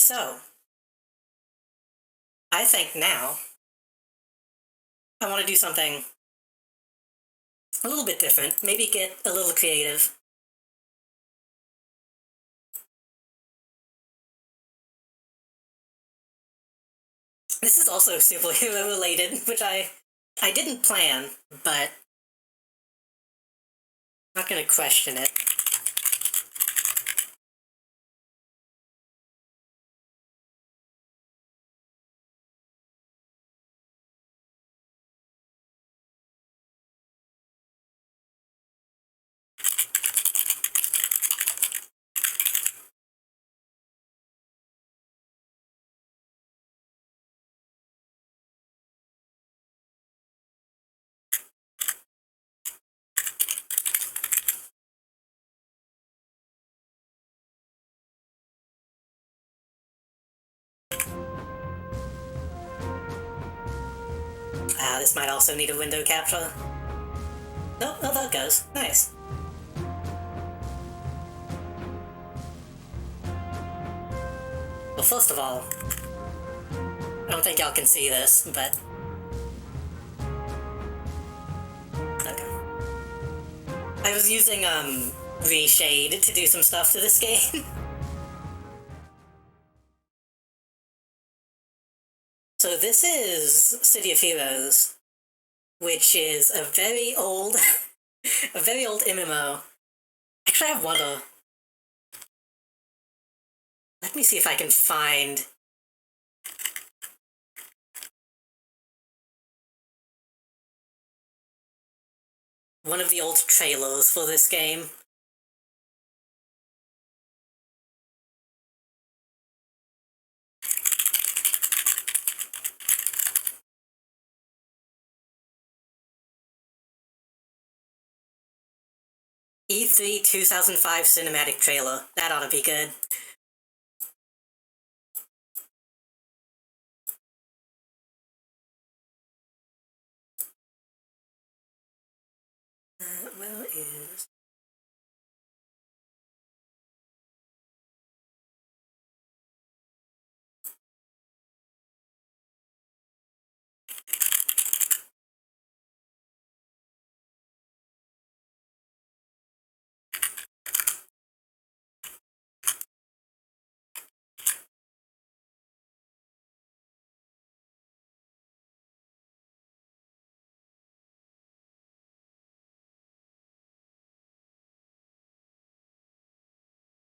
So, I think now I want to do something a little bit different, maybe get a little creative. This is also superhero related, which I didn't plan, but I'm not going to question it. This might also need a window capture. Nope, oh, that goes. Nice. Well, first of all, I don't think y'all can see this, but... Okay. I was using, Reshade to do some stuff to this game. So this is City of Heroes, which is a very old, a very old MMO. Actually, I wonder. Let me see if I can find one of the old trailers for this game. E3 2005 cinematic trailer. That ought to be good. Where is...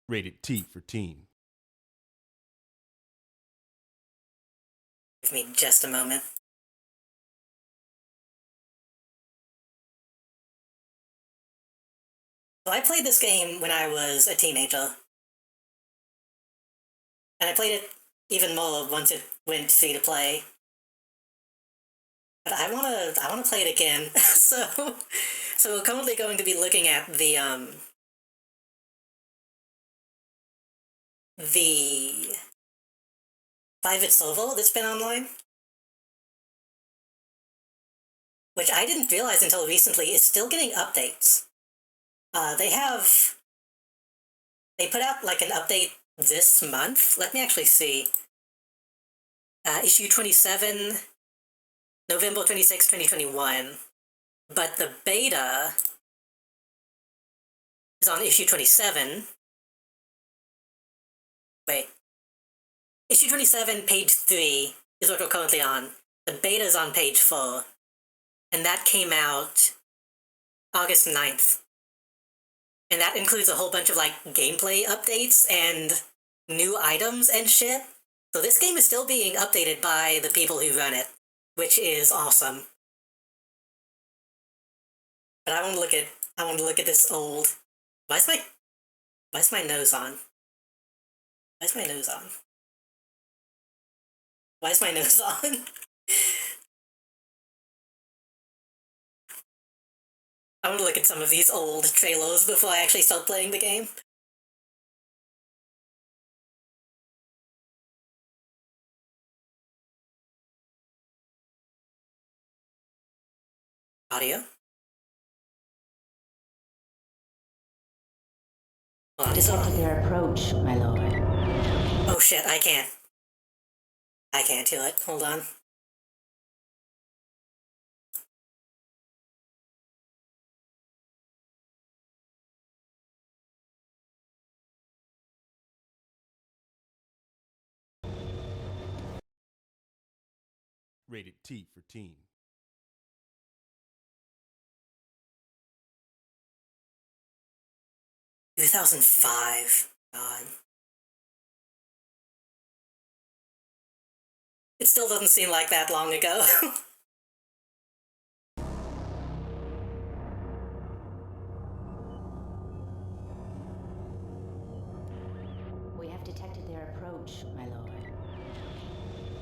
Rated T for teen. Give me just a moment. Well, I played this game when I was a teenager. And I played it even more once it went free to play. But I wanna play it again. so we're currently going to be looking at the private server that's been online, which I didn't realize until recently is still getting updates. They put out like an update this month. Let me actually see. Issue 27, November 26, 2021. But the beta is on issue 27. Wait. Issue 27, page 3 is what we're currently on. The beta is on page 4. And that came out August 9th. And that includes a whole bunch of, like, gameplay updates and new items and shit. So this game is still being updated by the people who run it, which is awesome. But I want to look at this old... Why is my nose on? Why is my nose on? Why is my nose on? I want to look at some of these old trailers before I actually start playing the game. Audio? Detected their approach, my lord. Oh shit, I can't. I can't do it. Hold on. Rated T for teen. – 2005. God. It still doesn't seem like that long ago. We have detected their approach, my lord.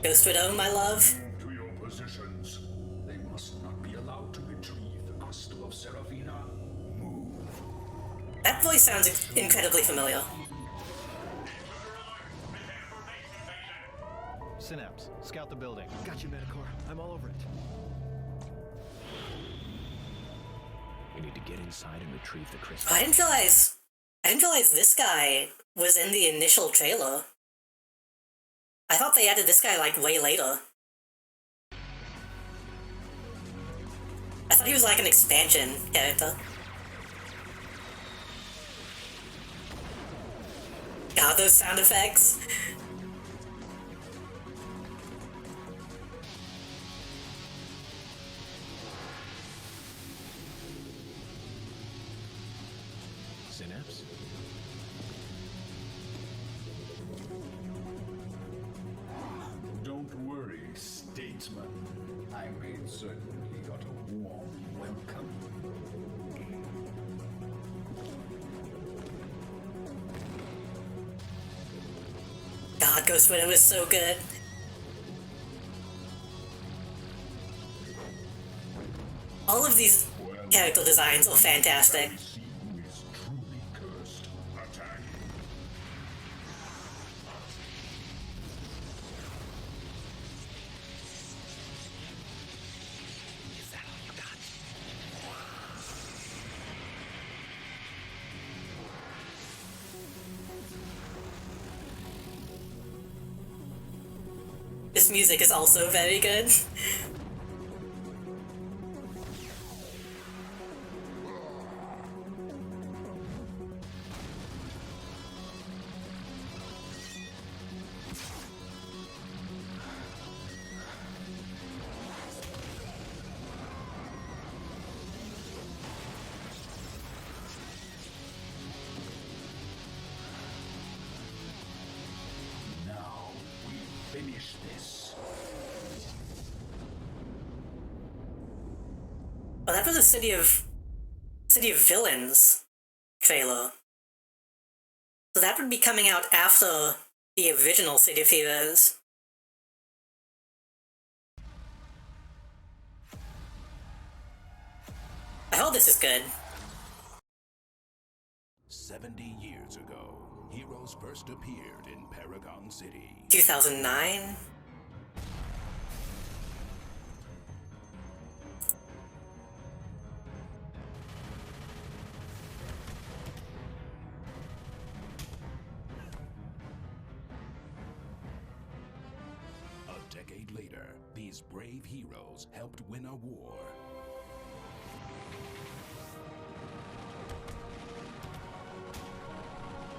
Ghost Widow, my love. Move to your positions. They must not be allowed to retrieve the crystal of Seraphina. Move. That voice sounds incredibly familiar. Synapse, scout the building. Got you, Metacore. I'm all over it. We need to get inside and retrieve the crystal. Oh, I didn't realize this guy was in the initial trailer. I thought they added this guy, like, way later. I thought he was, like, an expansion character. God, those sound effects. Synapse? Don't worry, statesman. I made certain he got a warm welcome. God, Ghost Widow is so good. All of these character designs are fantastic. See who is truly cursed. Attack. Is that all you got? This music is also very good. Now we finish this. Well, that was a City of Villains trailer. So that would be coming out after the original City of Heroes. I hope this is good. 70 years ago, heroes first appeared in Paragon City. 2009? A decade later, these brave heroes helped win a war.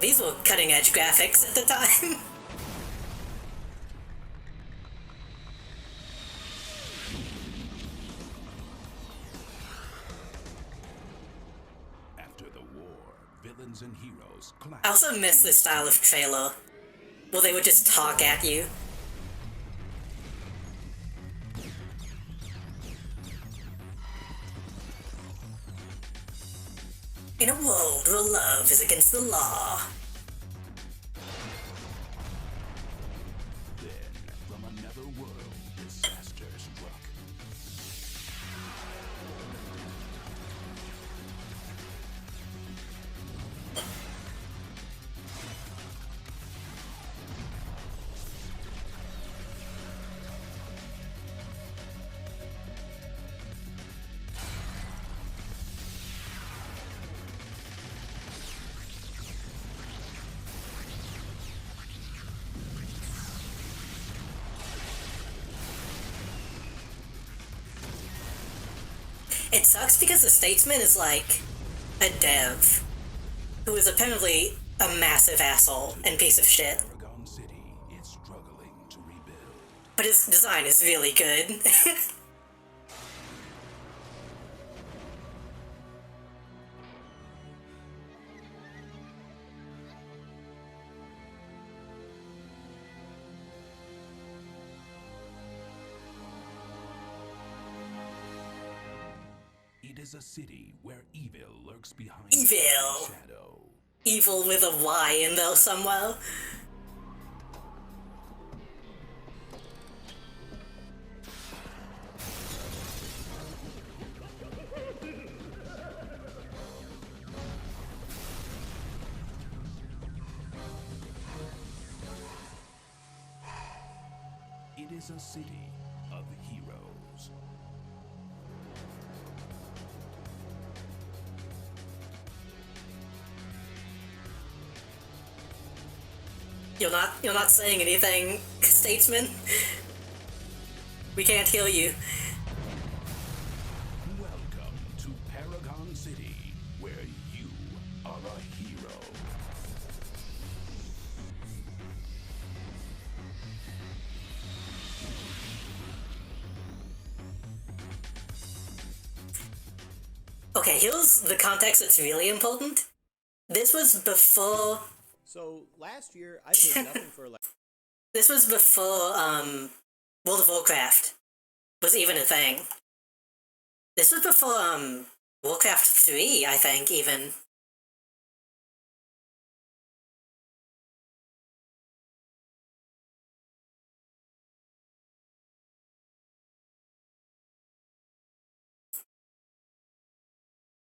These were cutting-edge graphics at the time. After the war, villains and heroes I clashed. also miss this style of trailer, where they would just talk at you. In a world where love is against the law. Then, from another world, disaster struck. It sucks because the Statesman is like a dev who is apparently a massive asshole and piece of shit. Paragon City is struggling to rebuild. But his design is really good. It is a city where evil lurks behind Evil. every shadow. Evil with a Y in there somewhere. It is a city of heroes. You're not saying anything, Statesman. We can't hear you. Welcome to Paragon City, where you are a hero. Okay, here's the context that's really important. This was before So last year I paid nothing for This was before World of Warcraft was even a thing. This was before Warcraft 3, I think, even.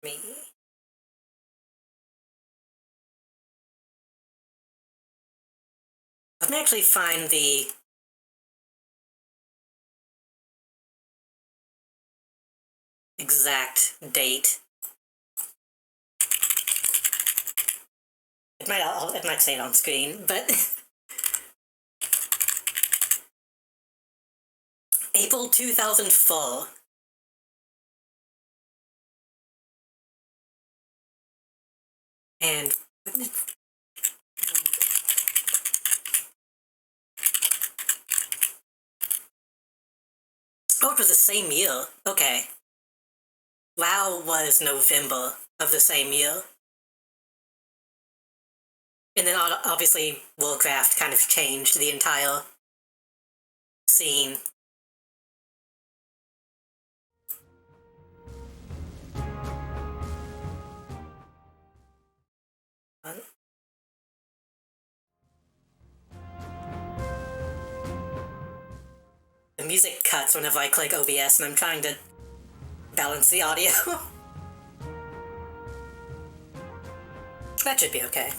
Me. Let me actually find the exact date. It might say it on screen, but April 2004. And oh, it was the same year. Okay. WoW was November of the same year. And then obviously Warcraft kind of changed the entire scene. The music cuts whenever I click OBS and I'm trying to balance the audio. That should be okay.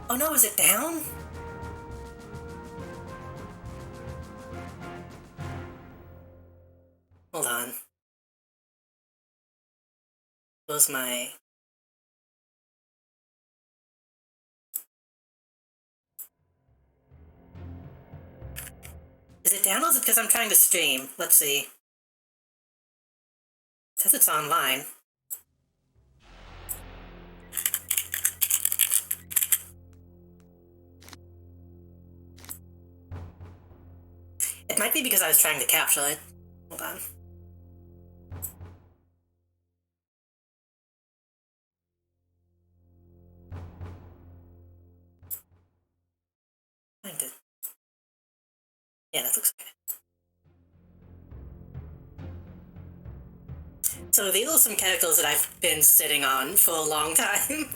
Oh no, is it down? Hold on. Where's my... Is it down or is it because I'm trying to stream? Let's see. It says it's online. It might be because I was trying to capture it. Hold on. Yeah, that looks okay. So these are some characters that I've been sitting on for a long time.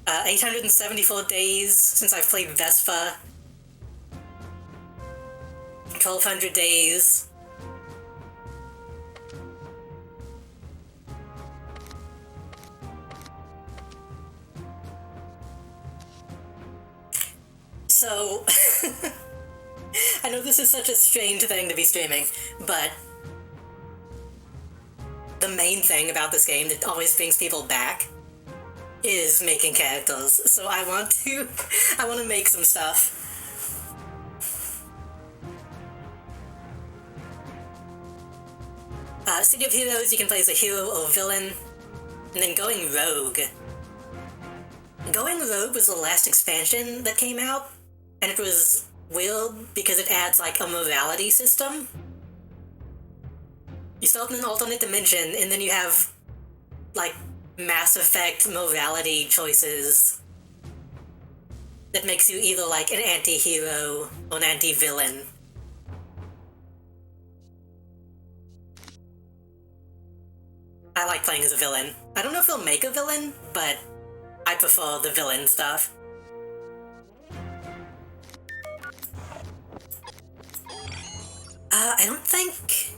874 days since I've played Vespa. 1200 days. So, I know this is such a strange thing to be streaming, but the main thing about this game that always brings people back is making characters, so I want to make some stuff. City of Heroes, you can play as a hero or villain, and then Going Rogue. Going Rogue was the last expansion that came out, and it was weird because it adds like a morality system. You start in an alternate dimension, and then you have like Mass Effect morality choices that makes you either like an anti-hero or an anti-villain. I like playing as a villain. I don't know if they'll make a villain, but I prefer the villain stuff. I don't think...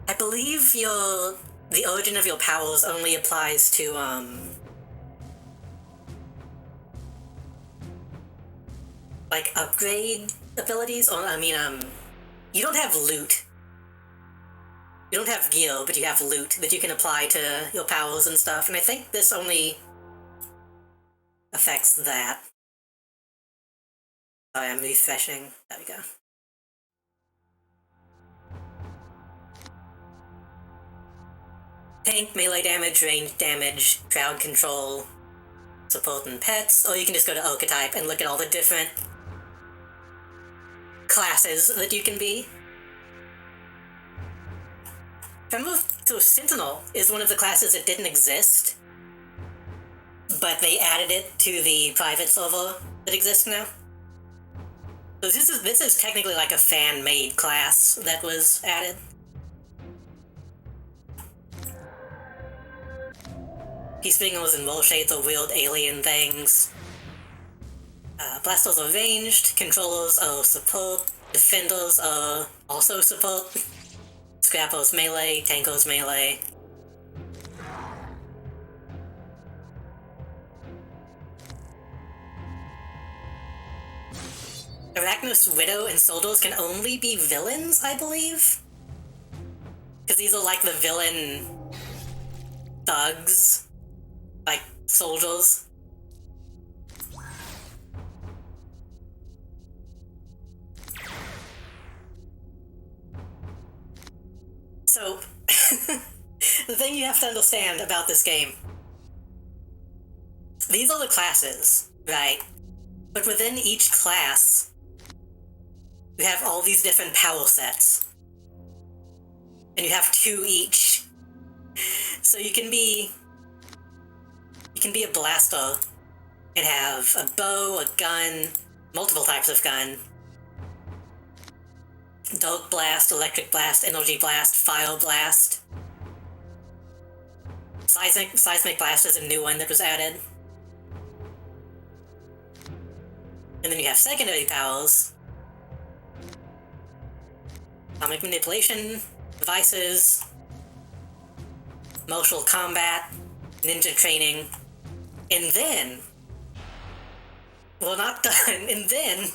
I believe the origin of your powers only applies to, like, upgrade abilities, or, you don't have loot. You don't have gear, but you have loot that you can apply to your powers and stuff, and I think this only affects that. Sorry, I'm refreshing. There we go. Tank, melee damage, range damage, crowd control, support and pets, or you can just go to archetype and look at all the different classes that you can be. So Sentinel is one of the classes that didn't exist, but they added it to the private server that exists now. So this is technically like a fan-made class that was added. Peacefingers and Rollshades are weird alien things. Blasters are ranged, controllers are support, defenders are also support. Scrappers melee, tankers melee. Arachnos, Widow, and Soldiers can only be villains, I believe? Because these are like the villain thugs. Like, soldiers. So, the thing you have to understand about this game, these are the classes, right? But within each class, you have all these different power sets. And you have 2 each. So you can be a blaster and have a bow, a gun, multiple types of gun. Dark Blast, Electric Blast, Energy Blast, Fire Blast. Seismic Blast is a new one that was added. And then you have secondary powers. Atomic Manipulation, Devices, Martial Combat, Ninja Training, and then... Well, not done, and then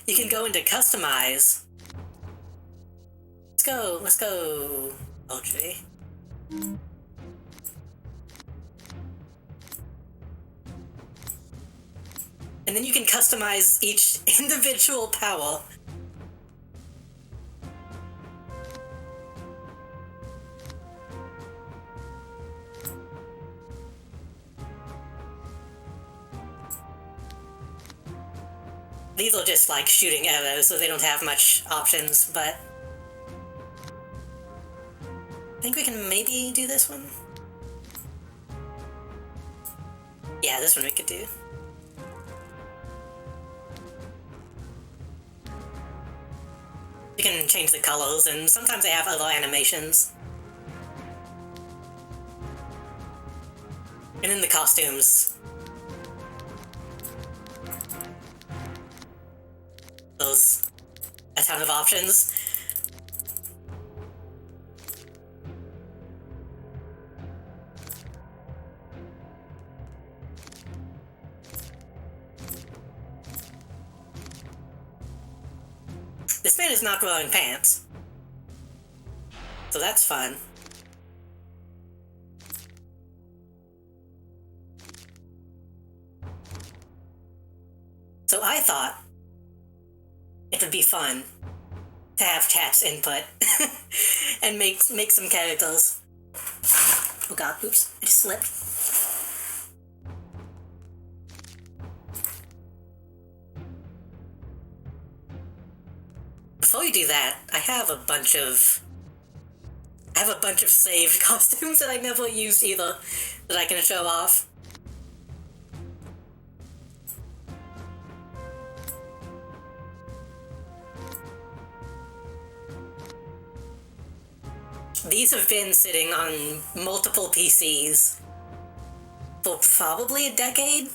you can go into Customize. Let's go, Ultra. And then you can customize each individual power. These are just like shooting arrows, so they don't have much options, but... I think we can maybe do this one? Yeah, this one we could do. You can change the colors, and sometimes they have other animations. And then the costumes. Those... a ton of options. This man is not wearing pants. So that's fun. So I thought it would be fun to have chat's input and make some characters. Oh god, oops, I just slipped. Before you do that, I have a bunch of saved costumes that I never used either that I can show off. These have been sitting on multiple PCs for probably a decade.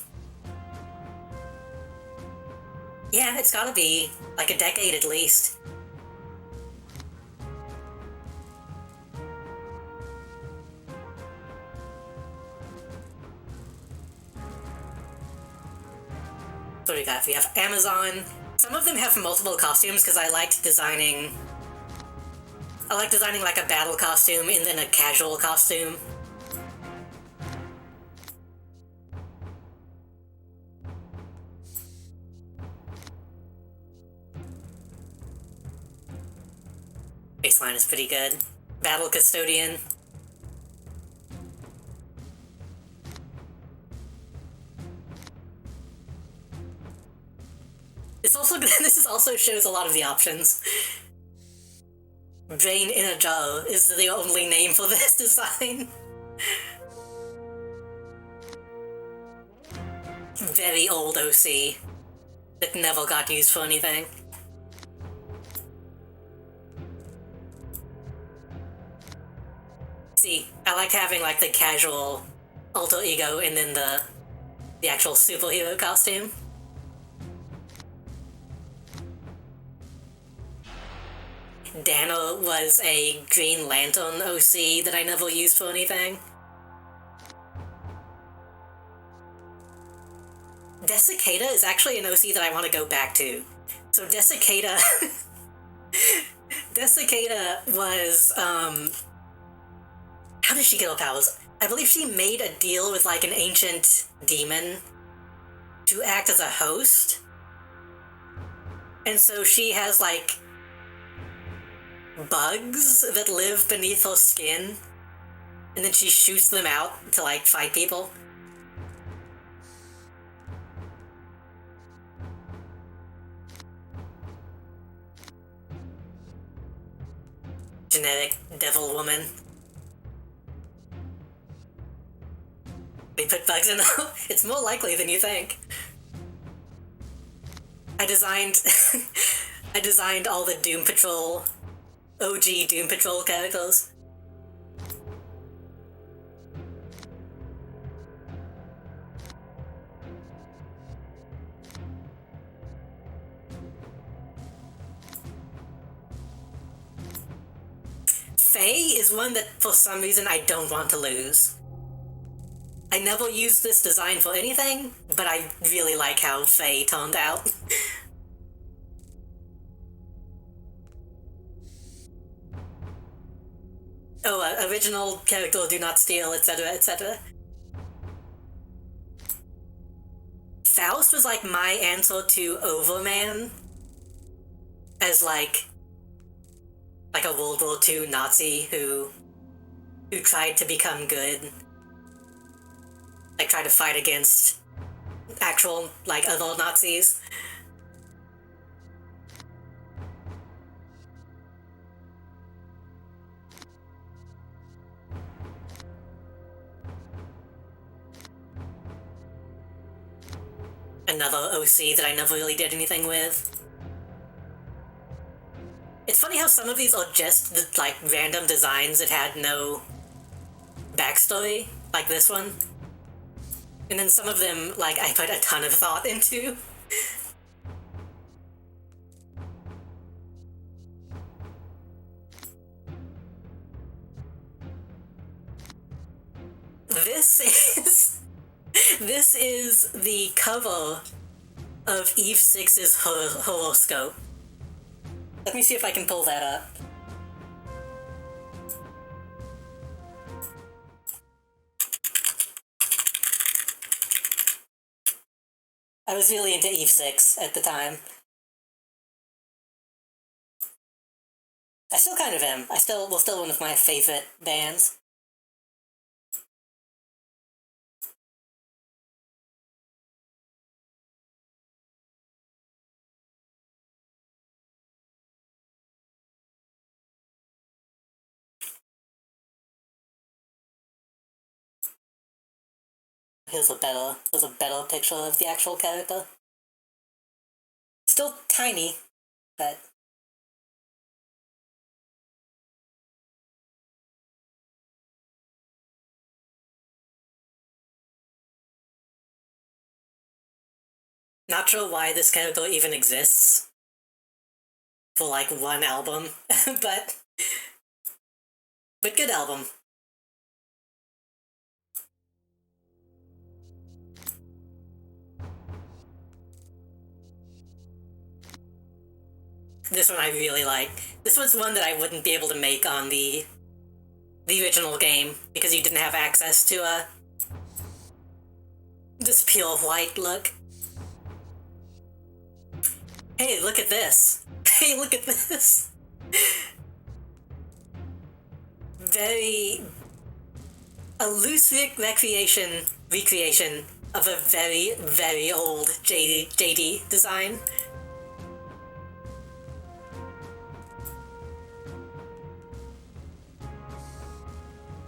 Yeah, it's gotta be like a decade at least. What do we got? We have Amazon. Some of them have multiple costumes because I like designing like a battle costume and then a casual costume. Baseline is pretty good. Battle Custodian. This also shows a lot of the options. Brain in a jar is the only name for this design. Very old OC that never got used for anything. See, I like having like the casual alter ego and then the actual superhero costume. Dana was a Green Lantern OC that I never used for anything. Desicata is actually an OC that I want to go back to. So Desicata... Desicata was, how did she get her powers? I believe she made a deal with, like, an ancient demon to act as a host. And so she has, like, bugs that live beneath her skin, and then she shoots them out to, like, fight people. Genetic devil woman. They put bugs in them. It's more likely than you think. I designed all the Doom Patrol, OG Doom Patrol characters. Faye is one that, for some reason, I don't want to lose. I never used this design for anything, but I really like how Faye turned out. Oh, original character, do not steal, etc., etc. Faust was like my answer to Overman as like a World War II Nazi who tried to become good. Like, tried to fight against actual, like, other Nazis. Another OC that I never really did anything with. It's funny how some of these are just, like, random designs that had no backstory, like this one. And then some of them, like, I put a ton of thought into. This is the cover of Eve 6's horoscope. Let me see if I can pull that up. I was really into Eve 6 at the time. I still kind of am. Still one of my favorite bands. Here's a better picture of the actual character. Still tiny, but not sure why this character even exists for like one album, but good album. This one I really like. This was one that I wouldn't be able to make on the original game because you didn't have access to this pure white look. Hey, look at this. Hey, look at this. A loose recreation of a very, very old JD design.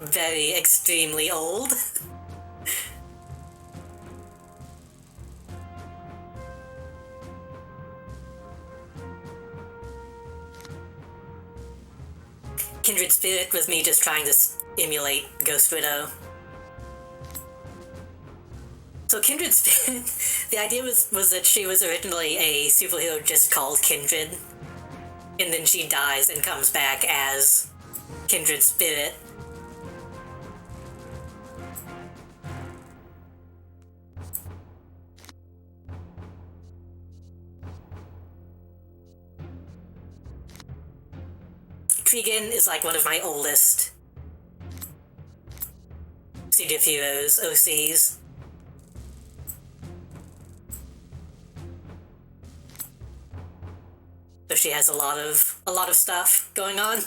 Very extremely old. Kindred Spirit was me just trying to emulate Ghost Widow. So Kindred Spirit, the idea was that she was originally a superhero just called Kindred, and then she dies and comes back as Kindred Spirit. Cregan is like one of my oldest City of Heroes OCs. So she has a lot of stuff going on.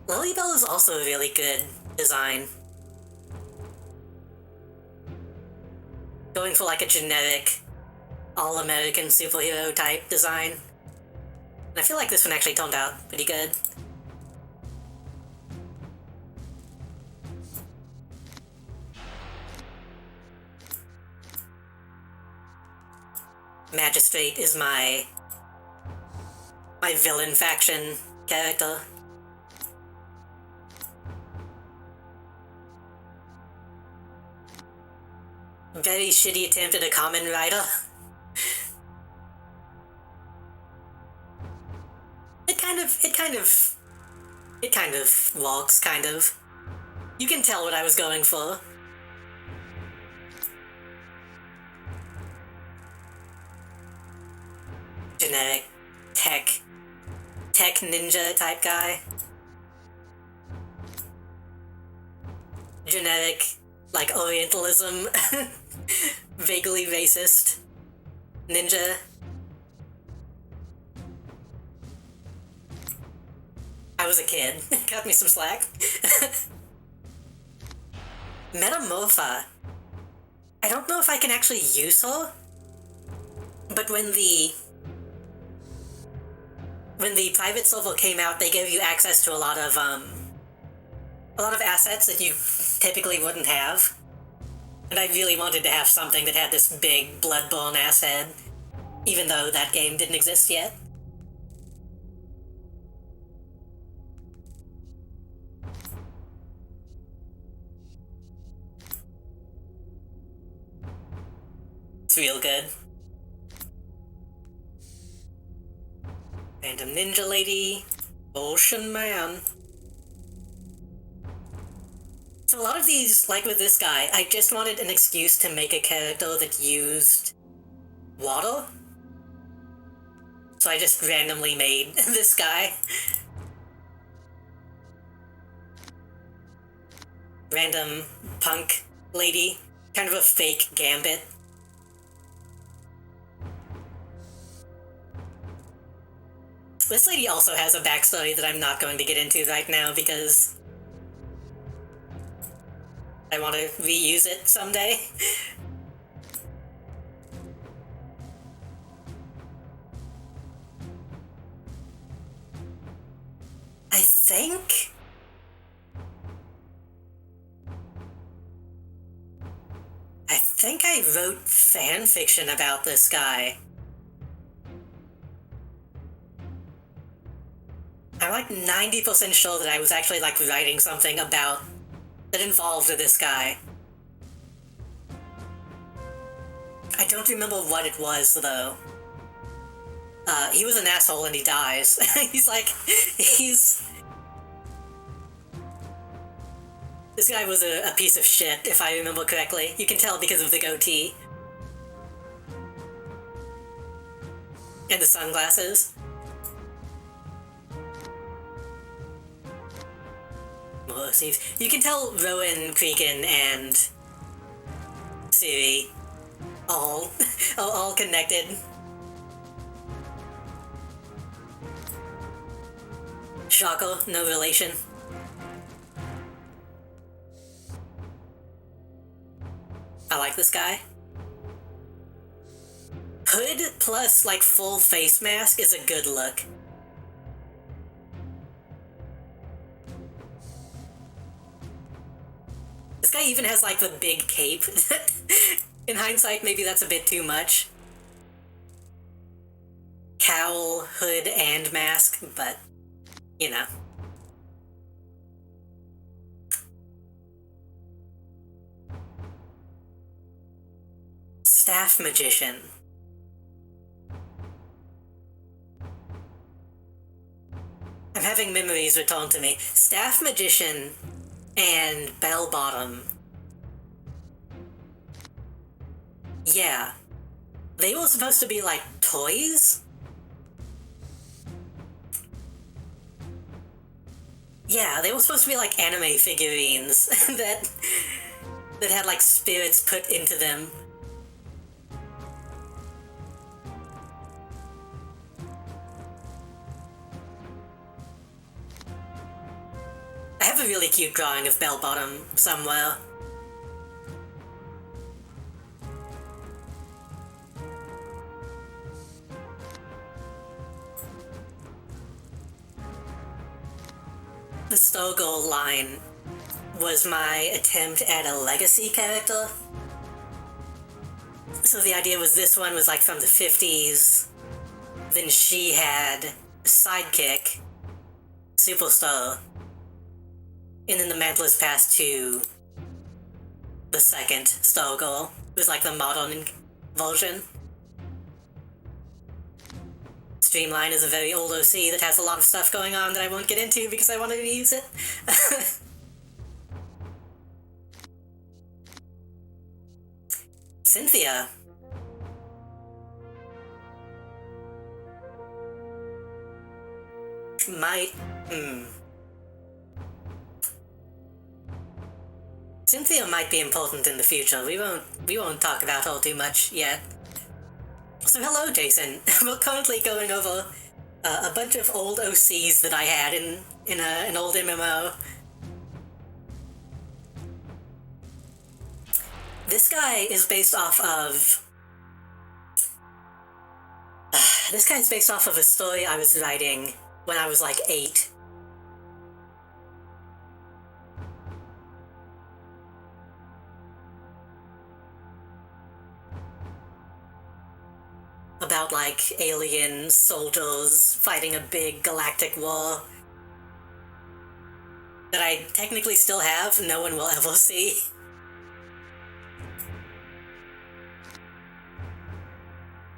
Lilybell is also a really good design. Going for like a generic, all-American superhero type design. And I feel like this one actually turned out pretty good. Magistrate is my villain faction character. Very shitty attempt at a common rider. It kind of walks, kind of. You can tell what I was going for. Generic tech ninja type guy. Generic, like, Orientalism, vaguely racist ninja. I was a kid. Cut me some slack. Metamorpha. I don't know if I can actually use her, but when the private server came out, they gave you access to a lot of assets that you typically wouldn't have. And I really wanted to have something that had this big Bloodborne ass head, even though that game didn't exist yet. It's real good. Random Ninja Lady, Ocean Man. So a lot of these, like with this guy, I just wanted an excuse to make a character that used water. So I just randomly made this guy. random punk lady. Kind of a fake Gambit. This lady also has a backstory that I'm not going to get into right now because I want to reuse it someday. I think I wrote fan fiction about this guy. I'm like 90% sure that I was actually like writing something that involved this guy. I don't remember what it was though. He was an asshole and he dies. This guy was a piece of shit, if I remember correctly. You can tell because of the goatee. And the sunglasses. You can tell Rowan, Creakin, and Siri all connected. Shocker, no relation. I like this guy. Hood plus, like, full face mask is a good look. This guy even has, like, the big cape. In hindsight, maybe that's a bit too much. Cowl, hood, and mask, but, you know. Staff magician. I'm having memories return to me. Staff magician and bell bottom. Yeah. They were supposed to be like toys? Yeah, they were supposed to be like anime figurines that had like spirits put into them. I have a really cute drawing of Bell Bottom somewhere. The Stoggle line was my attempt at a legacy character. So the idea was this one was like from the 50s. Then she had a sidekick, Superstar. And then the mantle is passed to the second Stoggle. It was like the modern version. Streamline is a very old OC that has a lot of stuff going on that I won't get into because I wanted to use it. Cynthia. Cynthia might be important in the future. We won't talk about her too much yet. So hello, Jason. We're currently going over a bunch of old OCs that I had in an old MMO. This guy is based off of... this guy is based off of a story I was writing when I was like 8. About, like, alien soldiers fighting a big galactic war that I technically still have, no one will ever see.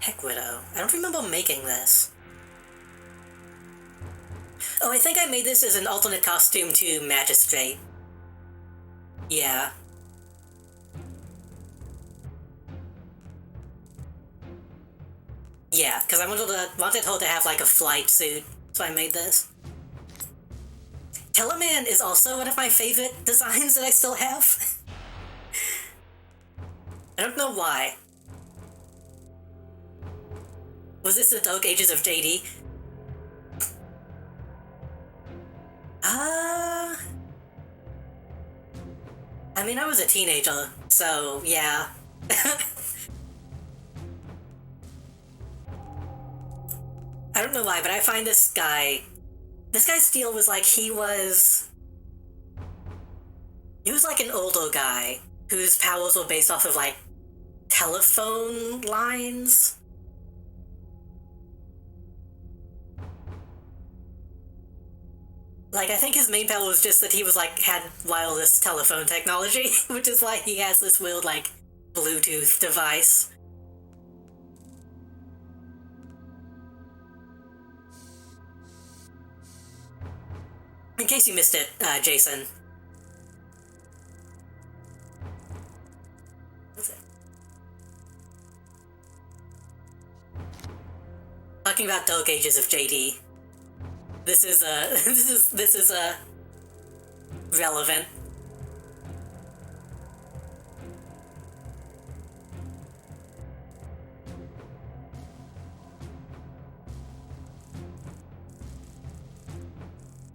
Heck Widow. I don't remember making this. Oh, I think I made this as an alternate costume to Magistrate. Yeah. Yeah, because I wanted her to have, like, a flight suit, so I made this. Teleman is also one of my favorite designs that I still have. I don't know why. Was this the Dark Ages of JD? I mean, I was a teenager, so yeah. I don't know why, but I find this guy's deal was like he was like an older guy whose powers were based off of like telephone lines. Like, I think his main power was just that he was like had wireless telephone technology, which is why he has this weird like Bluetooth device. In case you missed it, Jason. What's it? Talking about Dark Ages of JD. This is relevant.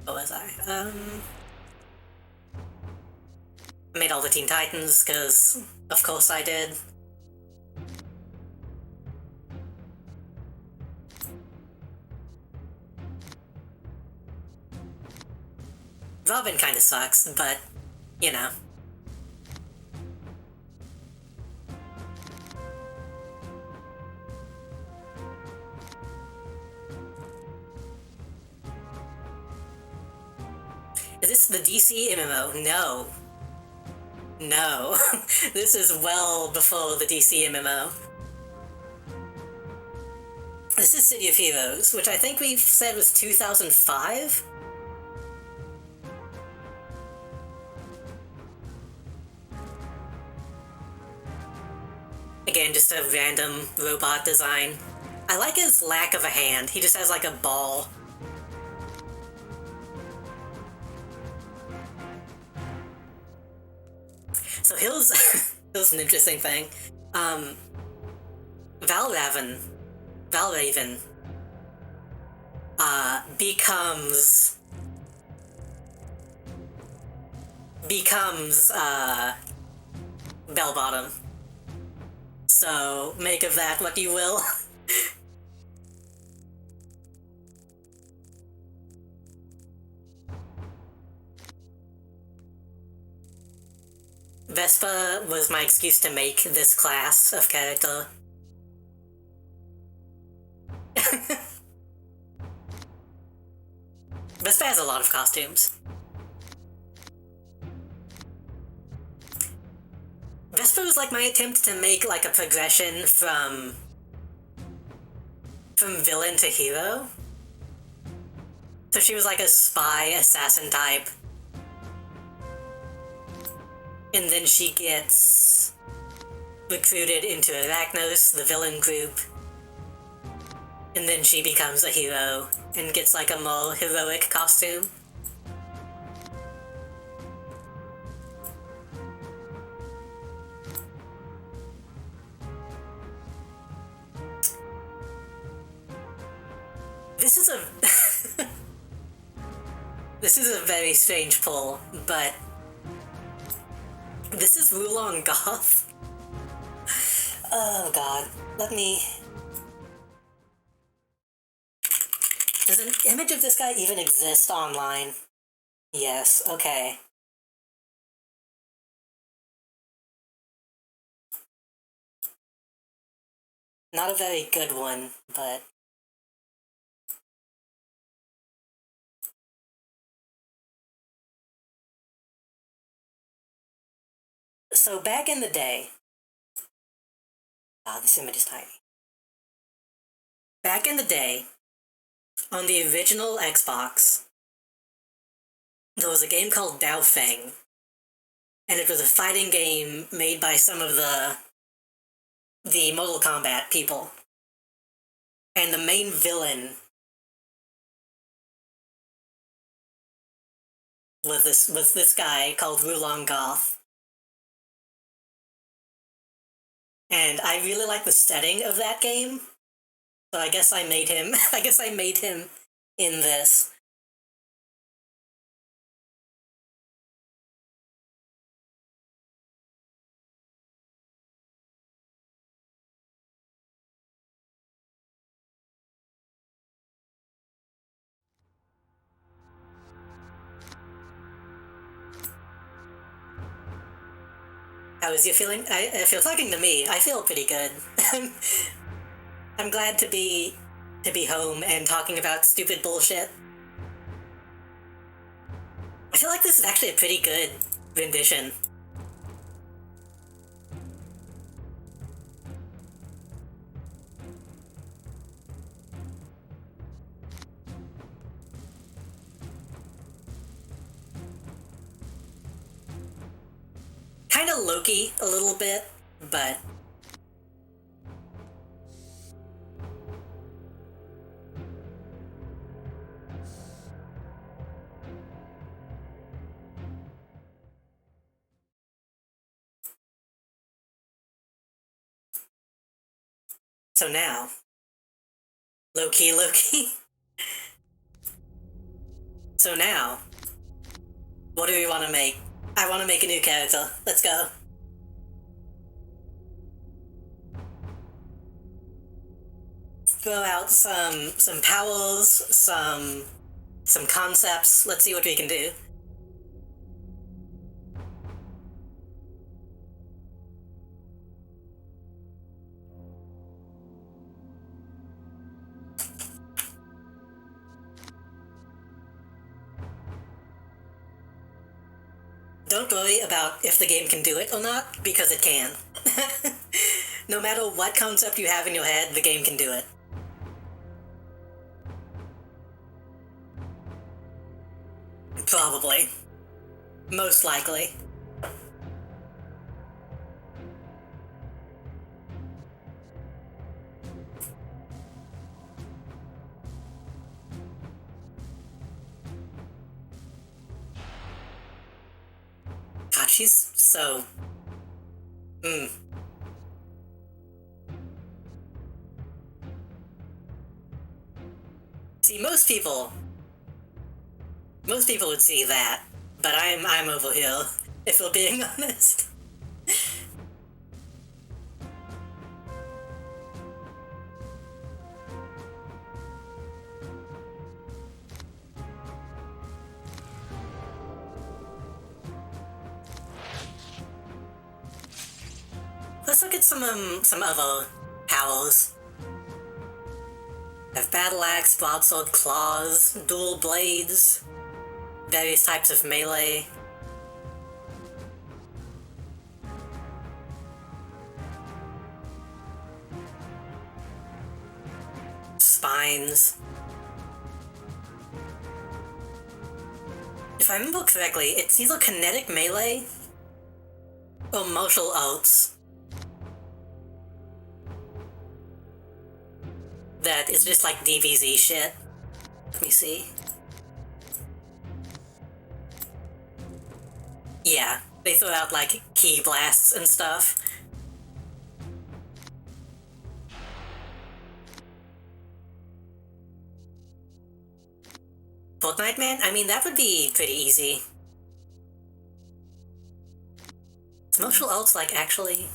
What was I? I made all the Teen Titans, because of course I did. Robin kinda sucks, but, you know. Is this the DC MMO? No. No. This is well before the DC MMO. This is City of Heroes, which I think we've said was 2005? Again, just a random robot design. I like his lack of a hand. He just has like a ball. So here's an interesting thing. Valraven becomes Bell Bottom. So make of that what you will. Vespa was my excuse to make this class of character. Vespa has a lot of costumes. Vespa was like my attempt to make like a progression from villain to hero. So she was like a spy assassin type. And then she gets recruited into Arachnos, the villain group. And then she becomes a hero and gets like a more heroic costume. This is a this is a very strange pull, but this is Wulong Goth. Oh god, let me... Does an image of this guy even exist online? Yes, okay. Not a very good one, but... So back in the day... Wow, this image is tiny. Back in the day, on the original Xbox, there was a game called Dao Feng, and it was a fighting game made by some of the Mortal Kombat people. And the main villain was this guy called Wulong Goth. And I really like the setting of that game. So I guess I made him I guess I made him in this. How is you feeling? If you're talking to me, I feel pretty good. I'm glad to be home and talking about stupid bullshit. I feel like this is actually a pretty good rendition. Kind of Loki a little bit, but so now, Loki. So now, what do we want to make? I want to make a new character. Let's go. Throw out some powers, some concepts. Let's see what we can do. Don't worry about if the game can do it or not, because it can. No matter what concept you have in your head, the game can do it. Probably. Most likely. God, she's so... See, most people would see that, but I'm over here, if we're being honest. Let's look at some other powers. I have battle axe, broadsword, claws, dual blades, various types of melee. Spines. If I remember correctly, it's either kinetic melee or martial arts. That is just like DBZ shit. Let me see. Yeah, they throw out like key blasts and stuff. Fortnite Man? I mean, that would be pretty easy. Is martial arts like actually...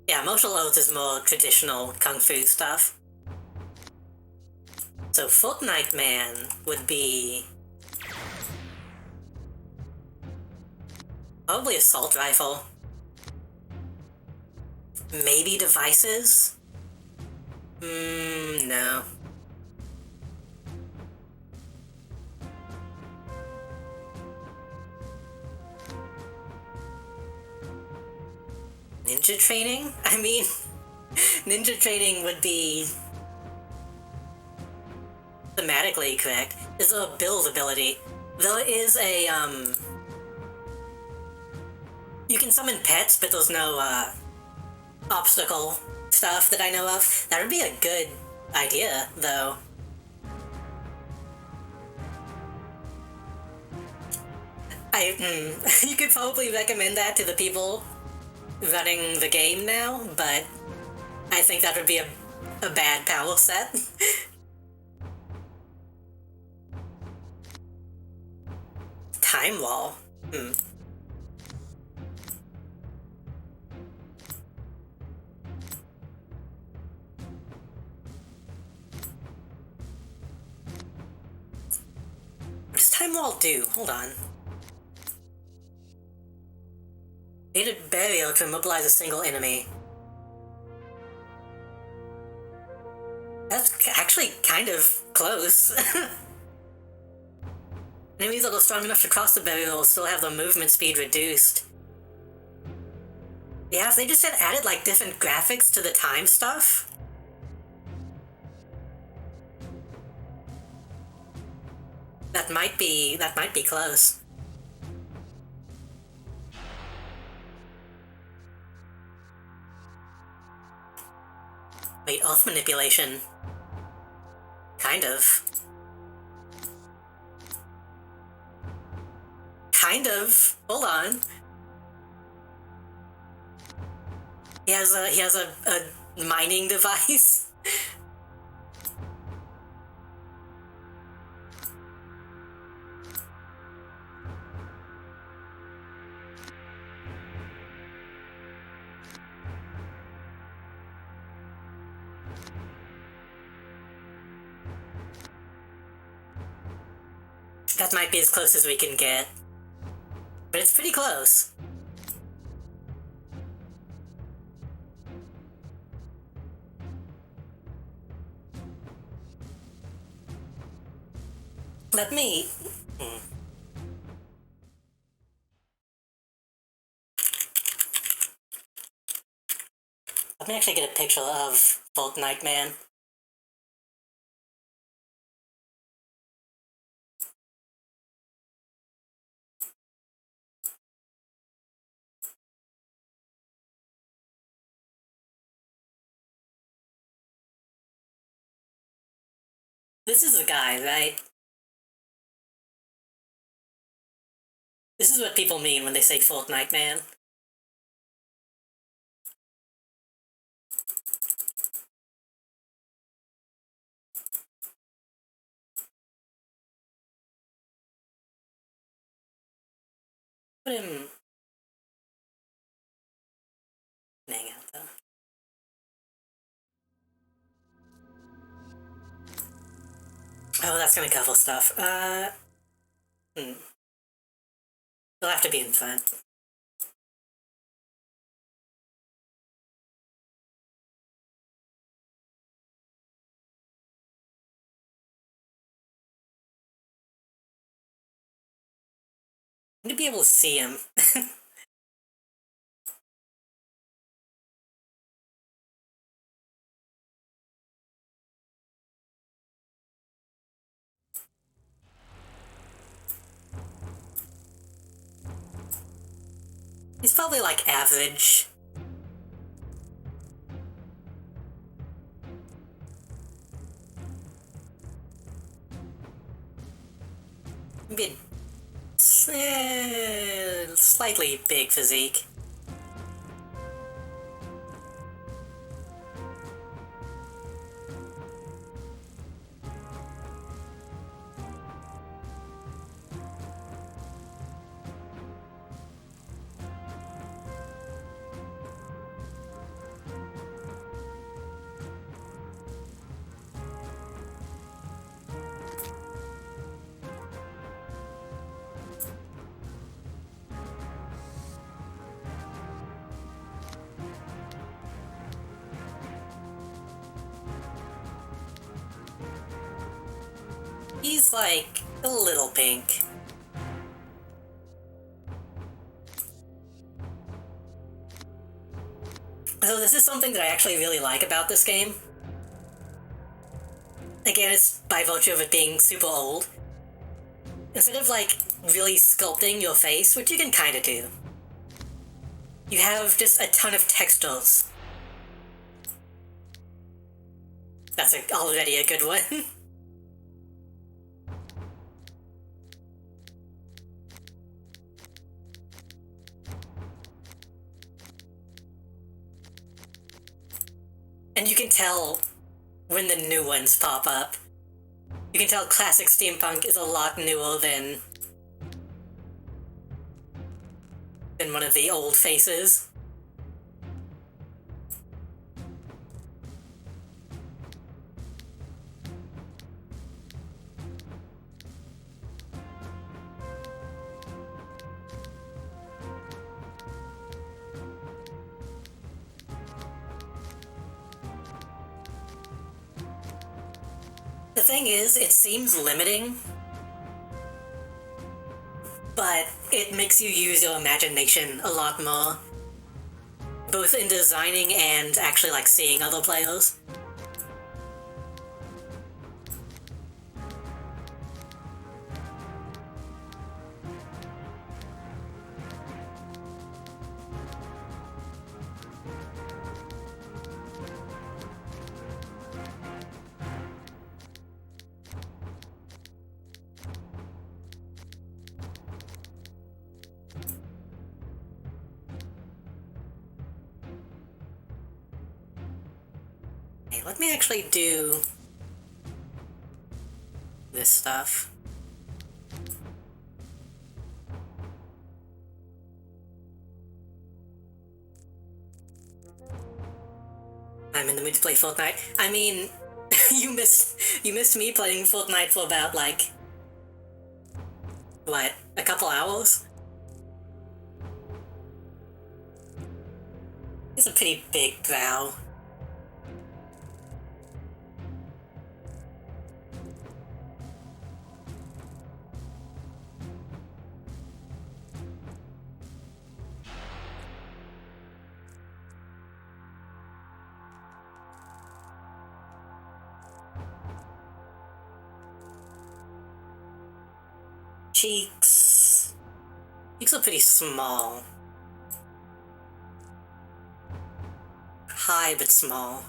Yeah, martial arts is more traditional kung fu stuff. So Fortnite Man would be... probably assault rifle. Maybe devices? No. Ninja training? I mean, ninja training would be thematically correct. There's a build ability. There is a, you can summon pets, but there's no, obstacle stuff that I know of. That would be a good idea, though. You could probably recommend that to the people running the game now, but I think that would be a bad power set. Time wall. What does time wall do? Hold on. Needed barrier to immobilize a single enemy. That's actually kind of close. Enemies that are strong enough to cross the barrier will still have their movement speed reduced. Yeah, if they just had added like different graphics to the time stuff. That might be close. Wait, oath manipulation. Kind of. Kind of. Hold on. He has a mining device. That might be as close as we can get. But it's pretty close. Let me... Let me actually get a picture of Fortnite Man. This is the guy, right? This is what people mean when they say Fortnite Man. Put him... hang out, though. Oh, that's gonna cover stuff. It'll have to be in front. I need to be able to see him. He's probably like average. Maybe slightly big physique. He's like a little pink. So this is something that I actually really like about this game. Again, it's by virtue of it being super old. Instead of like really sculpting your face, which you can kind of do, you have just a ton of textures. That's already a good one. And you can tell when the new ones pop up. You can tell classic steampunk is a lot newer than one of the old faces. The thing is, it seems limiting, but it makes you use your imagination a lot more, both in designing and actually like seeing other players. Hey, let me actually do this stuff. I'm in the mood to play Fortnite. I mean, you missed me playing Fortnite for about like what, a couple hours? It's a pretty big bow. Cheeks. Cheeks are pretty small. High but small.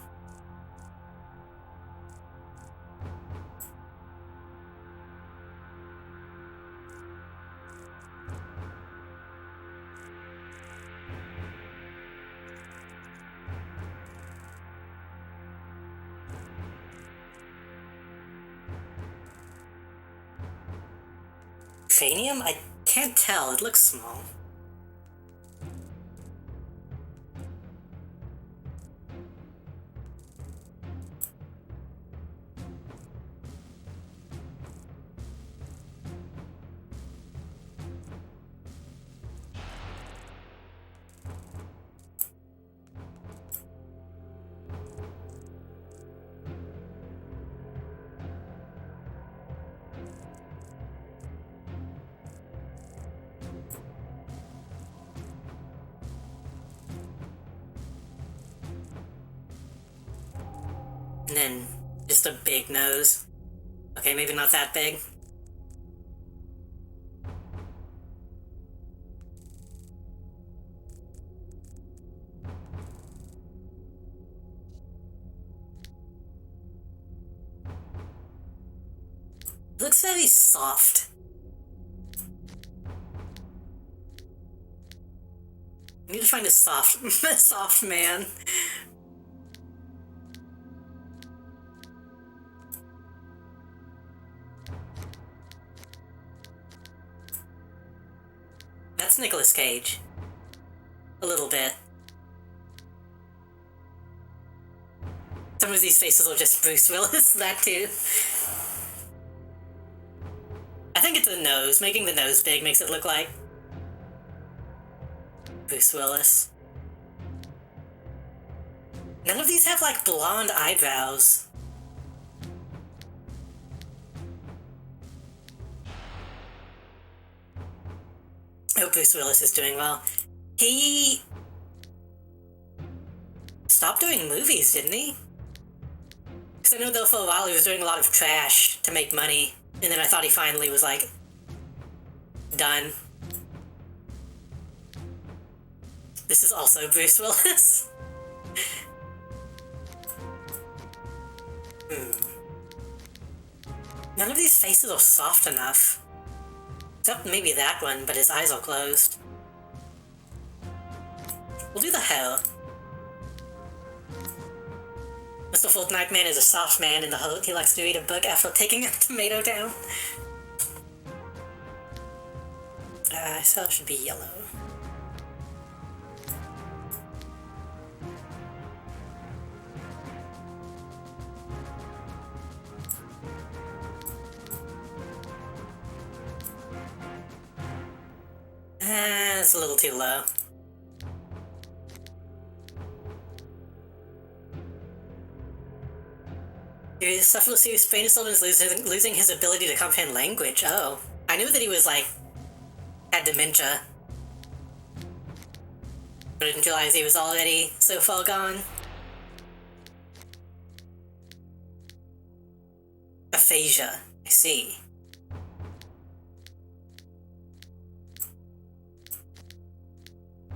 Cranium? I can't tell, it looks small. And then just a big nose. Okay, maybe not that big. It looks very soft. I need to find a soft, a soft man. That's Nicolas Cage. A little bit. Some of these faces are just Bruce Willis, that too. I think it's the nose. Making the nose big makes it look like Bruce Willis. None of these have, like, blonde eyebrows. I hope Bruce Willis is doing well. He stopped doing movies, didn't he? Because I know though for a while he was doing a lot of trash to make money, and then I thought he finally was like, done. This is also Bruce Willis. None of these faces are soft enough. Except maybe that one, but his eyes are closed. We'll do the hair. The Fourth Nightman is a soft man in the hood. He likes to read a book after taking a tomato down. Cell should be yellow. It's a little too low. Dude, suffer serious brain illness, losing his ability to comprehend language. Oh. I knew that he was, like, had dementia. But I didn't realize he was already so far gone. Aphasia. I see.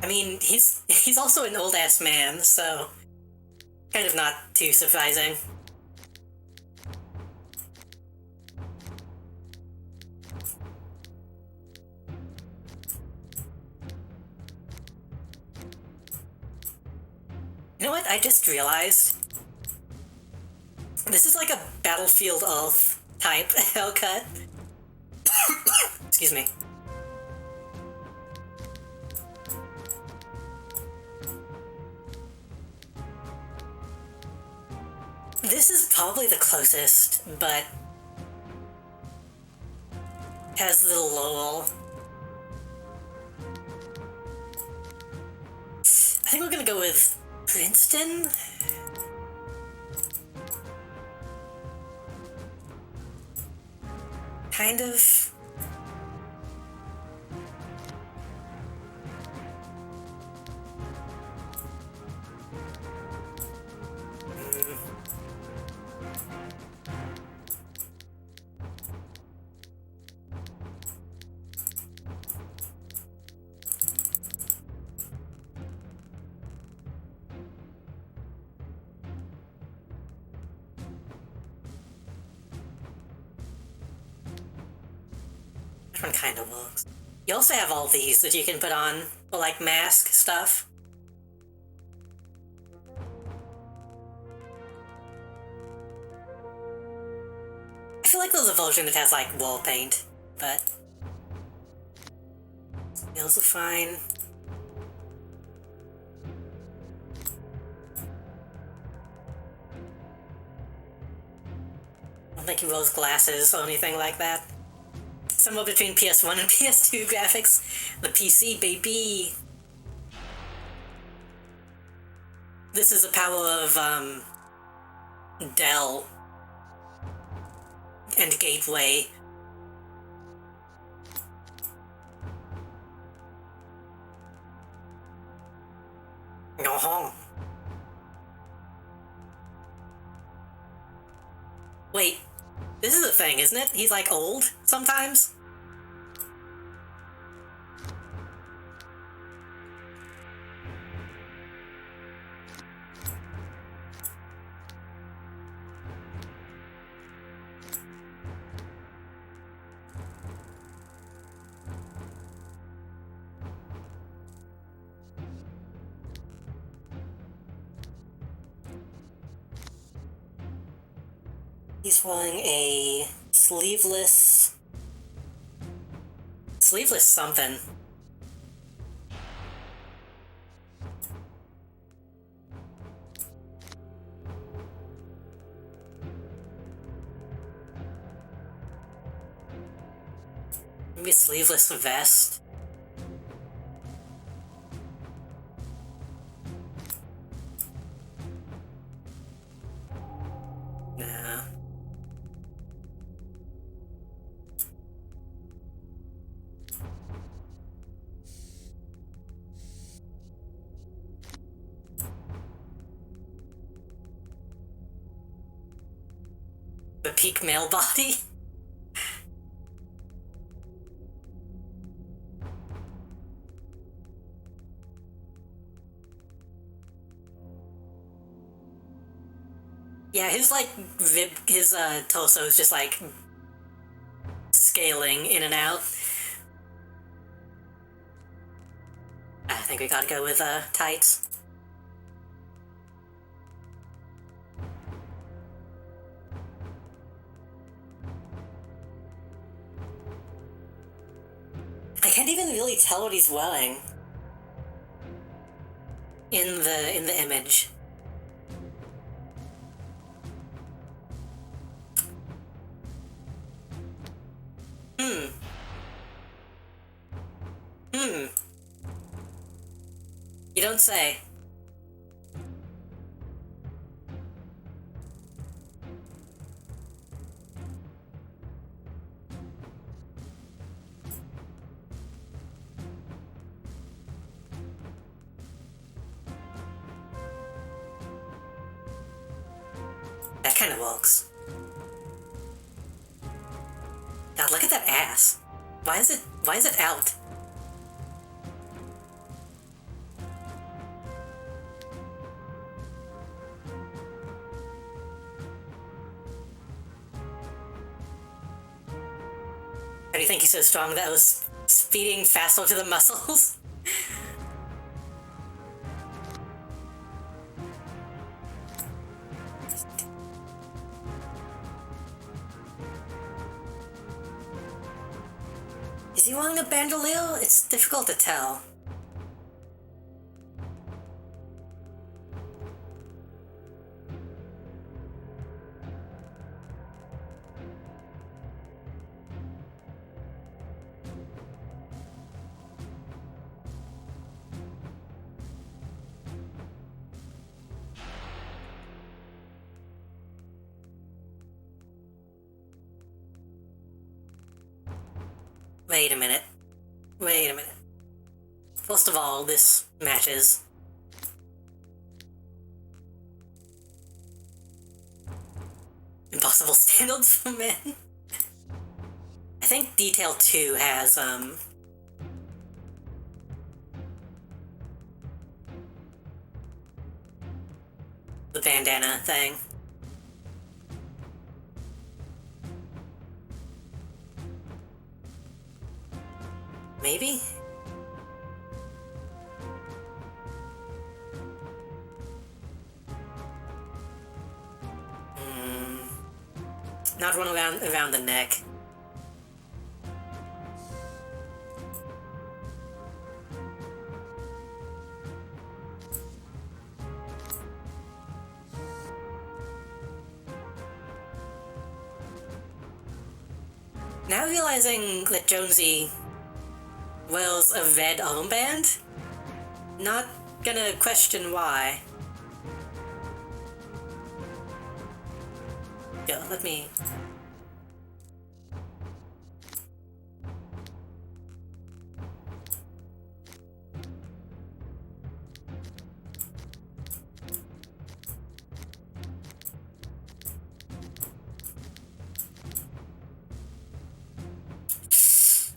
I mean, he's also an old-ass man, so kind of not too surprising. You know what? I just realized this is like a Battlefield Earth type haircut. Excuse me. This is probably the closest, but has the Lowell. I think we're gonna go with Princeton? Kind of. That one kind of works. You also have all these that you can put on for, like, mask stuff. I feel like there's a version that has, like, wall paint, but nails are fine. I don't think he wears glasses or anything like that. Somewhere between PS1 and PS2 graphics. The PC, baby! This is the power of, Dell and Gateway. Uh-huh. Wait, this is a thing, isn't it? He's, like, old sometimes? He's wearing a sleeveless something. Maybe a sleeveless vest. Nah. The peak male body? Yeah, his, like, his torso is just, like, scaling in and out. I think we gotta go with, tights. really tell what he's wearing in the image. You don't say. That kind of works. God, look at that ass. Why is it out? How do you think he's so strong that was speeding faster to the muscles? Is he wearing a bandolier? It's difficult to tell. Wait a minute. Wait a minute. First of all, this matches. Impossible standards for men. I think Detail 2 has, the bandana thing. Maybe? Not one around the neck. Now realizing that Jonesy wears a red armband? Not gonna question why. Yo, let me...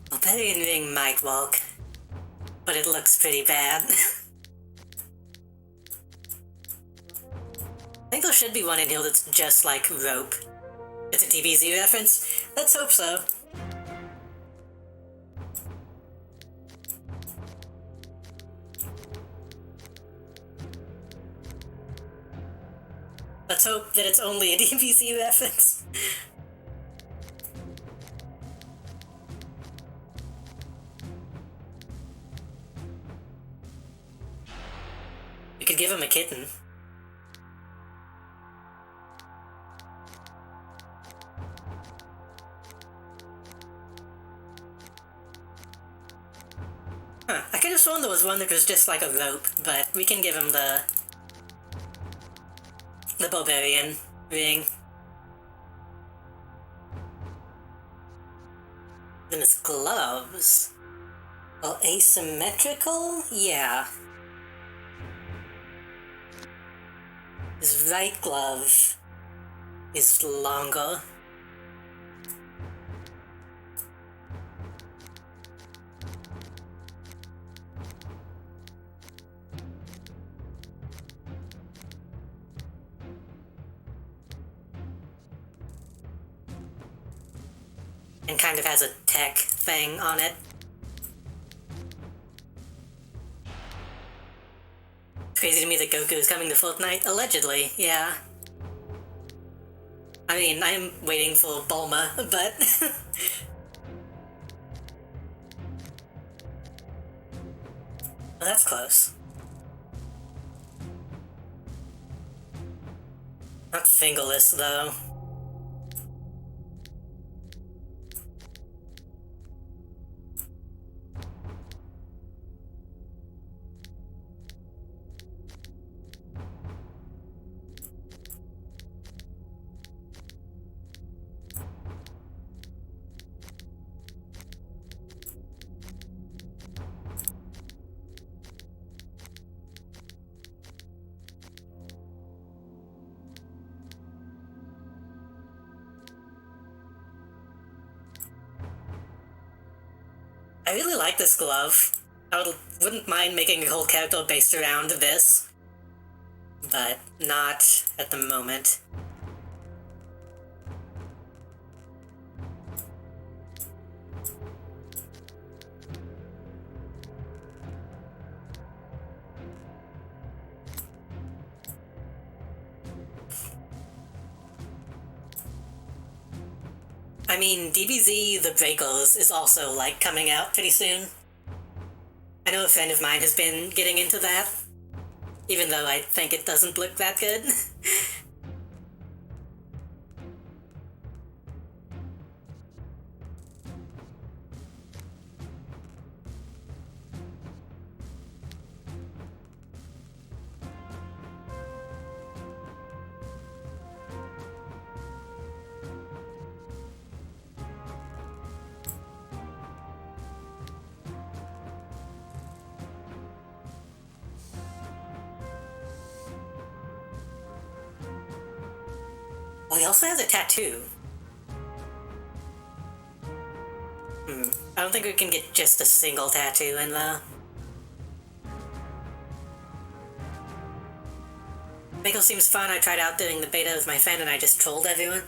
Barbarian ring might work, but it looks pretty bad. I think there should be one in here that's just like rope. It's a DBZ reference? Let's hope so. Let's hope that it's only a DBZ reference. We could give him a kitten. Huh, I could have sworn there was one that was just like a rope, but we can give him the barbarian ring. Then his gloves are asymmetrical? Yeah. His right glove is longer. And kind of has a tech thing on it. Crazy to me that Goku's coming to Fortnite? Allegedly, yeah. I mean, I'm waiting for Bulma, but... That's close. Not fingerless, though. I really like this glove. Wouldn't mind making a whole character based around this, but not at the moment. I mean, DBZ The Breakers is also, like, coming out pretty soon. I know a friend of mine has been getting into that, even though I think it doesn't look that good. Well, he also has a tattoo. I don't think we can get just a single tattoo in though. Mako seems fun. I tried out doing the beta with my friend and I just trolled everyone.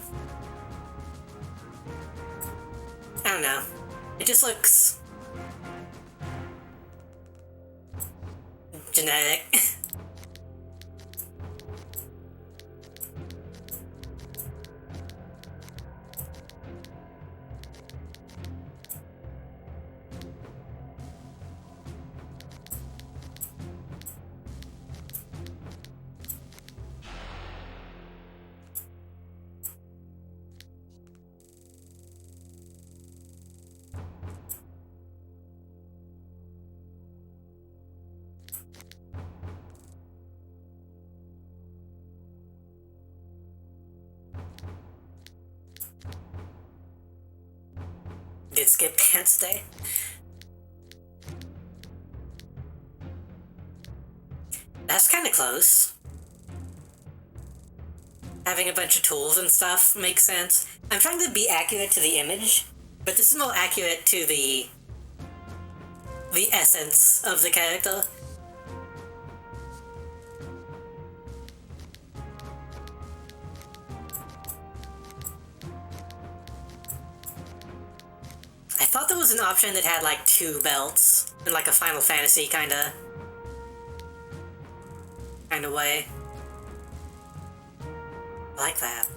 I don't know. It just looks generic. Did skip pants day. That's kind of close. Having a bunch of tools and stuff makes sense. I'm trying to be accurate to the image, but this is more accurate to the essence of the character. I thought there was an option that had like 2 belts in like a Final Fantasy kinda way. I like that.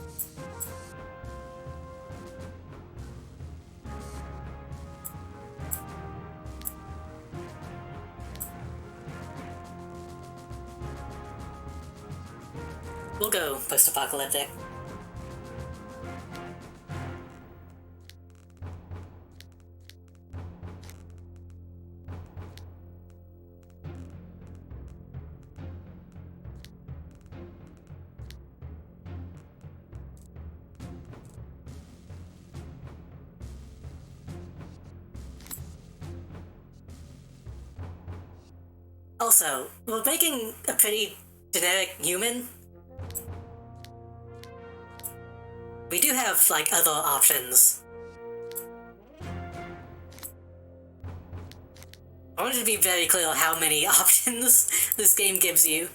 We'll go post-apocalyptic. Also, we're making a pretty generic human. We do have, like, other options. I wanted to be very clear on how many options this game gives you.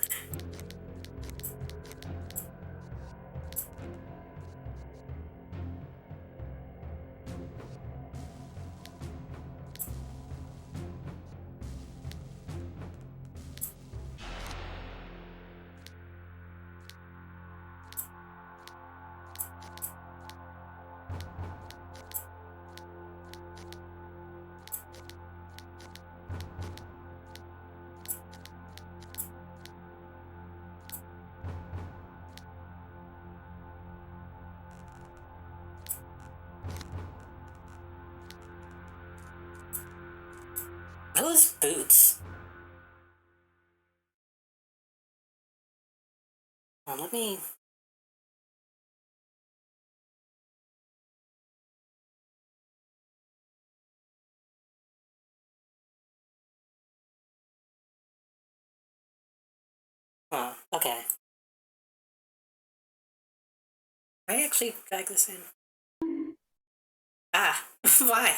those boots? Oh, let me... Oh, okay. I actually drag this in. Ah, why?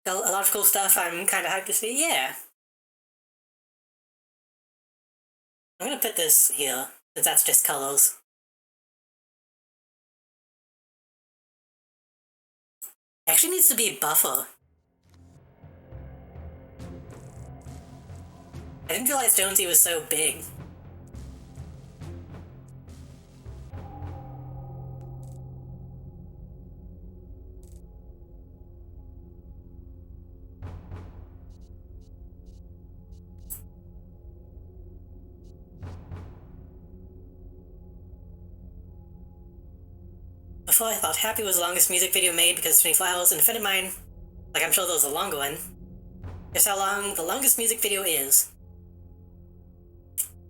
A lot of cool stuff I'm kind of hyped to see, yeah. I'm gonna put this here, because that's just colors. Actually needs to be a buffer. I didn't realize Jonesy was so big. Before I thought Happy was the longest music video made because 24 hours, and a friend of mine, like I'm sure there was a longer one. Guess how long the longest music video is?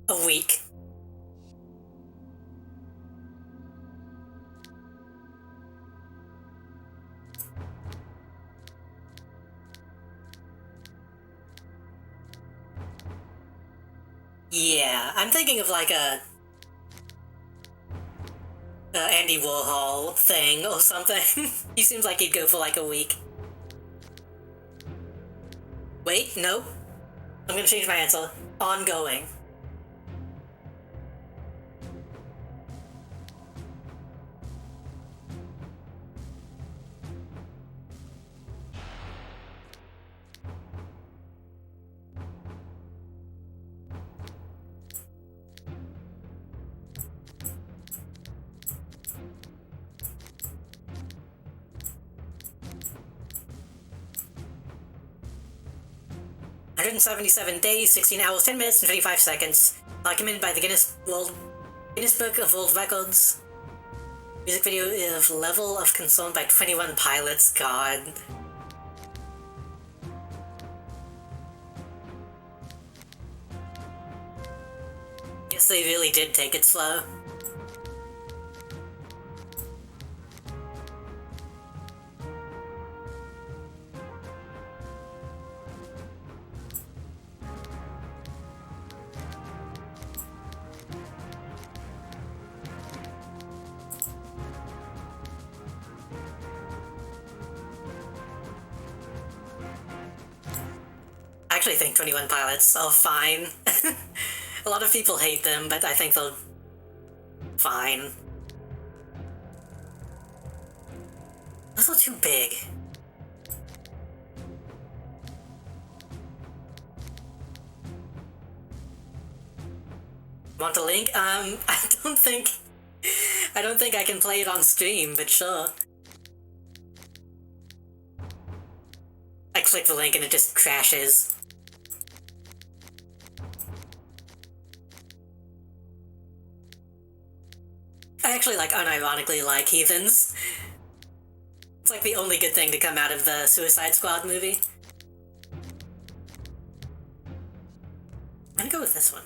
A week. Yeah, I'm thinking of like a Andy Warhol thing or something. He seems like he'd go for like a week. Wait, no. I'm gonna change my answer. Ongoing. "177 days, 16 hours, 10 minutes, and 25 seconds. Documented by the Guinness Book of World Records. Music video of level of concern by 21 pilots. God. Guess they really did take it slow. I actually think 21 Pilots are fine. A lot of people hate them, but I think they're fine. Those are too big. Want a link? I don't think I can play it on stream, but sure. I click the link and it just crashes. I actually unironically like Heathens. It's like the only good thing to come out of the Suicide Squad movie. I'm gonna go with this one.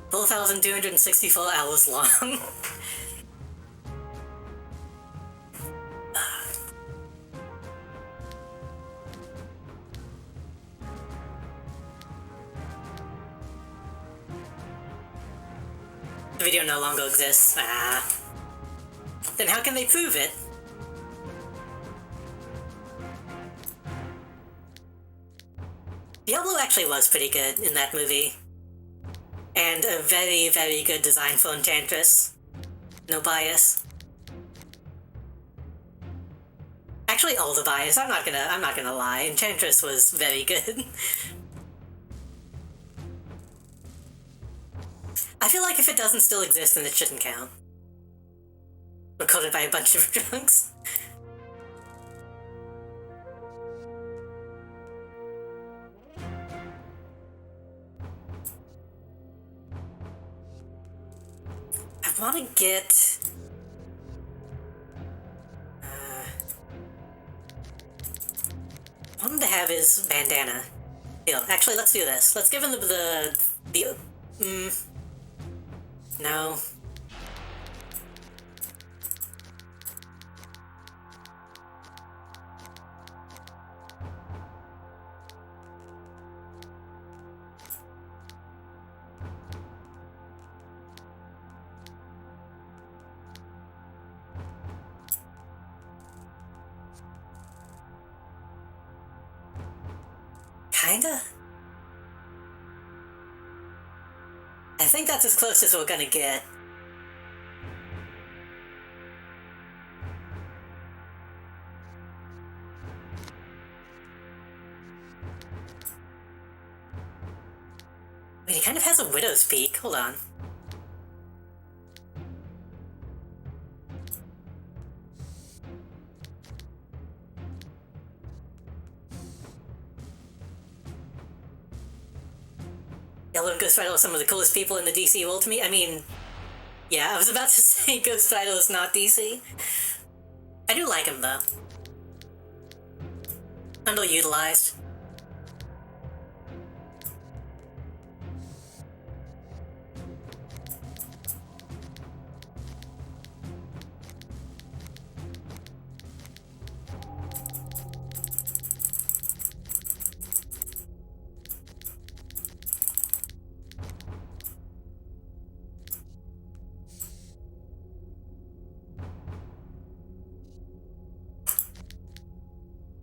"4,264 hours long." The video no longer exists. Ah. Then how can they prove it? Diablo actually was pretty good in that movie. And a very, very good design for Enchantress. No bias. Actually, all the bias. I'm not gonna lie. Enchantress was very good. I feel like if it doesn't still exist, then it shouldn't count. Recorded by a bunch of drunks. I want to get... I want him to have his bandana. Deal. Actually, let's do this. Let's give him no. Kinda? I think that's as close as we're gonna get. Wait, he kind of has a widow's peak. Hold on. Yellow and Ghost Rider are some of the coolest people in the DC world to me. I mean, yeah, I was about to say Ghost Rider is not DC. I do like him, though. Underutilized.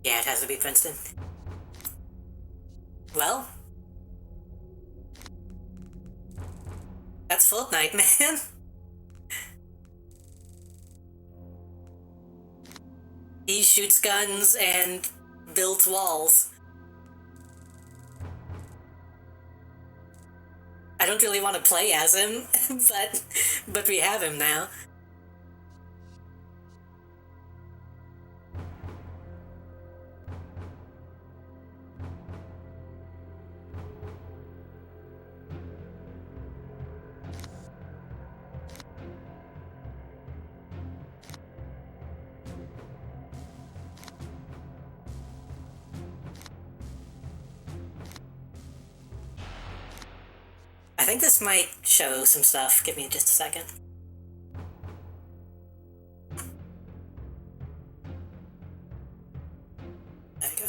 Yeah, it has to be Princeton. Well, that's Fortnite, man. He shoots guns and builds walls. I don't really want to play as him, but we have him now. I think this might show some stuff. Give me just a second. There we go.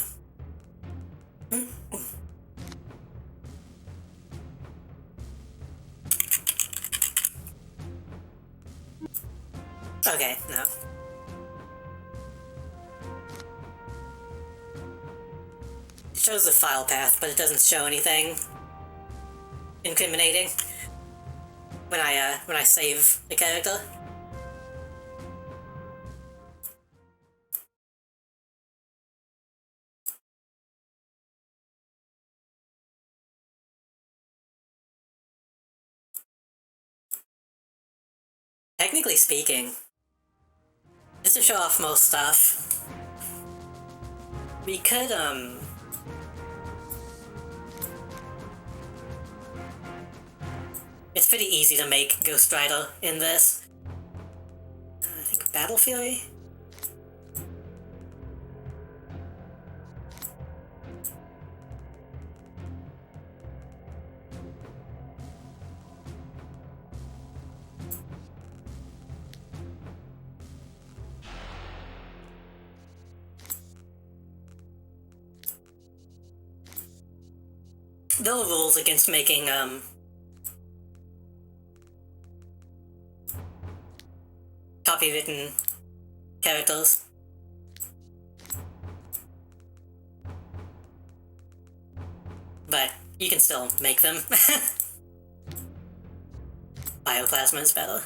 Okay, no. It shows the file path, but it doesn't show anything incriminating when I save the character. Technically speaking, just to show off most stuff, we could it's pretty easy to make Ghost Rider in this. I think Battle Fury? There are rules against making, copywritten characters. But you can still make them. Bioplasma is better.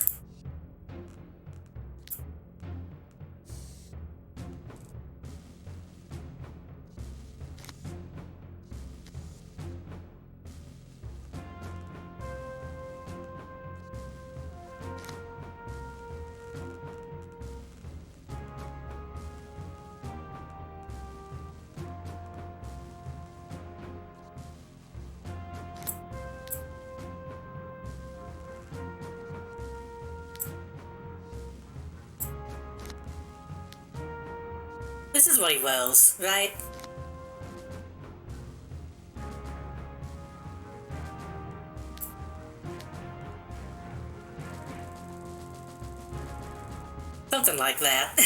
This is what he wills, right? Something like that.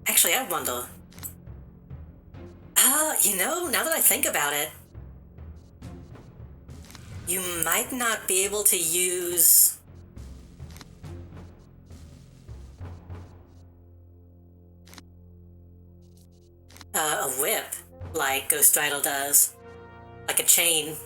Actually, I wonder. Now that I think about it, you might not be able to use a whip like Ghost Rider does, like a chain.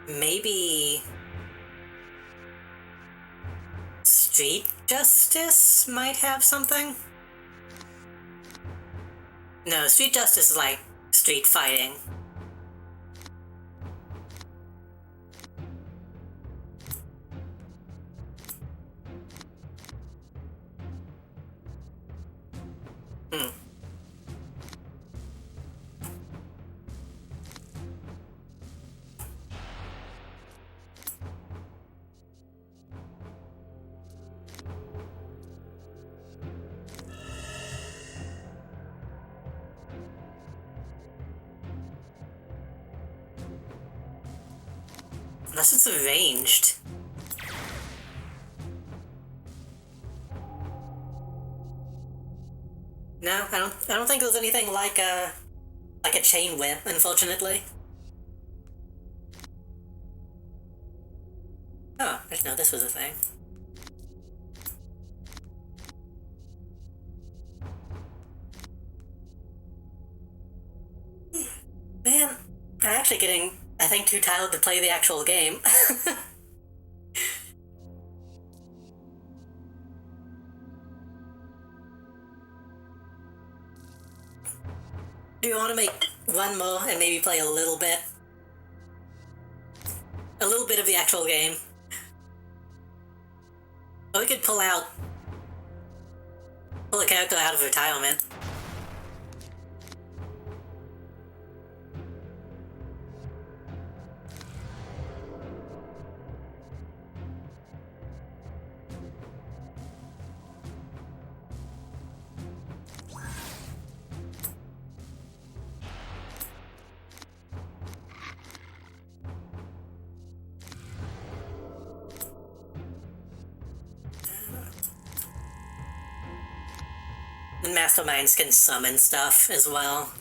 Maybe Street Justice might have something? No, Street Justice is like street fighting. Hmm. Unless it's arranged. No, I don't think there's anything like a chain whip, unfortunately. Oh, I didn't know this was a thing. Man, I'm actually getting, I think, too tired to play the actual game. Do you want to make one more and maybe play a little bit? A little bit of the actual game. Or we could pull a character out of retirement. And masterminds can summon stuff as well.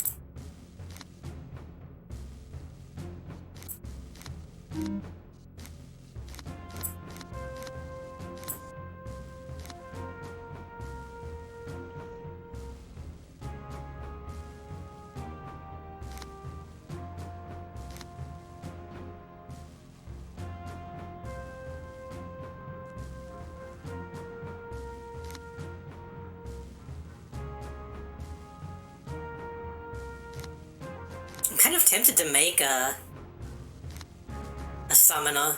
I'm kind of tempted to make a summoner.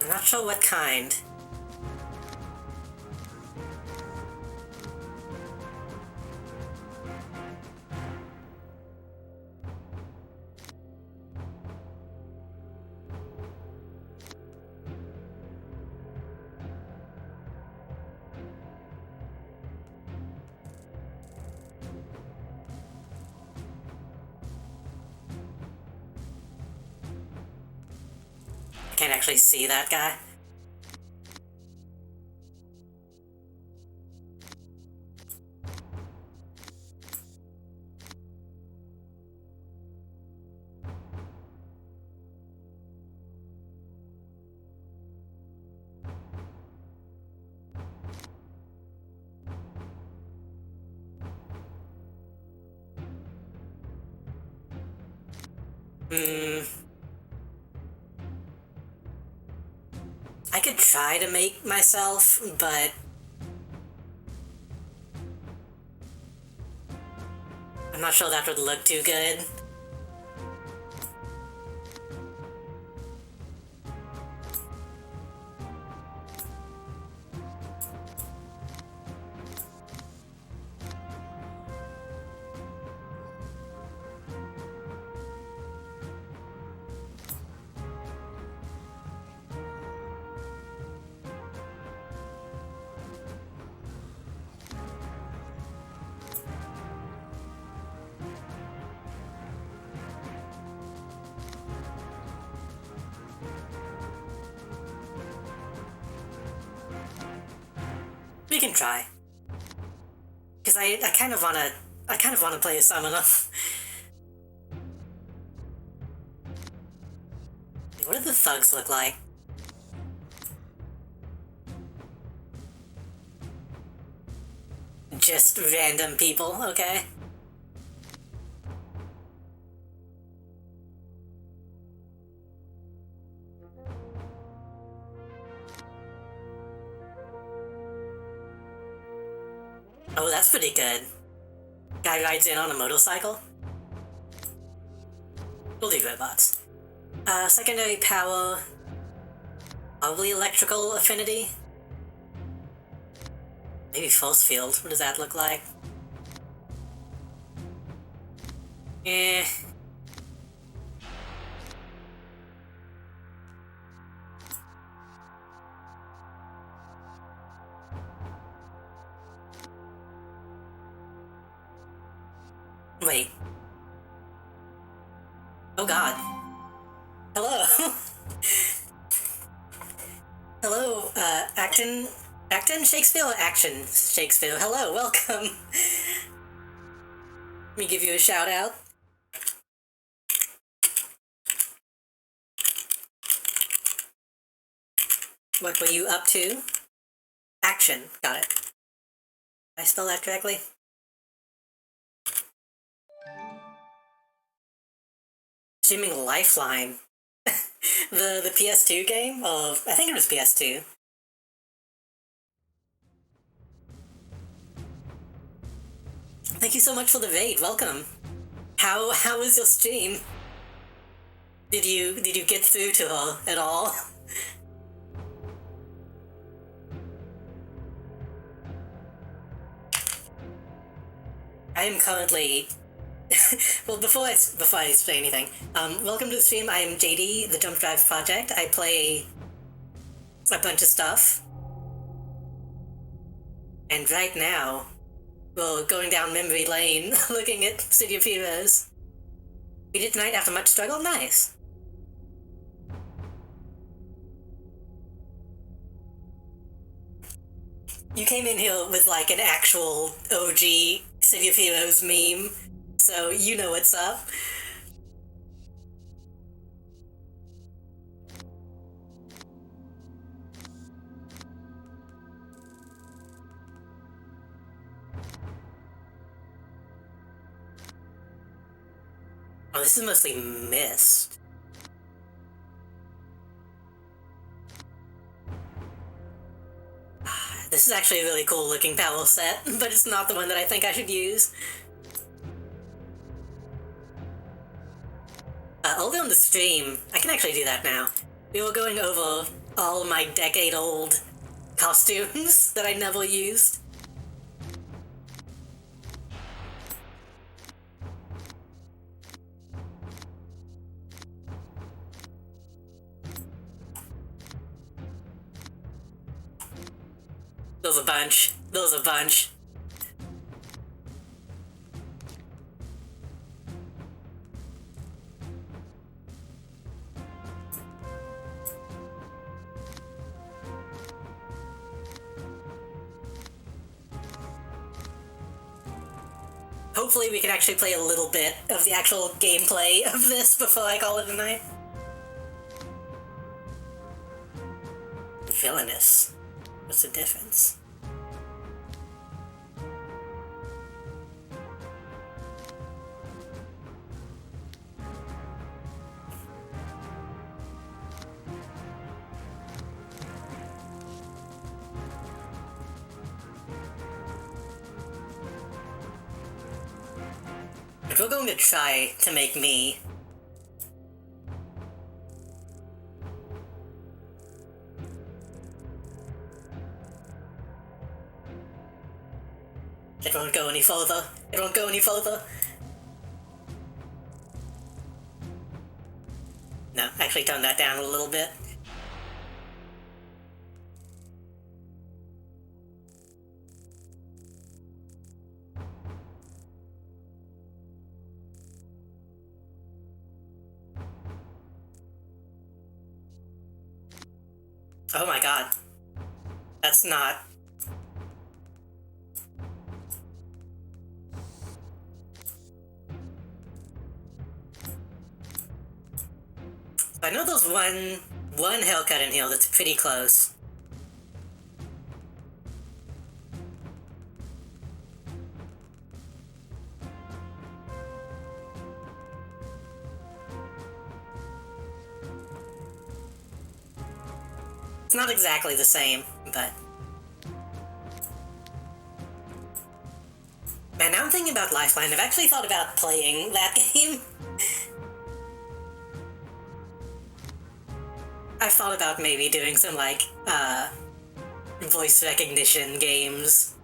I'm not sure what kind. I can't actually see that guy. Hmm. I could try to make myself, but I'm not sure that would look too good. We can try. Because I kind of wanna play a summoner. What do the thugs look like? Just random people, okay? Oh, that's pretty good. Guy rides in on a motorcycle? We'll do robots. Secondary power... Probably electrical affinity? Maybe force field. What does that look like? Eh... Wait. Oh god. Hello. Hello, Acton Shakespeare or Action Shakespeare? Hello, welcome. Let me give you a shout out. What were you up to? Action, got it. Did I spell that correctly? Assuming Lifeline. the PS2 game? I think it was PS2. Thank you so much for the raid, welcome. How was your stream? Did you get through to her at all? I am currently... well, before I say anything, welcome to the stream. I am JD, the Jump Drive Project. I play a bunch of stuff. And right now, we're going down memory lane, looking at City of Heroes. We did tonight after much struggle? Nice. You came in here with like an actual OG City of Heroes meme, so you know what's up. Oh, this is mostly mist. This is actually a really cool looking panel set, but it's not the one that I think I should use. I'll on the stream. I can actually do that now. We were going over all my decade-old costumes that I never used. There's a bunch. There's a bunch. Hopefully we can actually play a little bit of the actual gameplay of this before I call it a night. Villainous. What's the difference? But we're going to try to make me. It won't go any further. It won't go any further. No, actually tone that down a little bit. Oh my god. That's not... I know there's one haircut in here that's pretty close. It's not exactly the same, but... Man, now I'm thinking about Lifeline. I've actually thought about playing that game. I've thought about maybe doing some, like, voice recognition games.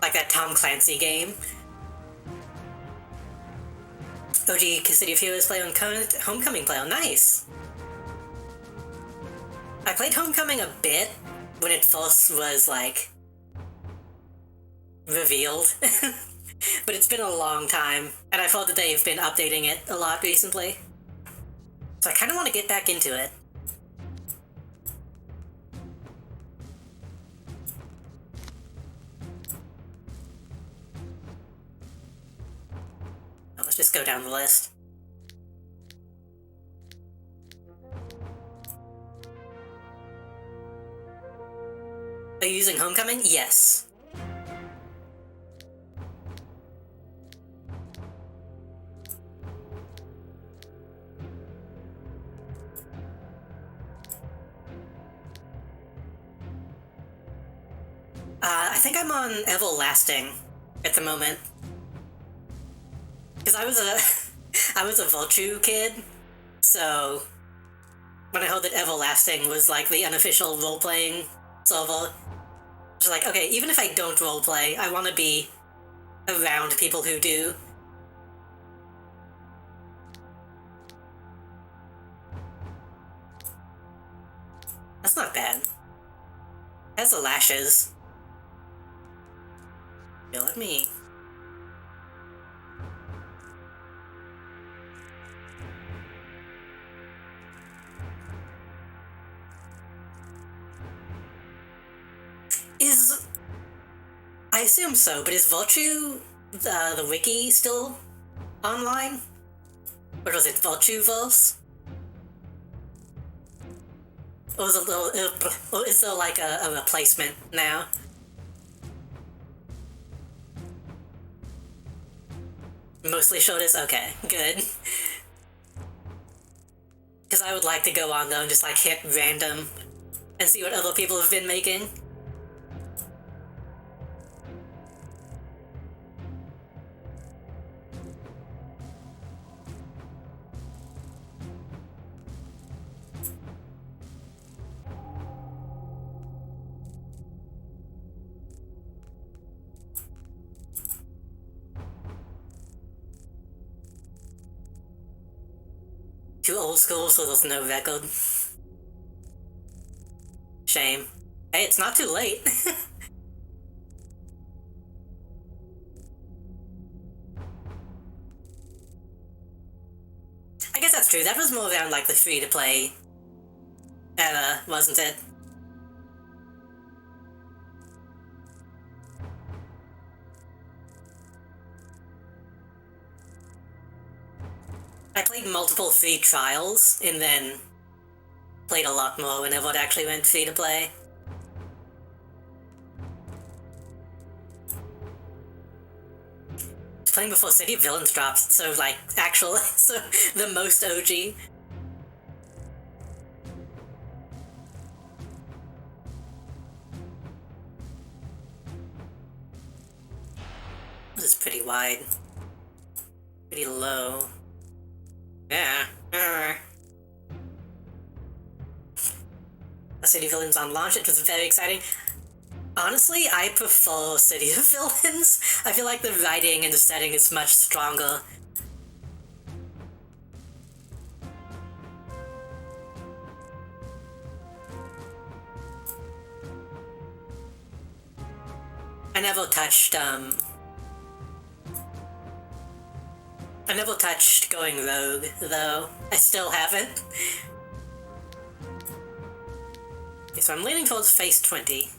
Like that Tom Clancy game. OG City of Heroes play on Homecoming play on. Nice! I played Homecoming a bit when it first was, like, revealed. But it's been a long time, and I thought that they've been updating it a lot recently. So I kind of want to get back into it. Now let's just go down the list. Are you using Homecoming? Yes. I think I'm on Everlasting at the moment. Because I was a Vulture kid, so when I heard that Everlasting was like the unofficial role-playing server, I was like, okay, even if I don't roleplay, I want to be around people who do. That's not bad. It has the lashes. Yeah, let me... I assume so, but is Vulture, the wiki, still online? Or was it Vultureverse? Or is there like a replacement now? Mostly shoulders? Okay, good. Because I would like to go on though and just like hit random and see what other people have been making. Too old school, so there's no record. Shame. Hey, it's not too late. I guess that's true. That was more around like the free-to-play era, wasn't it? I played multiple free trials, and then played a lot more whenever it actually went free-to-play. Playing before City of Villains dropped, so like, actual, so the most OG. This is pretty wide. Pretty low. Yeah. A City of Villains on launch, it was very exciting. Honestly, I prefer City of Villains. I feel like the writing and the setting is much stronger. I never touched going rogue, though. I still haven't. Okay, so I'm leaning towards phase 20.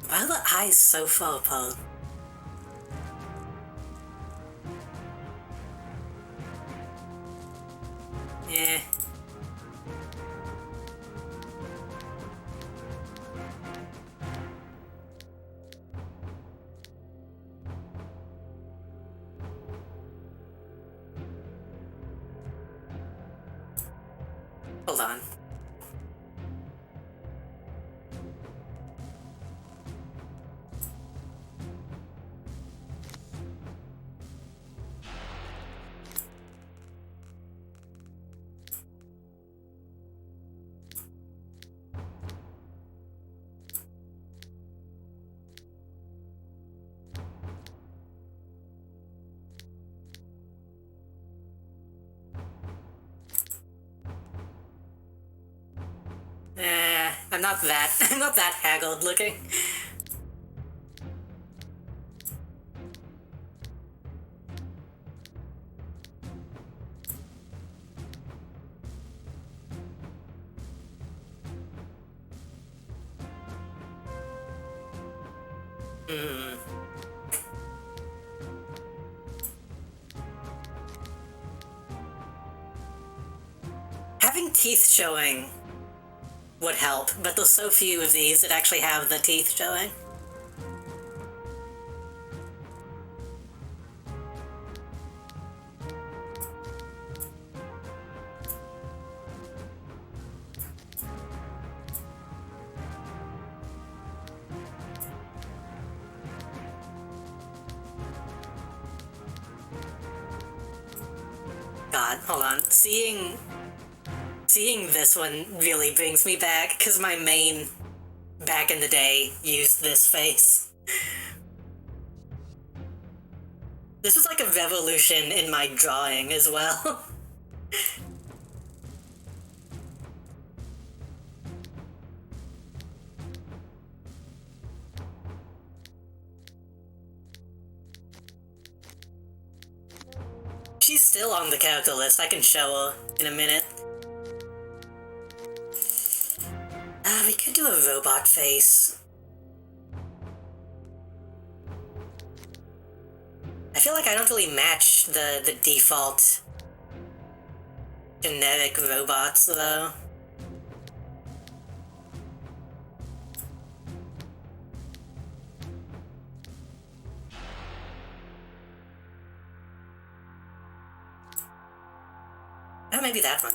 Why are the eyes so far apart? Yeah. Hold on. I'm not that haggard looking. Having teeth showing would help, but there's so few of these that actually have the teeth showing. God, hold on. Seeing this one really brings me back, because my main back in the day used this face. This was like a revolution in my drawing as well. She's still on the character list. I can show her in a minute. We could do a robot face. I feel like I don't really match the default generic robots, though. Oh, maybe that one.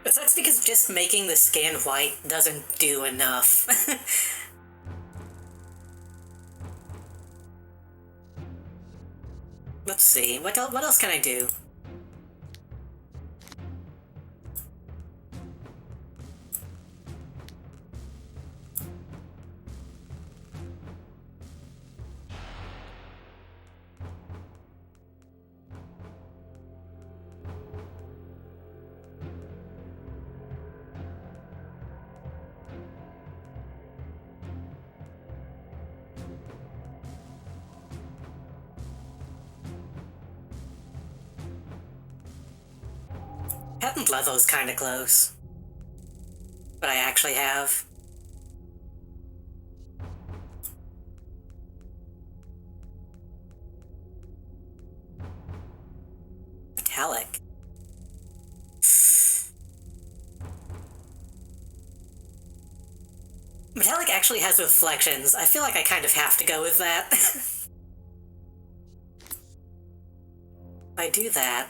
But that's because just making the skin white doesn't do enough. Let's see, what else can I do? Patent level's kinda close. But I actually have. metallic. Metallic actually has reflections. I feel like I kind of have to go with that. If I do that,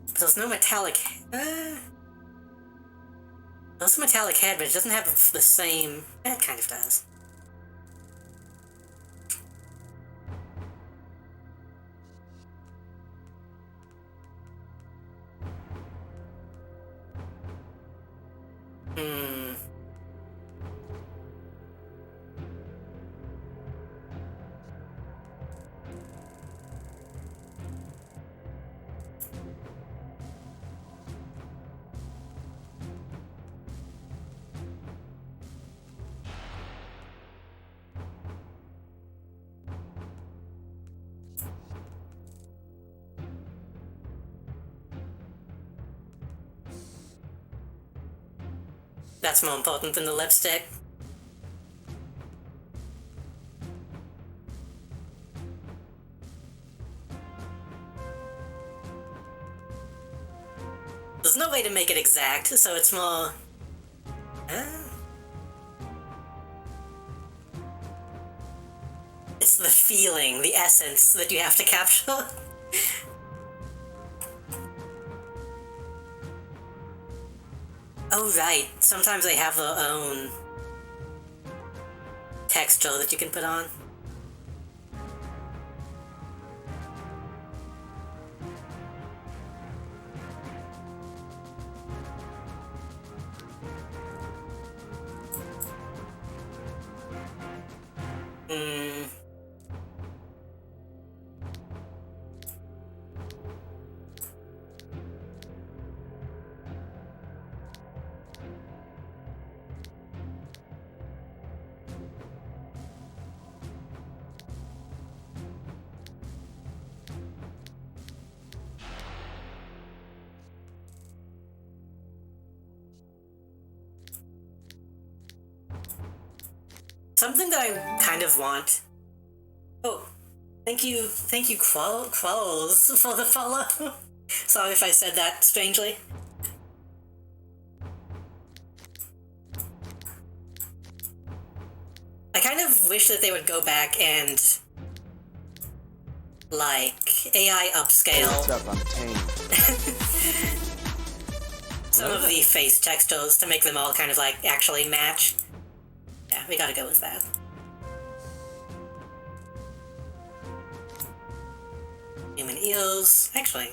but there's no metallic. There's a metallic head, but it doesn't have the same. It kind of does. That's more important than the lipstick. There's no way to make it exact, so it's more... It's the feeling, the essence that you have to capture. Oh right, sometimes they have their own texture that you can put on. Something that I kind of want. Oh, thank you, Qualls, for the follow. Sorry if I said that strangely. I kind of wish that they would go back and, like, AI upscale. What's up? I'm tame. Some of the face textures to make them all kind of, like, actually match. Yeah, we gotta go with that. Human eels. Actually.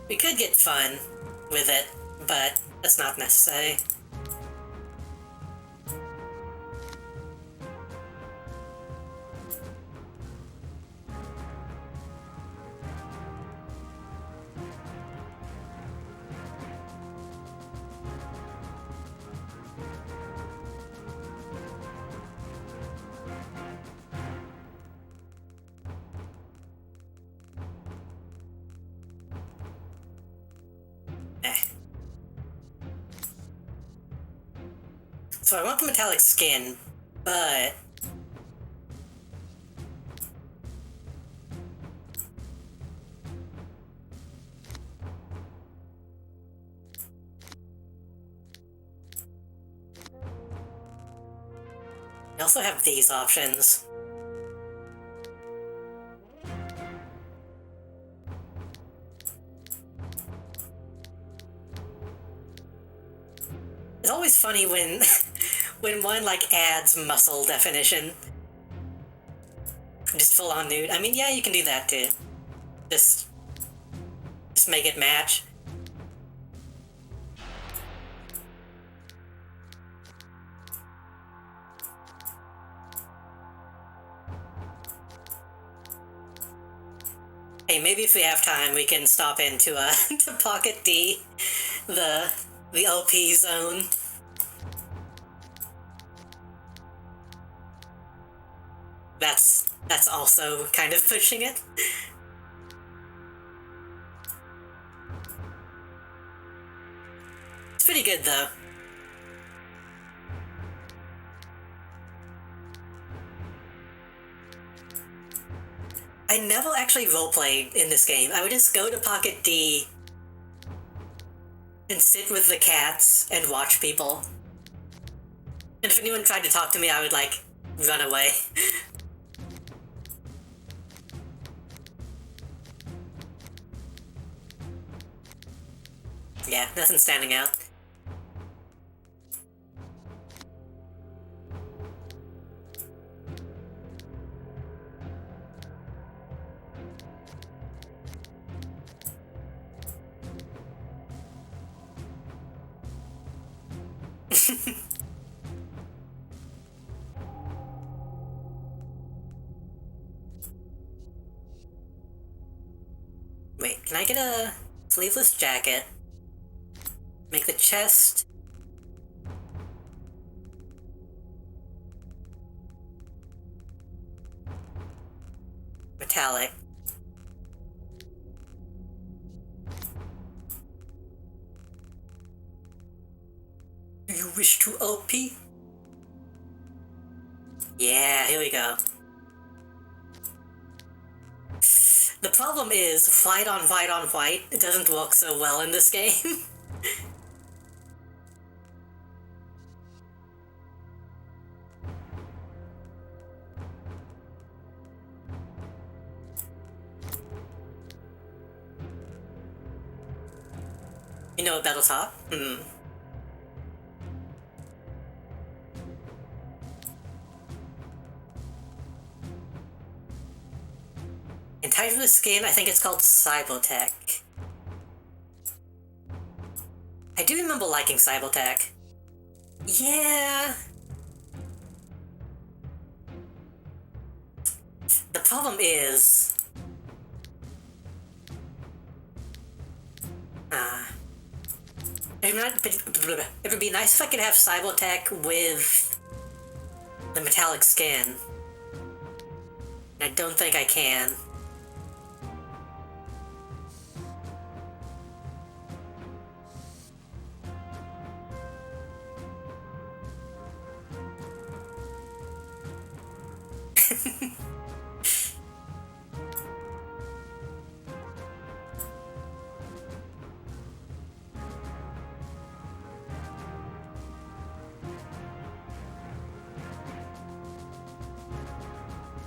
We could get fun with it, but that's not necessary. So I want the metallic skin, but... I also have these options. It's always funny when when one like adds muscle definition. Just full on nude. I mean, yeah, you can do that too. Just make it match. Hey, maybe if we have time, we can stop into to Pocket D, the LP zone. That's also kind of pushing it. It's pretty good though. I never actually roleplayed in this game. I would just go to Pocket D and sit with the cats and watch people. And if anyone tried to talk to me, I would, like, run away. Yeah, nothing standing out. Wait, can I get a sleeveless jacket? Make the chest metallic. Do you wish to LP? Yeah, here we go. The problem is, white on white on white, it doesn't work so well in this game. You know, Battletop? In type of the skin, I think it's called Cybotech. I do remember liking Cybotech. Yeah. The problem is... it would be nice if I could have Cybotech with the metallic skin. I don't think I can.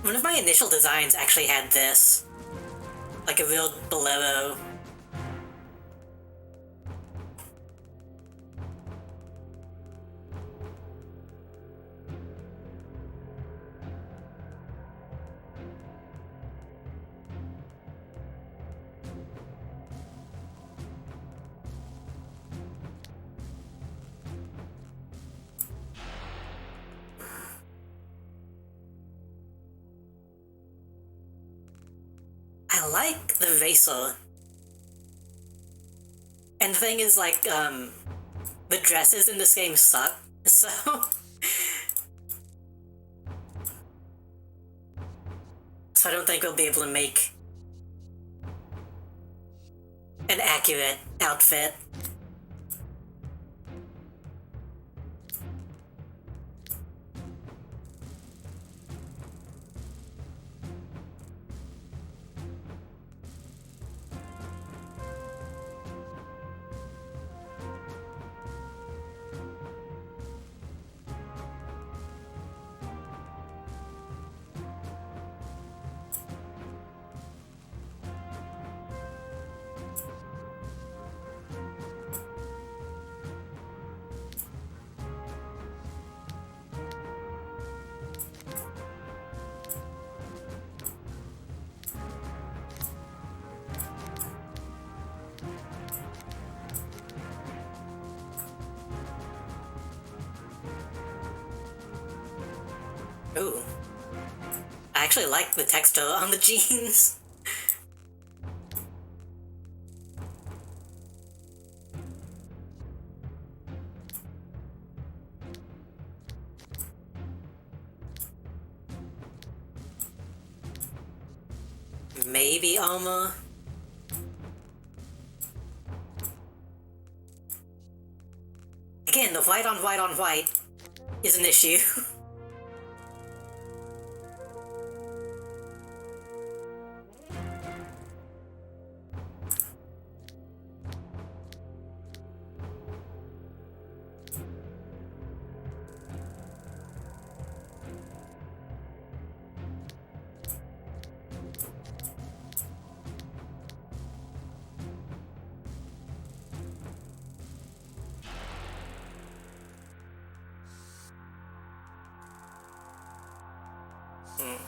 One of my initial designs actually had this. Like a real bolero. I like the Vaser. And the thing is, like, the dresses in this game suck, so... so I don't think we'll be able to make an accurate outfit. Ooh. I actually like the texture on the jeans. Maybe armor. Again, the white on white is an issue. 。 . 。 . 。 . . . . . . . . . . . . . . . . . . . . . . . . . . . . . . . . 。 . . 。 . 。 . 。 。 . 。 。 . . 。 . 'Cause I'm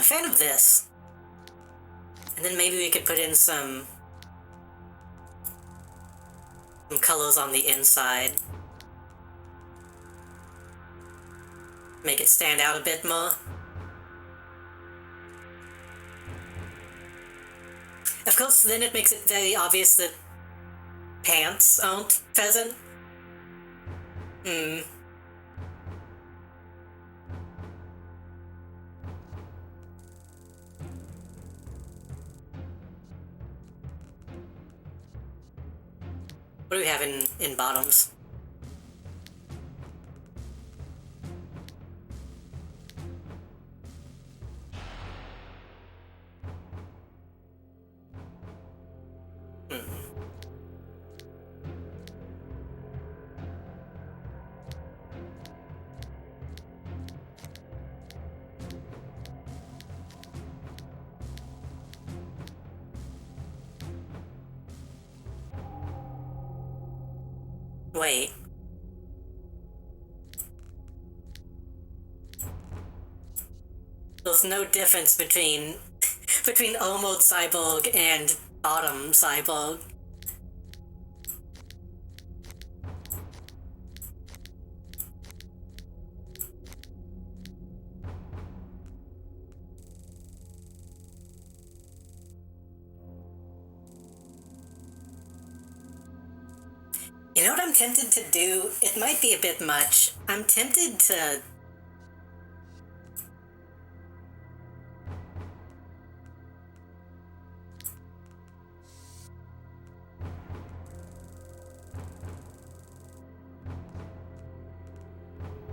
a fan of this. And then maybe we could put in some colors on the inside. Make it stand out a bit more. Of course, then it makes it very obvious that pants aren't present. What do we have in bottoms? Wait. There's no difference between Armored Cyborg and Bottom Cyborg. You know what I'm tempted to do? It might be a bit much. I'm tempted to...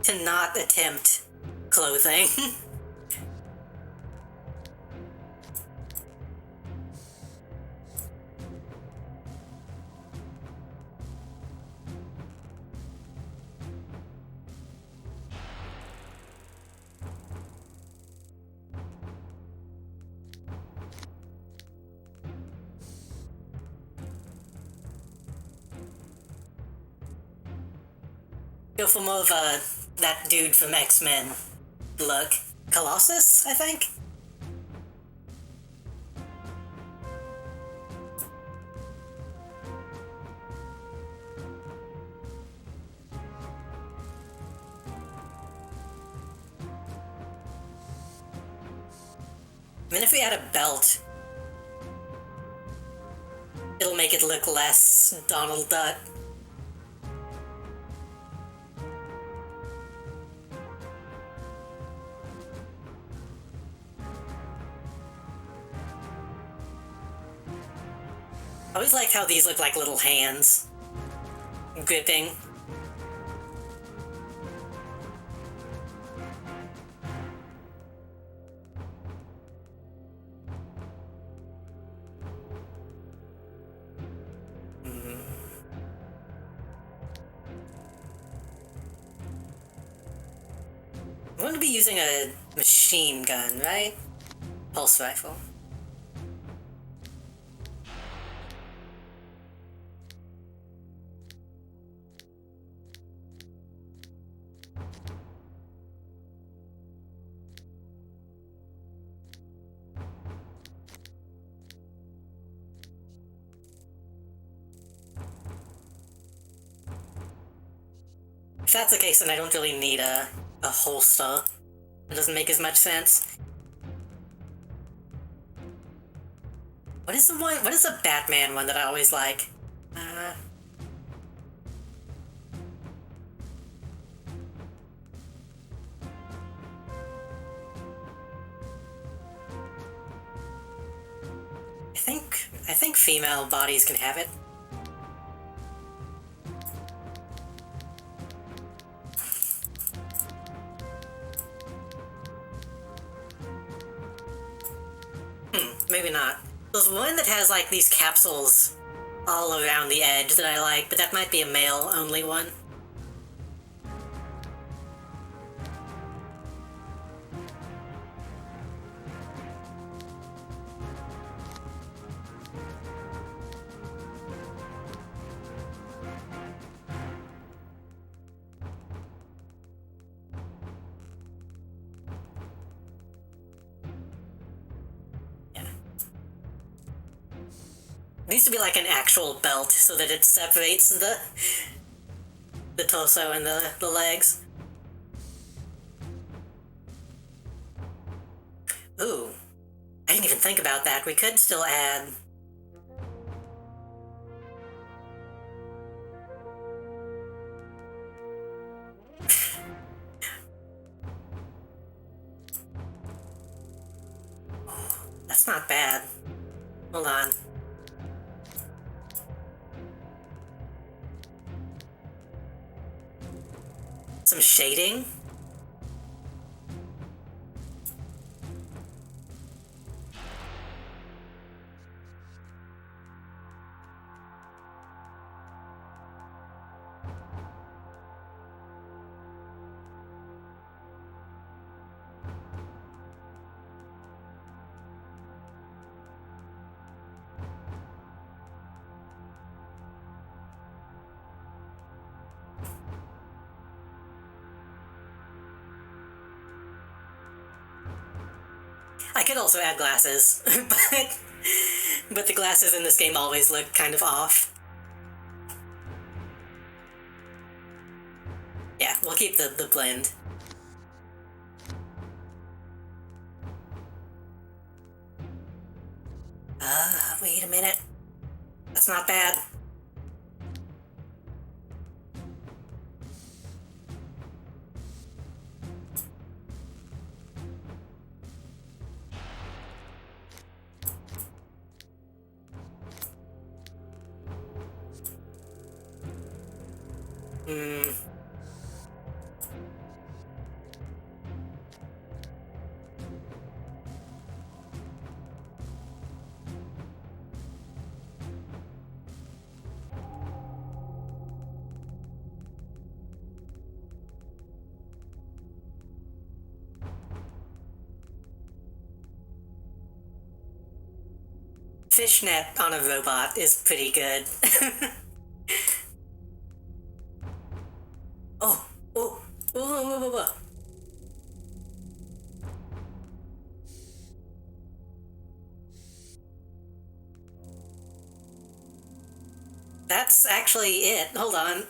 to not attempt clothing. Go for more of that dude from X-Men look. Colossus, I think? I mean, if we add a belt, it'll make it look less Donald Duck. I always like how these look like little hands gripping. I'm going to be using a machine gun, right? Pulse rifle. If that's the case, then I don't really need a holster. It doesn't make as much sense. What is the Batman one that I always like? I think female bodies can have it. Maybe not. There's one that has like these capsules all around the edge that I like, but that might be a male only one. It needs to be like an actual belt so that it separates the torso and the legs. Ooh, I didn't even think about that. We could still add... That's not bad. Hold on. Some shading? I could also add glasses, but the glasses in this game always look kind of off. Yeah, we'll keep the blend. Wait a minute. That's not bad. Fishnet on a robot is pretty good. Oh, oh, whoa, whoa, whoa, whoa. That's actually it. Hold on.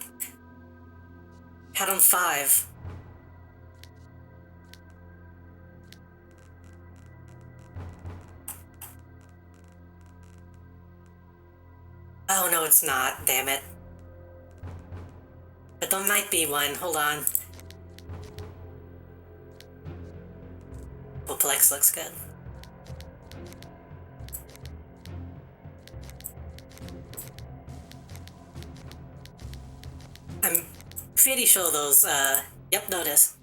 Had on 5. Oh, no, it's not. Damn it. But there might be one. Hold on. Oplex looks good. I'm pretty sure those, yep, notice.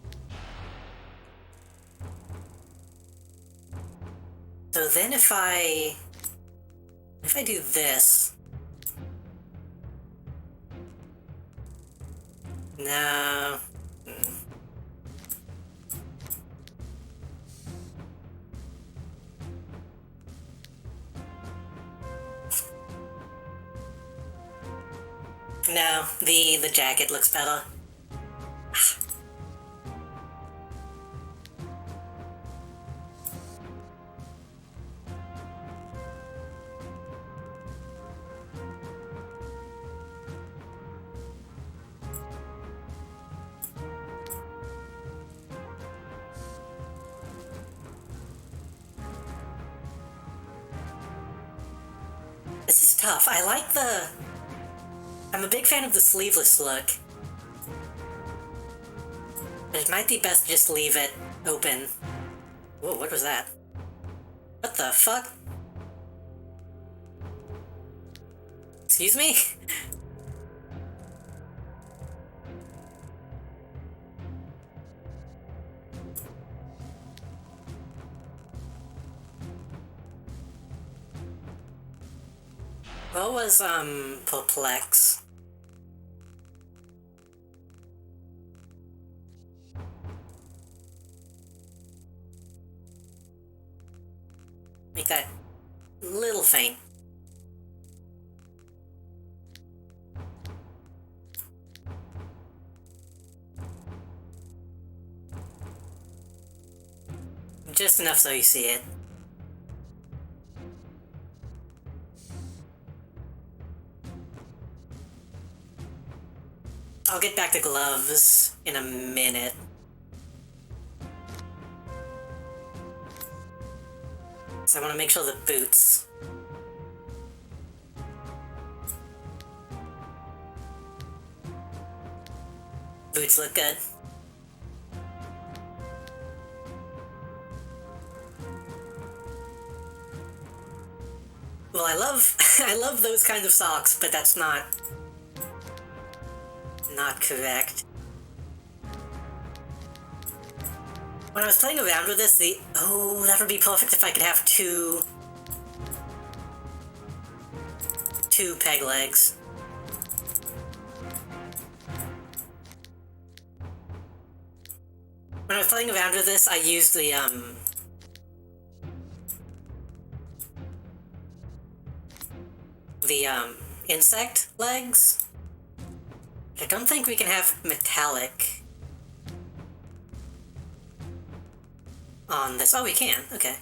So then if I do this... No. No, the jacket looks better. This is tough. I like the... I'm a big fan of the sleeveless look. But it might be best to just leave it open. Whoa, what was that? What the fuck? Excuse me? What was, perplex? Make that little faint. Just enough so you see it. I'll get back to gloves in a minute. So I want to make sure the boots. Boots look good. Well, I love I love those kind of socks, but that's not correct. When I was playing around with this, oh, that would be perfect if I could have two peg legs. When I was playing around with this, I used the insect legs. I don't think we can have metallic on this. Oh, we can. Okay.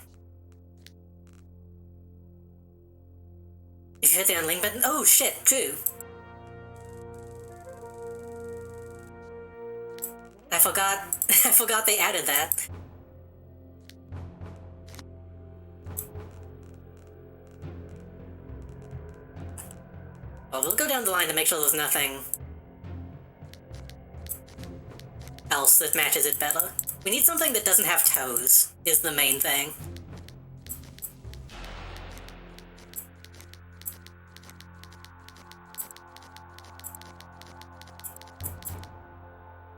If you hit the unlink button. Oh shit! True. I forgot. I forgot they added that. Well, we'll go down the line to make sure there's nothing else that matches it better. We need something that doesn't have toes, is the main thing.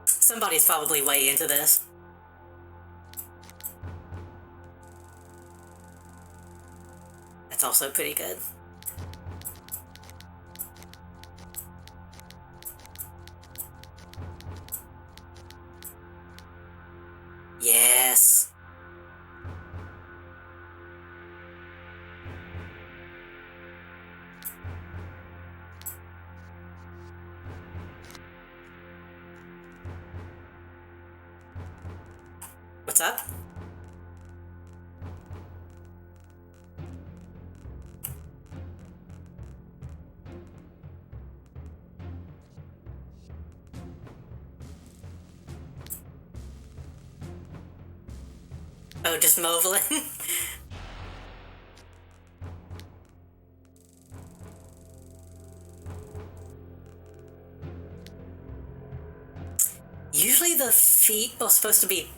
Somebody's probably way into this. That's also pretty good. Yes. What's up? Oh, just Movelin? Usually the feet are supposed to be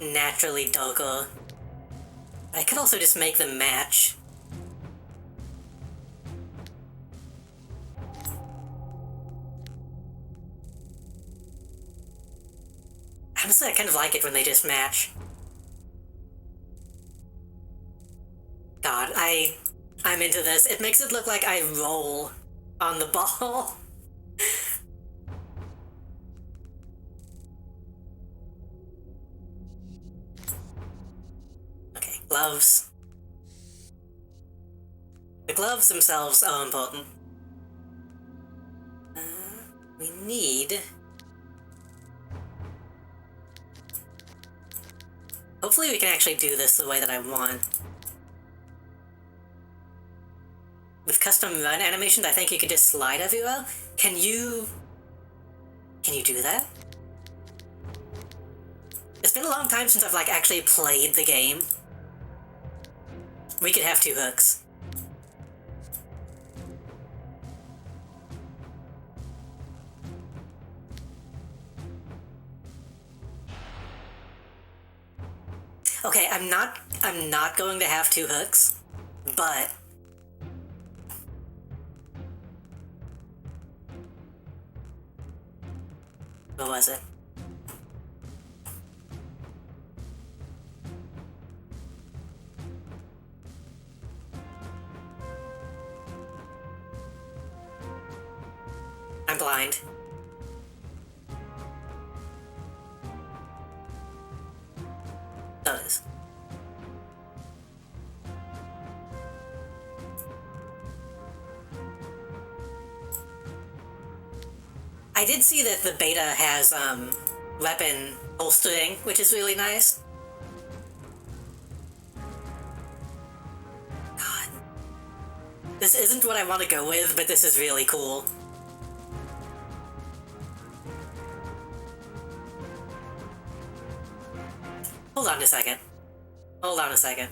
naturally darker. I could also just make them match. Honestly, I kind of like it when they just match. God, I'm into this. It makes it look like I roll on the ball. Okay, gloves. The gloves themselves are important. We need... Hopefully we can actually do this the way that I want. With custom run animations, I think you can just slide everywhere. Can you do that? It's been a long time since I've actually played the game. We could have two hooks. Okay, I'm not going to have two hooks, but what was it? I'm blind. Does. I did see that the beta has weapon holstering, which is really nice. God. This isn't what I want to go with, but this is really cool. second. Hold on a second.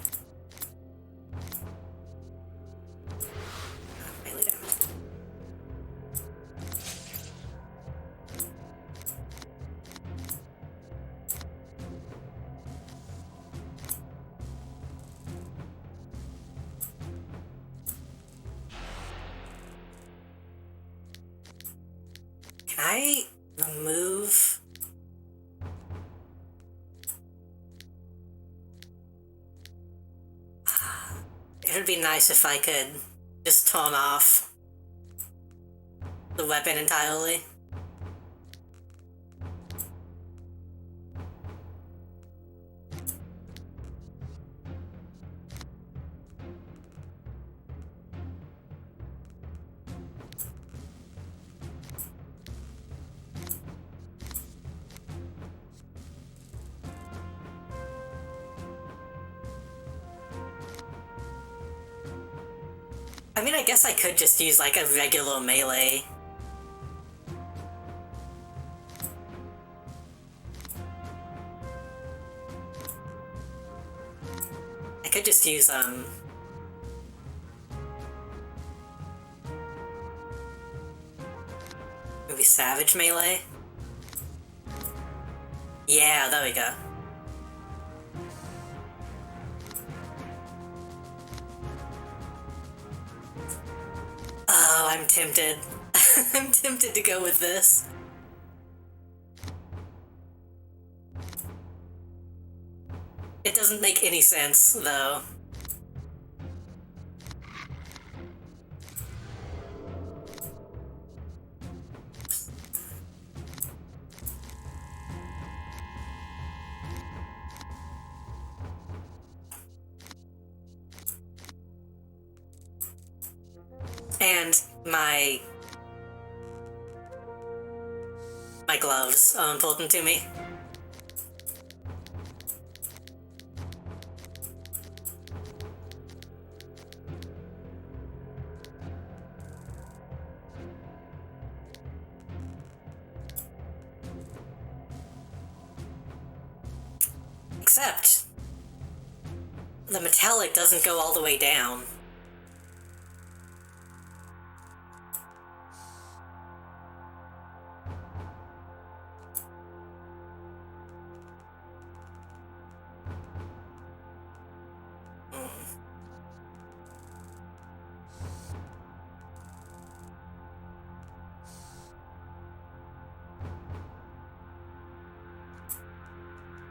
Melee damage. Can I remove... It would be nice if I could just turn off the weapon entirely. I mean, I guess I could just use, like, a regular melee. I could just use, maybe Savage Melee? Yeah, there we go. Oh, I'm tempted. I'm tempted to go with this. It doesn't make any sense, though. And my gloves are important to me. Except the metallic doesn't go all the way down.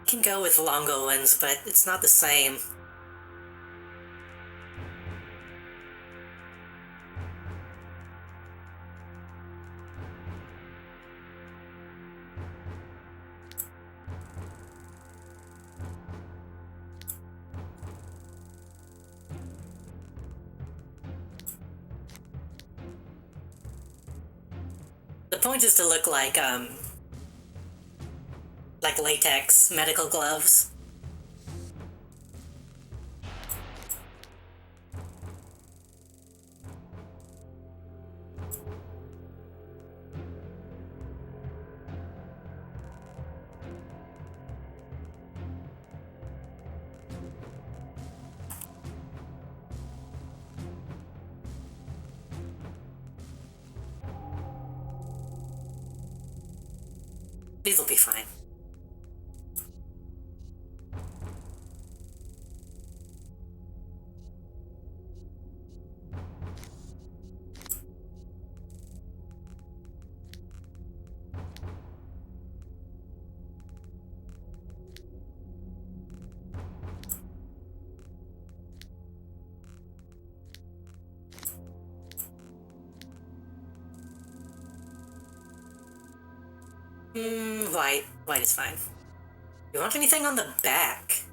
Can go with longer ones, but it's not the same. The point is to look like latex medical gloves. These will be fine. White. White is fine. You want anything on the back?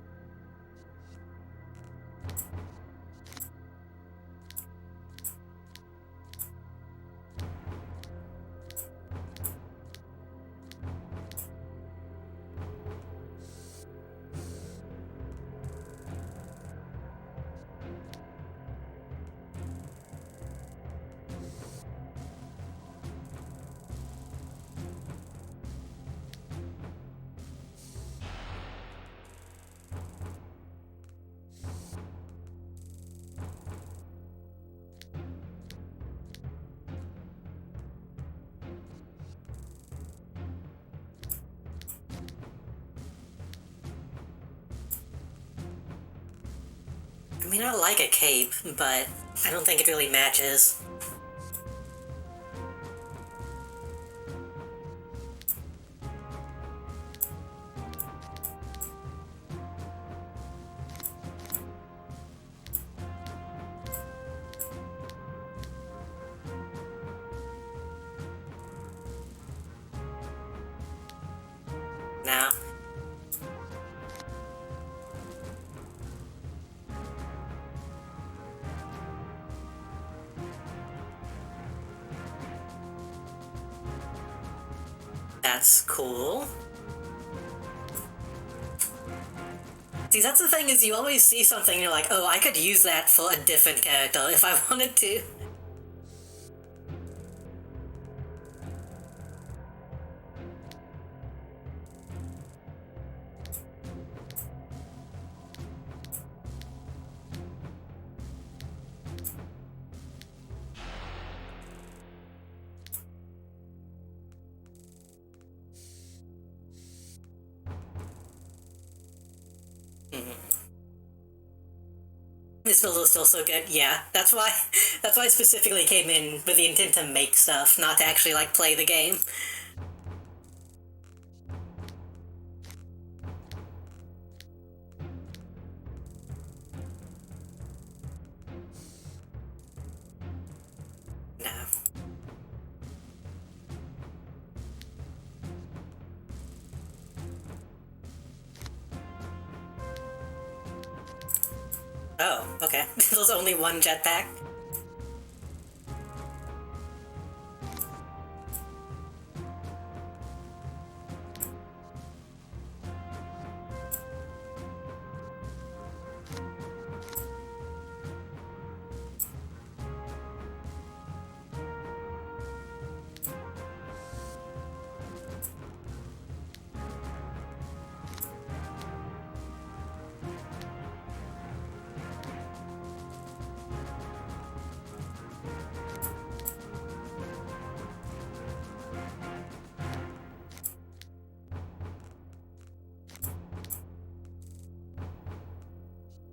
I mean, I like a cape, but I don't think it really matches. No. That's cool. See, that's the thing, is you always see something and you're like, oh, I could use that for a different character if I wanted to. This build is still so good. Yeah, that's why I specifically came in with the intent to make stuff, not to actually, like, play the game. No. Oh, okay. There's only one jetpack.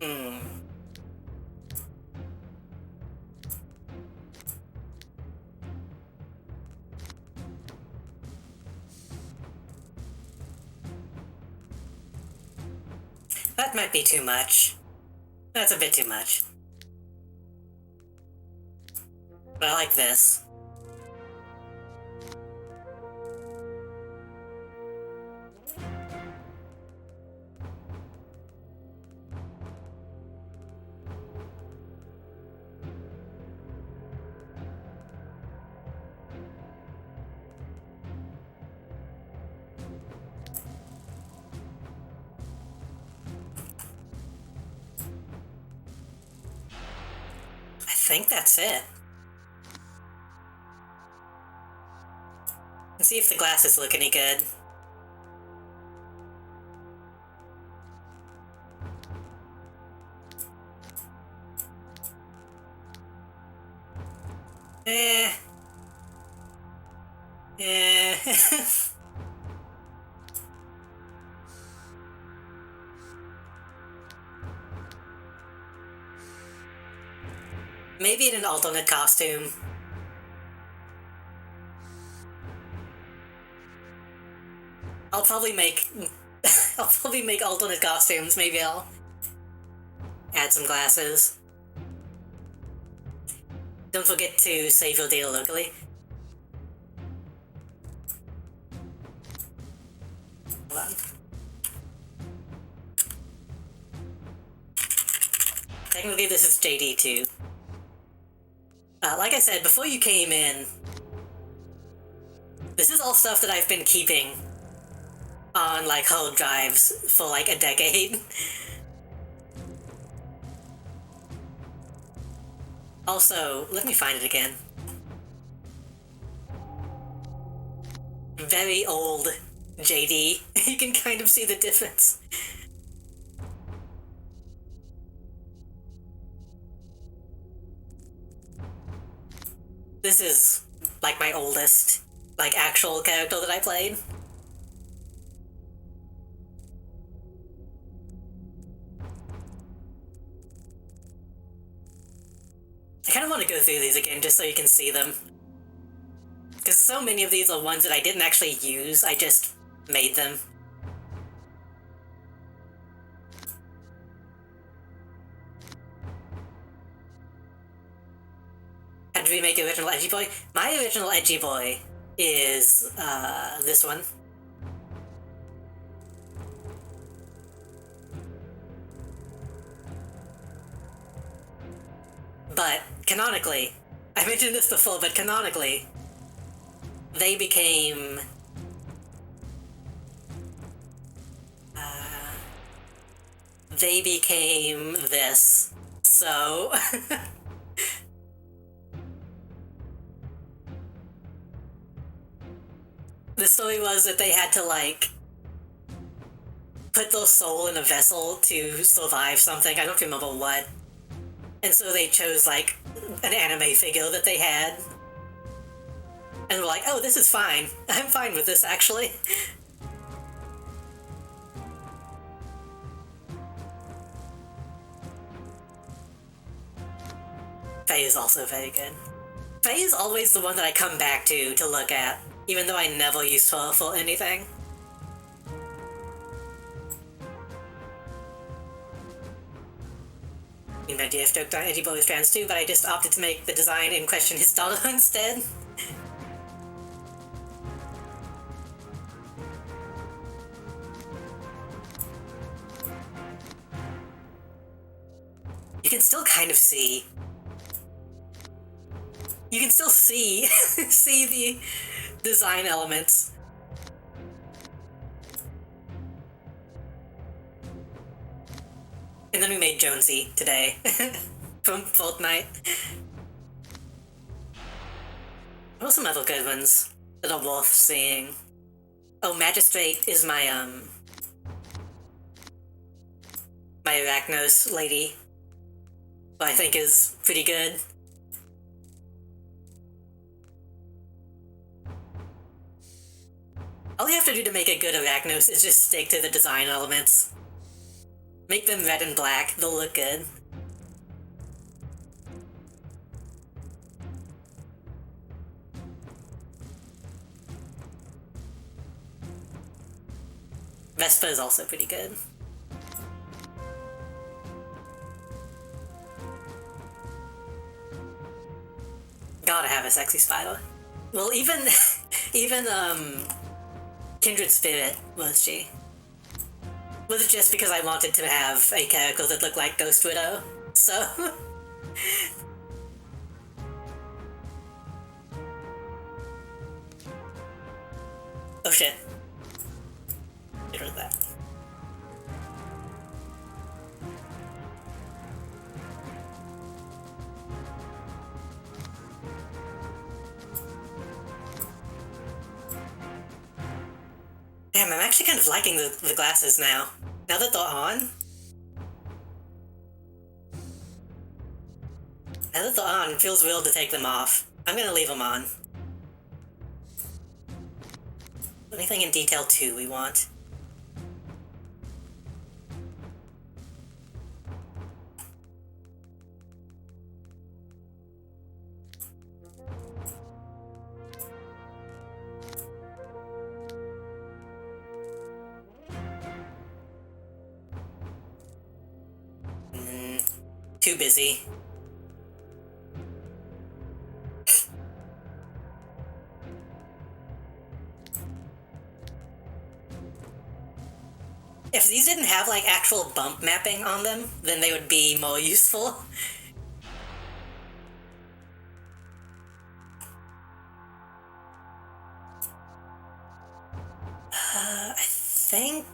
Hmm. That might be too much. That's a bit too much. But I like this. I think that's it. Let's see if the glasses look any good. Eh. Eh. Maybe in an alternate costume. I'll probably make alternate costumes. Maybe I'll add some glasses. Don't forget to save your data locally. Hold on. Technically this is JD too. Like I said, before you came in, this is all stuff that I've been keeping on, like, hard drives for, like, a decade. Also, let me find it again. Very old JD. You can kind of see the difference. This is, like, my oldest, like, actual character that I played. I kind of want to go through these again just so you can see them. Because so many of these are ones that I didn't actually use, I just made them. How did we make original Edgy Boy? My original Edgy Boy is, this one. But, canonically, I mentioned this before, but canonically, they became... they became this. So... the story was that they had to, like, put their soul in a vessel to survive something. I don't remember what. And so they chose, like, an anime figure that they had. And were like, oh, this is fine. I'm fine with this, actually. Faye is also very good. Faye is always the one that I come back to look at, even though I never used her for anything. An idea stoked on Edgy Boy's trans too, but I just opted to make the design in question his daughter instead. You can still kind of see. You can still see see the design elements. And then we made Jonesy today from Fortnite. What are some other good ones that are worth seeing? Oh, Magistrate is my my Arachnos lady, who I think is pretty good. All you have to do to make a good Arachnos is just stick to the design elements. Make them red and black, they'll look good. Vespa is also pretty good. Gotta have a sexy spider. Well, even Kindred Spirit was she. Was it just because I wanted to have a character that looked like Ghost Widow? So... oh shit. Get rid of that. Damn, I'm actually kind of liking the glasses now. Now that they're on. Now that they're on, it feels weird to take them off. I'm gonna leave them on. Anything in detail 2 we want? Too busy. If these didn't have, like, actual bump mapping on them, then they would be more useful. I think...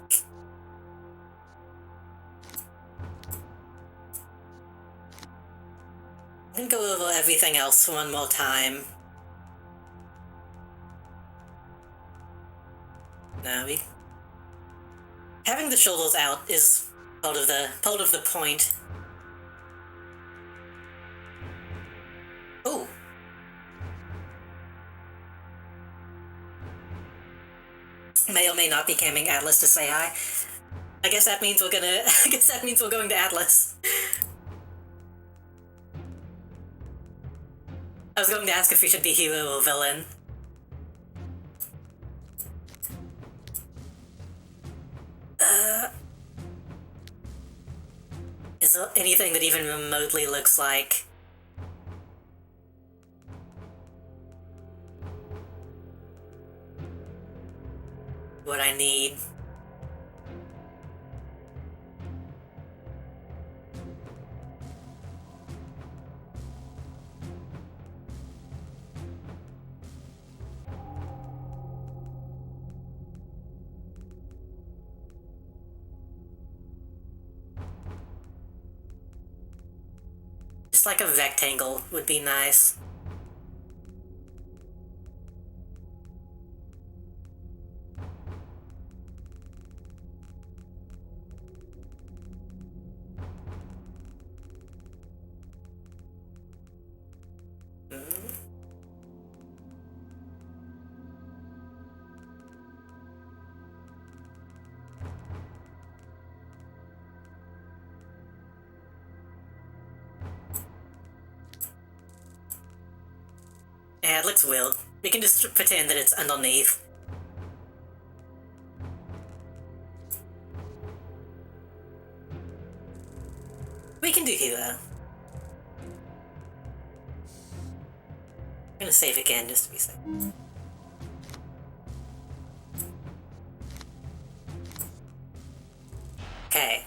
I'm gonna go over everything else one more time. No, having the shoulders out is part of the point. Oh. May or may not be camming Atlas to say hi. I guess that means we're going to Atlas. I was going to ask if he should be hero or villain. Is there anything that even remotely looks like what I need? Just like a rectangle would be nice. Yeah, it looks weird. We can just pretend that it's underneath. We can do hero. I'm gonna save again just to be safe. Okay.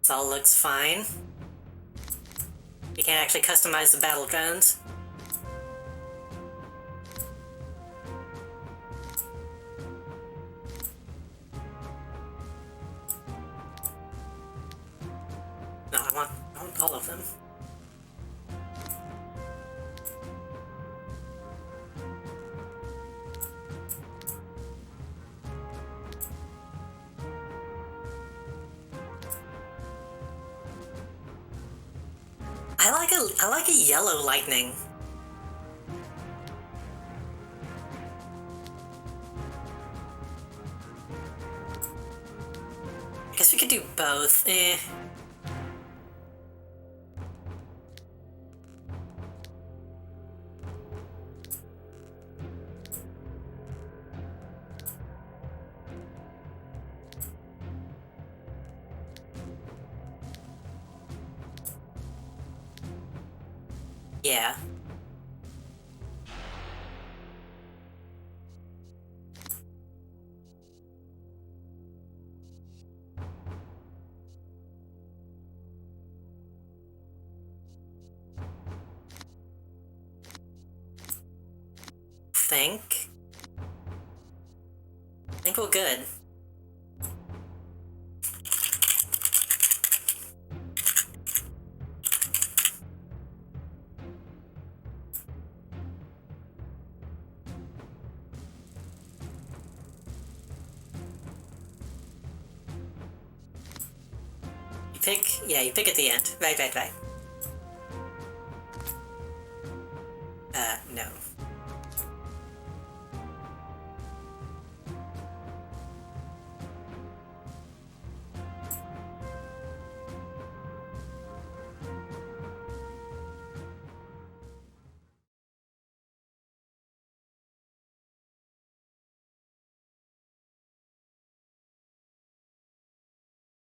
This all looks fine. You can actually customize the battle drones. No, I want all of them. I like a yellow lightning. I guess we could do both. Yeah. I think we're good. You pick at the end. Right. No.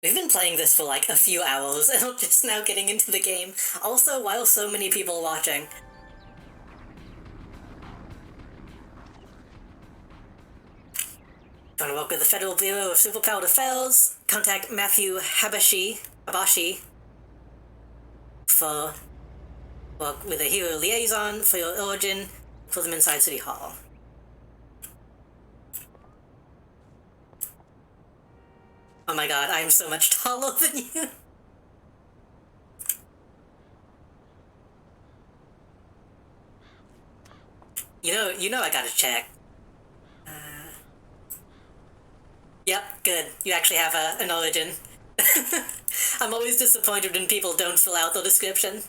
We've been playing this for like a few hours, and I'm just now getting into the game. Also, while so many people are watching. Trying to work with the Federal Bureau of Superpowered Affairs. Contact Matthew Habashi for work with a hero liaison for your origin. For them inside City Hall. Oh my god, I am so much taller than you. You know I gotta check. Yep, good. You actually have an origin. I'm always disappointed when people don't fill out the description.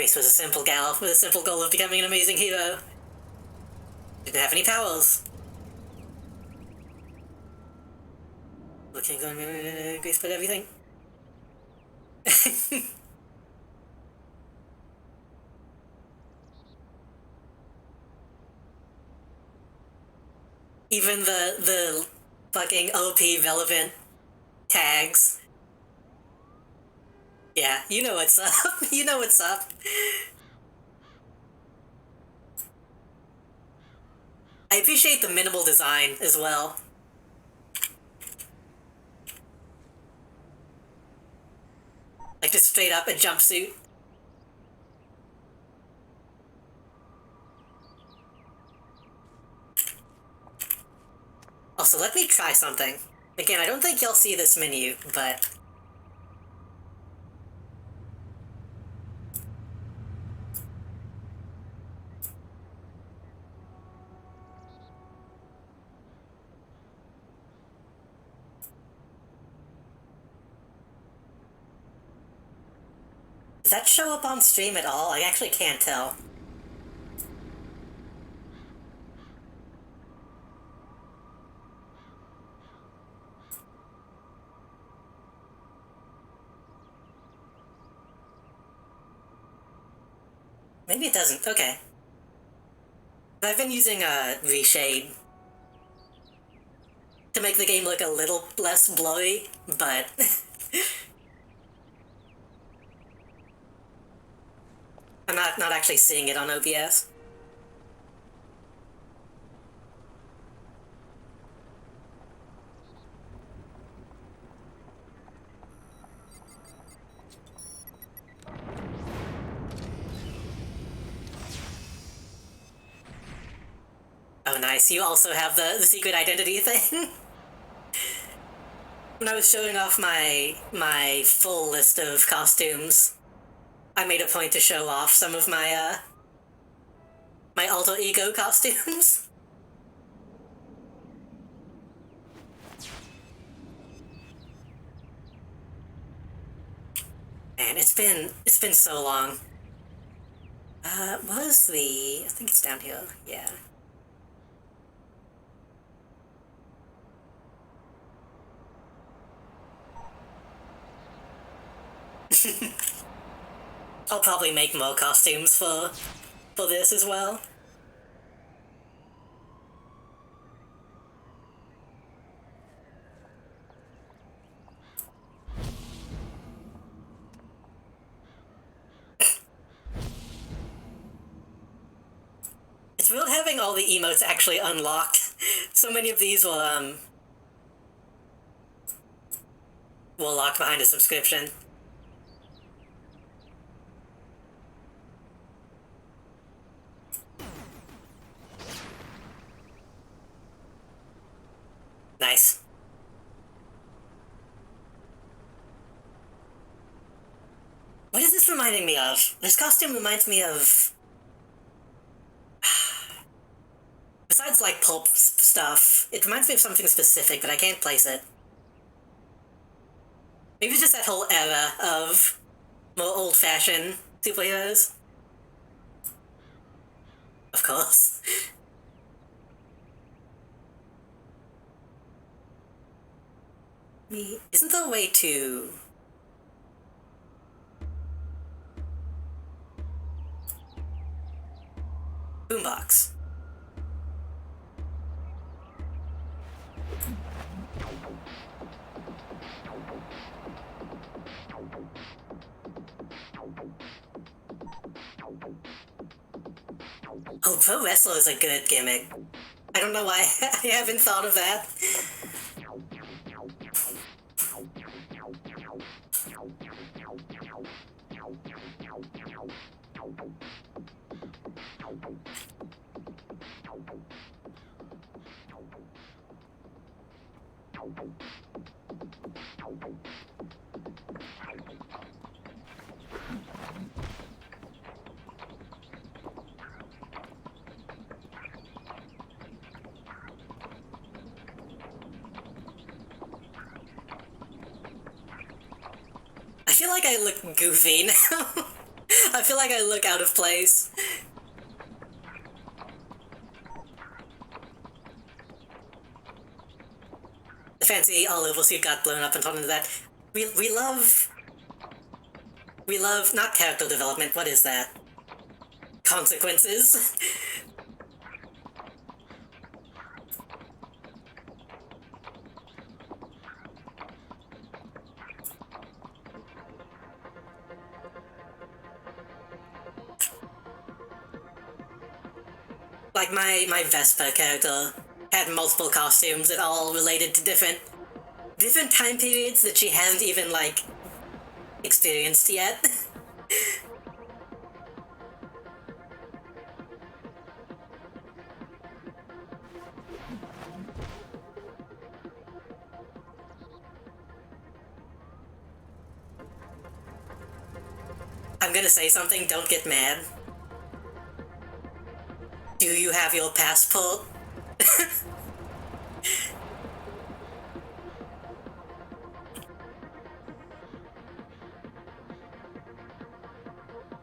Grace was a simple gal with a simple goal of becoming an amazing hero. Didn't have any powers. Looking on Grace put everything. Even the fucking OP relevant tags. Yeah, you know what's up. You know what's up. I appreciate the minimal design as well. Like just straight up a jumpsuit. Also, let me try something. Again, I don't think you'll see this menu, but... Does that show up on stream at all? I actually can't tell. Maybe it doesn't. Okay. I've been using reshade to make the game look a little less blurry, but... I'm not actually seeing it on OBS. Oh nice, you also have the secret identity thing? When I was showing off my full list of costumes, I made a point to show off some of my my alter ego costumes. Man, it's been so long. What is the... I think it's down here, yeah. I'll probably make more costumes for this as well. It's weird having all the emotes actually unlocked. So many of these will lock behind a subscription. Nice. What is this reminding me of? This costume reminds me of... Besides, like, pulp stuff, it reminds me of something specific, but I can't place it. Maybe just that whole era of more old-fashioned superheroes. Of course. Isn't there a way to... Boombox. Oh, Pro Wrestler is a good gimmick. I don't know why I haven't thought of that. I feel like I look goofy now. I feel like I look out of place. The fancy all-oval suit got blown up and on into that. We love... We love... not character development, what is that? Consequences. Like, my Vespa character had multiple costumes that all related to different time periods that she hasn't even, like, experienced yet. I'm gonna say something, don't get mad. Do you have your passport?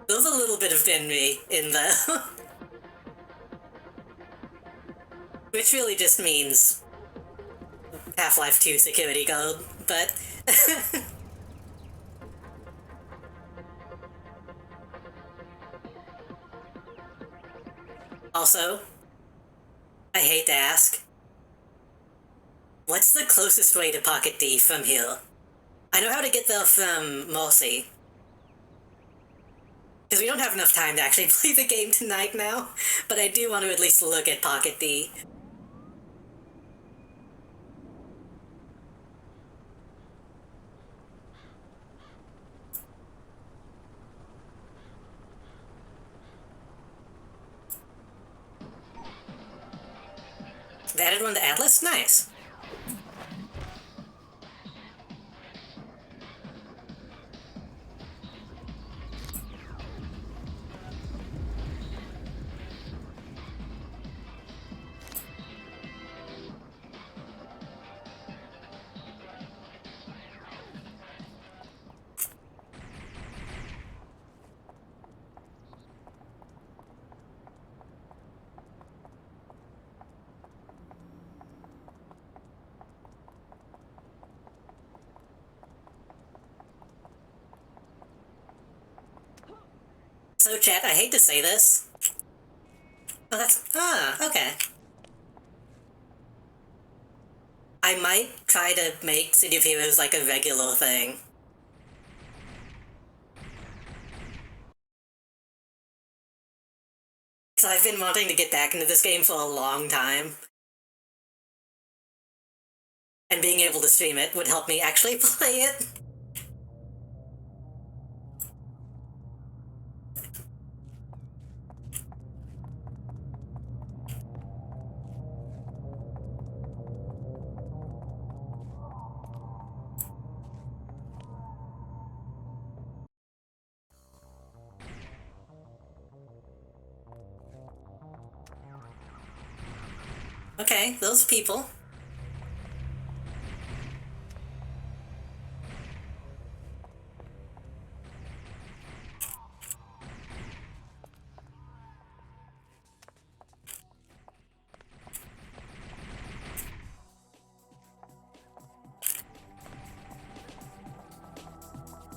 There's a little bit of Benry in there. Which really just means Half-Life 2 security guard, but... Also, I hate to ask, what's the closest way to Pocket D from here? I know how to get there from Marcy. Because we don't have enough time to actually play the game tonight now, but I do want to at least look at Pocket D. They added one to Atlas? Nice. So, chat, I hate to say this. Oh, okay. I might try to make City of Heroes like a regular thing. Because I've been wanting to get back into this game for a long time. And being able to stream it would help me actually play it. Okay, those people.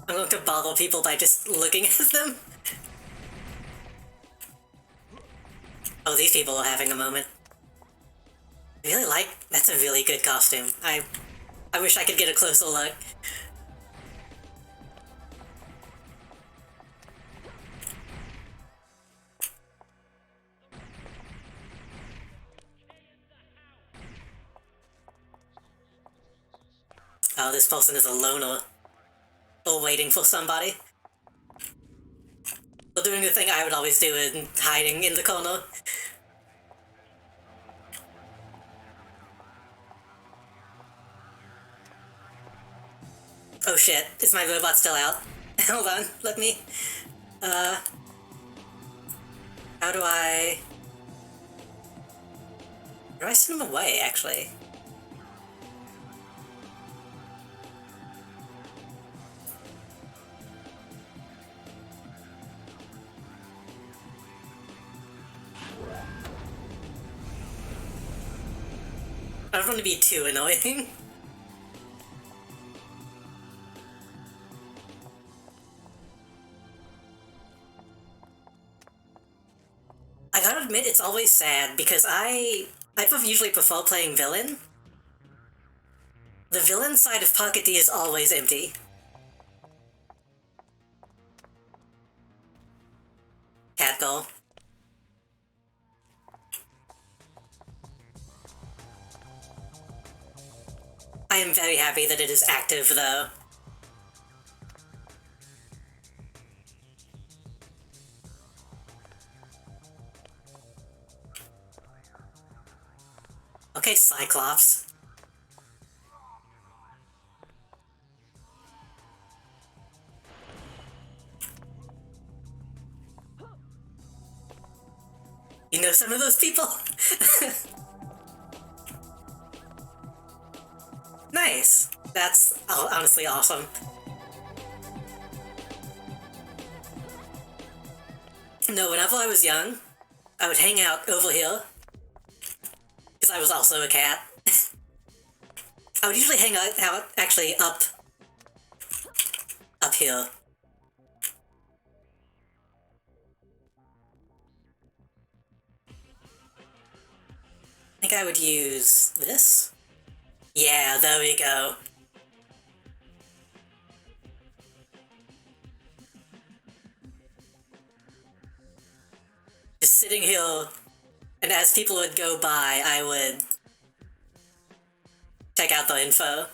I'm going to bother people by just looking at them. Oh, these people are having a moment. Really like... That's a really good costume. I wish I could get a closer look. Oh, this person is a loner. Or waiting for somebody. Or doing the thing I would always do and hiding in the corner. Oh shit, is my robot still out? Hold on, let me... How do I... How do I send him away, actually? don't want to be too annoying. I gotta admit, it's always sad because I usually prefer playing villain. The villain side of Pocket D is always empty. Cat goal. I am very happy that it is active, though. Okay, Cyclops. You know some of those people? Nice. That's honestly awesome. No, whenever I was young, I would hang out over here. Because I was also a cat. I would usually hang out actually up here. I think I would use this. Yeah, there we go. Just sitting here, and as people would go by, I would check out the info.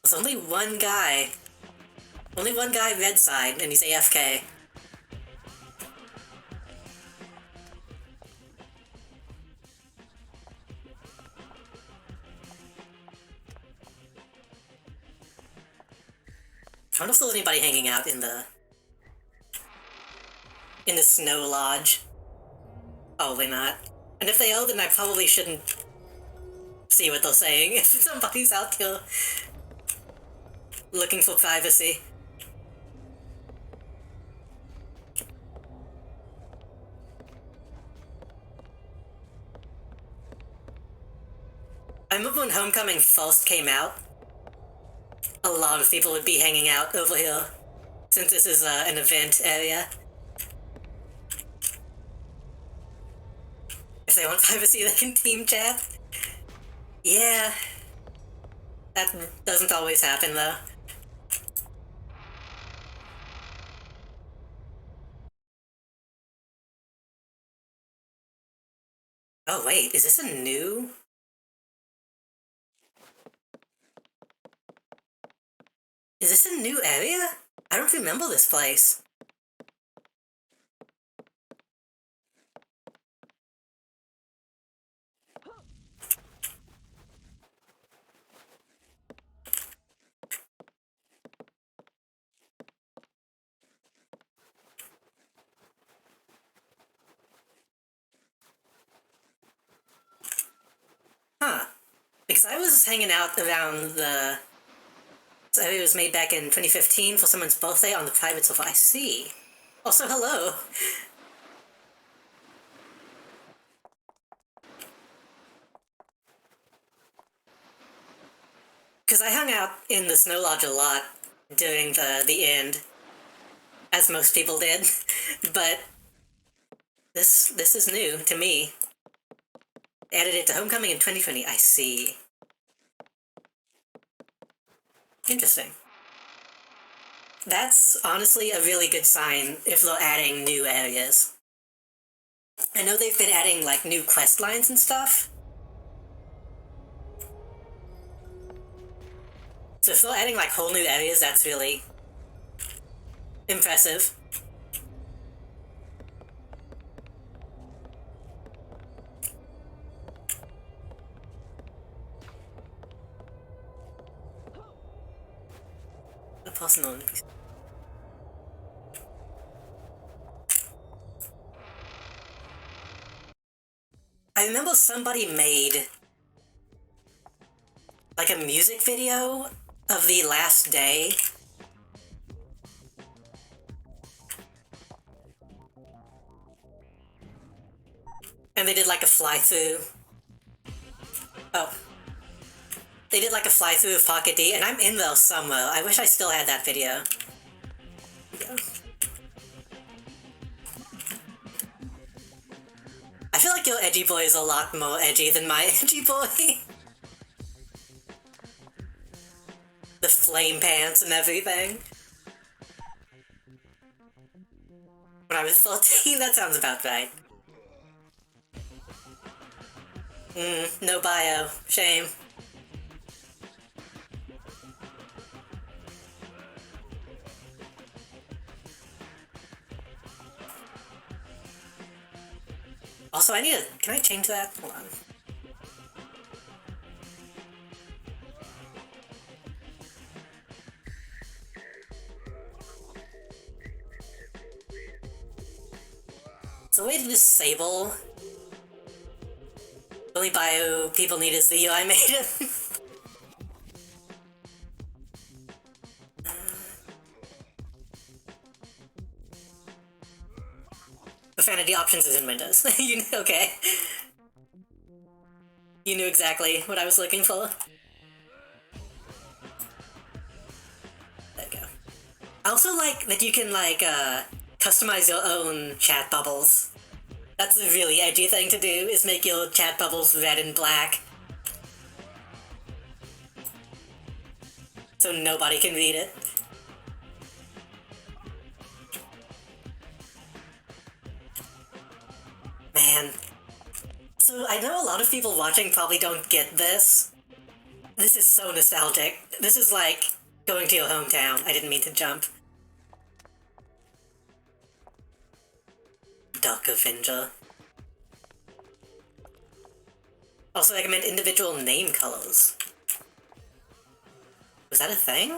There's only one guy. Only one guy red side, and he's AFK. I wonder if there's anybody hanging out in the snow lodge. Probably not. And if they are, then I probably shouldn't see what they're saying if somebody's out here looking for privacy. I remember when Homecoming first came out, a lot of people would be hanging out over here, since this is an event area. If they want privacy, they can team chat. Yeah. That doesn't always happen, though. Oh wait, is this a new? Is this a new area? I don't remember this place. Huh. Because I was hanging out around the... So it was made back in 2015 for someone's birthday on the private server. I see. Also, hello. Because I hung out in the Snow Lodge a lot during the end, as most people did, but this is new to me. Added it to Homecoming in 2020. I see. Interesting. That's honestly a really good sign if they're adding new areas. I know they've been adding, like, new quest lines and stuff. So if they're adding, like, whole new areas, that's really impressive. A personal... I remember somebody made, like, a music video of the last day. And they did like a fly-through. Oh. They did like a fly-through of Pocket D, and I'm in there somewhere. I wish I still had that video. Yeah. I feel like your edgy boy is a lot more edgy than my edgy boy. The flame pants and everything. When I was 14, that sounds about right. No bio. Shame. Also, I need to... Can I change that? Hold on. So, way to disable... The only bio people need is the UI maiden. Profanity options is in Windows. Okay. You knew exactly what I was looking for. There you go. I also like that you can, like, customize your own chat bubbles. That's a really edgy thing to do, is make your chat bubbles red and black. So nobody can read it. Man. So I know a lot of people watching probably don't get this. This is so nostalgic. This is like going to your hometown. I didn't mean to jump. Duck Avenger. Also recommend individual name colors. Was that a thing?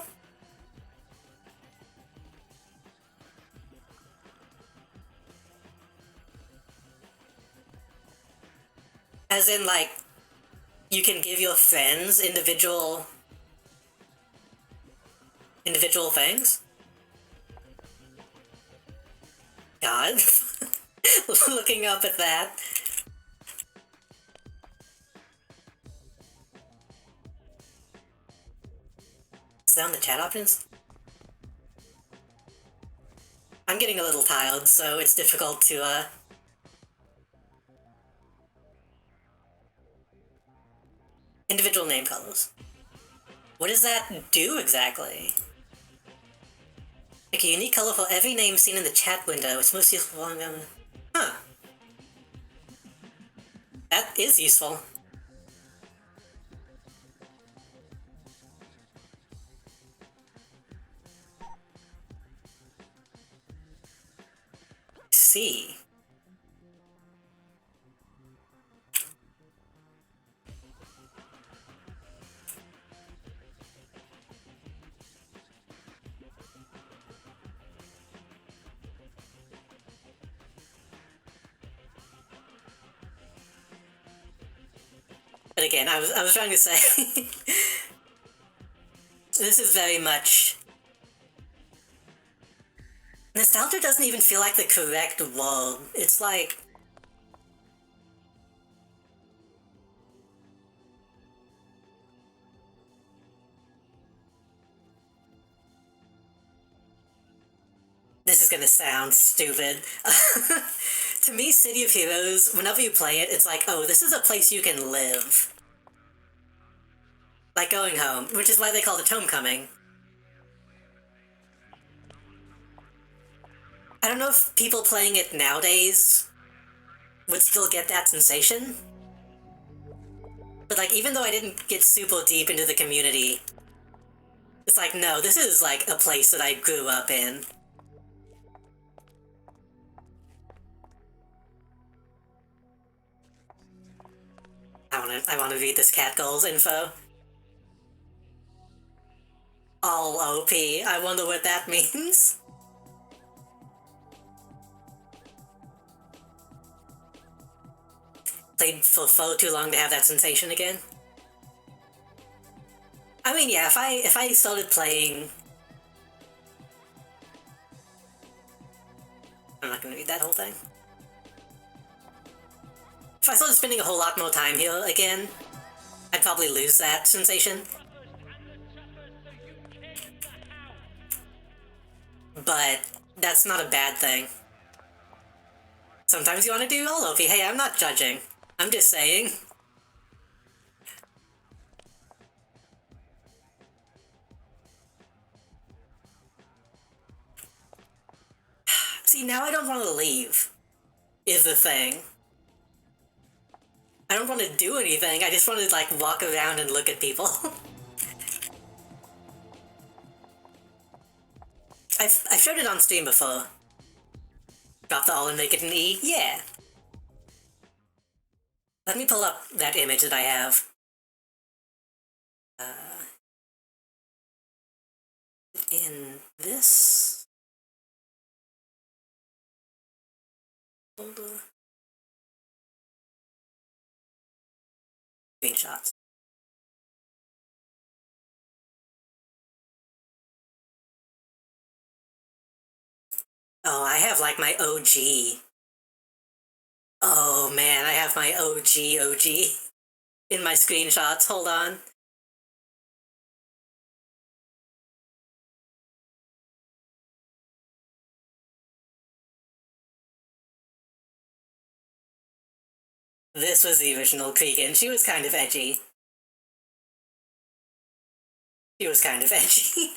As in, like, you can give your friends individual things? God. Looking up at that. Is that on the chat options? I'm getting a little tired, so it's difficult to, Individual name colors. What does that do exactly? Make a unique color for every name seen in the chat window. It's most useful on them. Huh. That is useful. See. But again, I was trying to say, this is very much... Nostalgia doesn't even feel like the correct word. It's like... This is gonna sound stupid. To me, City of Heroes, whenever you play it, it's like, oh, this is a place you can live. Like going home, which is why they call it homecoming. I don't know if people playing it nowadays would still get that sensation. But like, even though I didn't get super deep into the community, it's like, no, this is like a place that I grew up in. I wanna read this cat goals info. All OP. I wonder what that means. Played for far too long to have that sensation again. I mean, yeah, if I started playing, I'm not gonna read that whole thing. If I started spending a whole lot more time here again, I'd probably lose that sensation. But that's not a bad thing. Sometimes you want to do all of you. Hey, I'm not judging. I'm just saying. See, now I don't want to leave, is the thing. I don't want to do anything, I just want to, like, walk around and look at people. I've showed it on stream before. Drop the all and make it an E? Yeah. Let me pull up that image that I have. In this folder. Screenshots. Oh, I have like my OG. Oh man, I have my OG in my screenshots. Hold on. This was the original Cregan. She was kind of edgy. She was kind of edgy.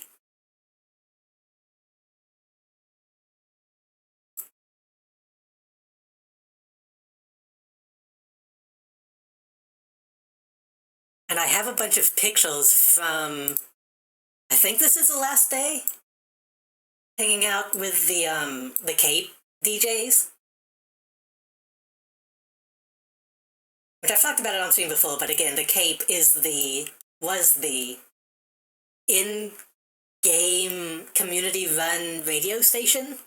And I have a bunch of pictures from, I think this is the last day, hanging out with the Cape DJs. Which I've talked about it on stream before, but again, the Cape was the in-game community-run radio station.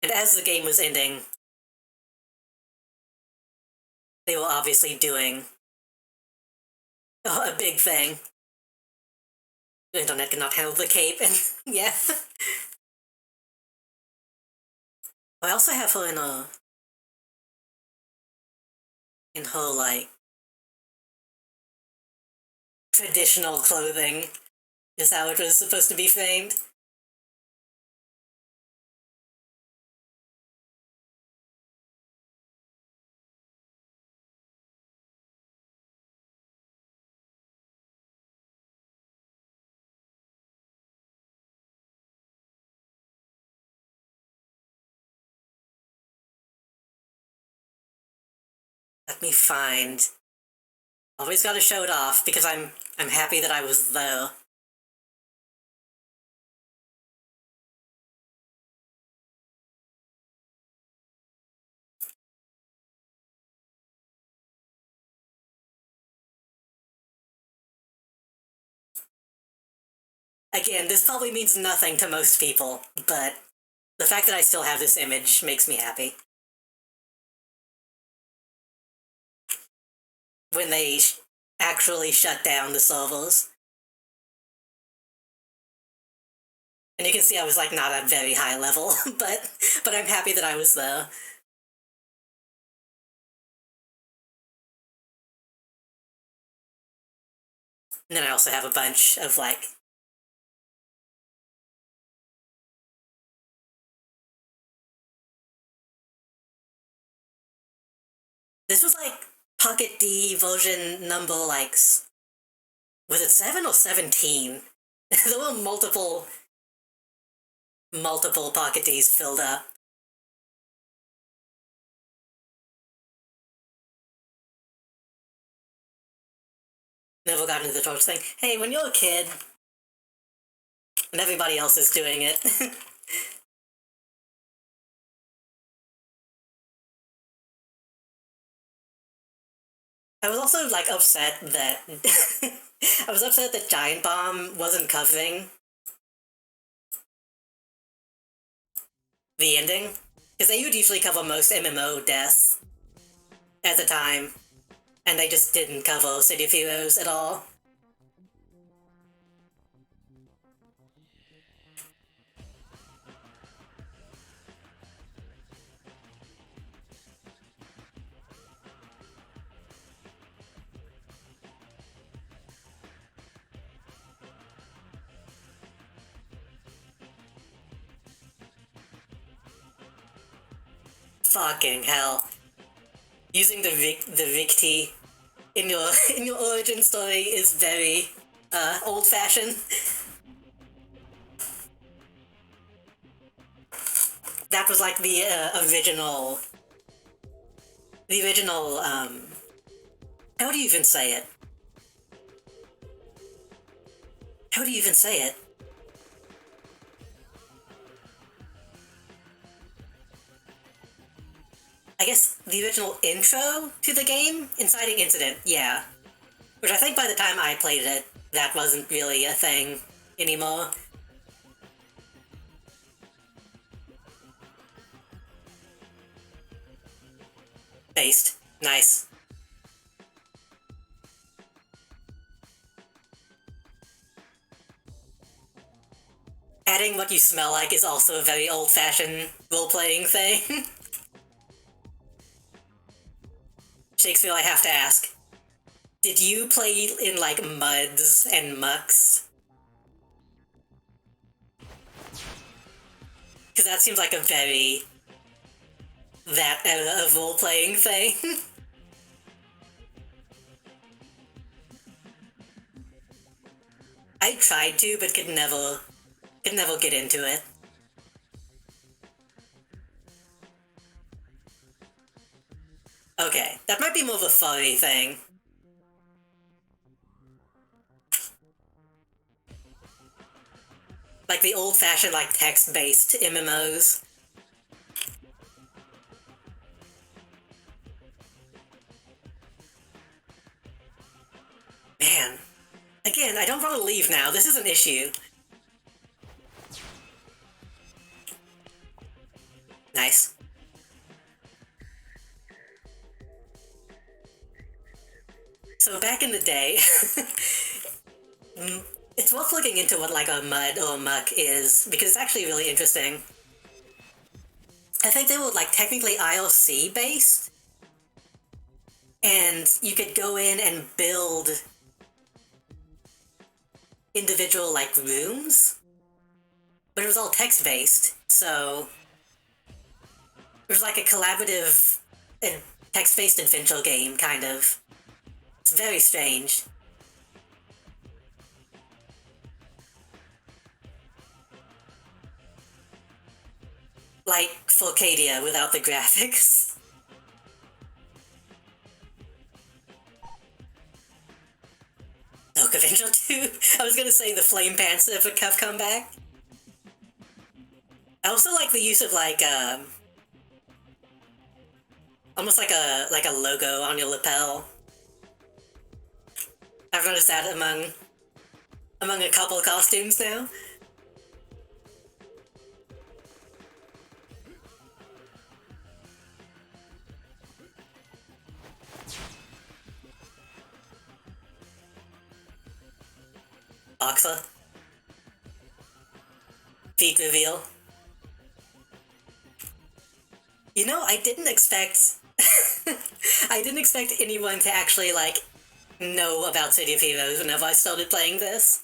And as the game was ending, they were obviously doing a big thing. The internet cannot handle the Cape, and yeah. I also have her in her, like, traditional clothing, is how it was supposed to be framed. Let me find. Always gotta show it off, because I'm happy that I was there. Again, this probably means nothing to most people, but the fact that I still have this image makes me happy. When they actually shut down the servers. And you can see I was, like, not at very high level, but I'm happy that I was there. And then I also have a bunch of, like, this was, like, Pocket D version number, like, was it 7 or 17? There were multiple Pocket Ds filled up. Never got into the torch thing. Hey, when you're a kid, and everybody else is doing it, I was also, like, upset that I was upset that Giant Bomb wasn't covering the ending, because they would usually cover most MMO deaths. at the time, and they just didn't cover City of Heroes at all. Fucking hell. Using the Victi in your in your origin story is very old-fashioned. That was like the original how do you even say it? How do you even say it? I guess the original intro to the game? Inciting Incident, yeah. Which I think by the time I played it, that wasn't really a thing anymore. Based. Nice. Adding what you smell like is also a very old-fashioned role-playing thing. Shakespeare, I have to ask. Did you play in, like, muds and mucks? Because that seems like a very... that era of role-playing thing. I tried to, but could never get into it. Okay, that might be more of a furry thing. Like the old-fashioned, like, text-based MMOs. Man. Again, I don't want to leave now. This is an issue. Nice. So back in the day, it's worth looking into what like a mud or a muck is, because it's actually really interesting. I think they were like technically IRC based, and you could go in and build individual like rooms, but it was all text based, so it was like a collaborative text-based adventure game, kind of. It's very strange. Like Forcadia without the graphics. Oak of Angel 2? I was gonna say the Flame Panther if it have come back. I also like the use of like, almost like a logo on your lapel. I've noticed that among a couple costumes now. Boxer. Feet reveal. You know, I didn't expect... I didn't expect anyone to actually, like, know about City of Heroes whenever I started playing this.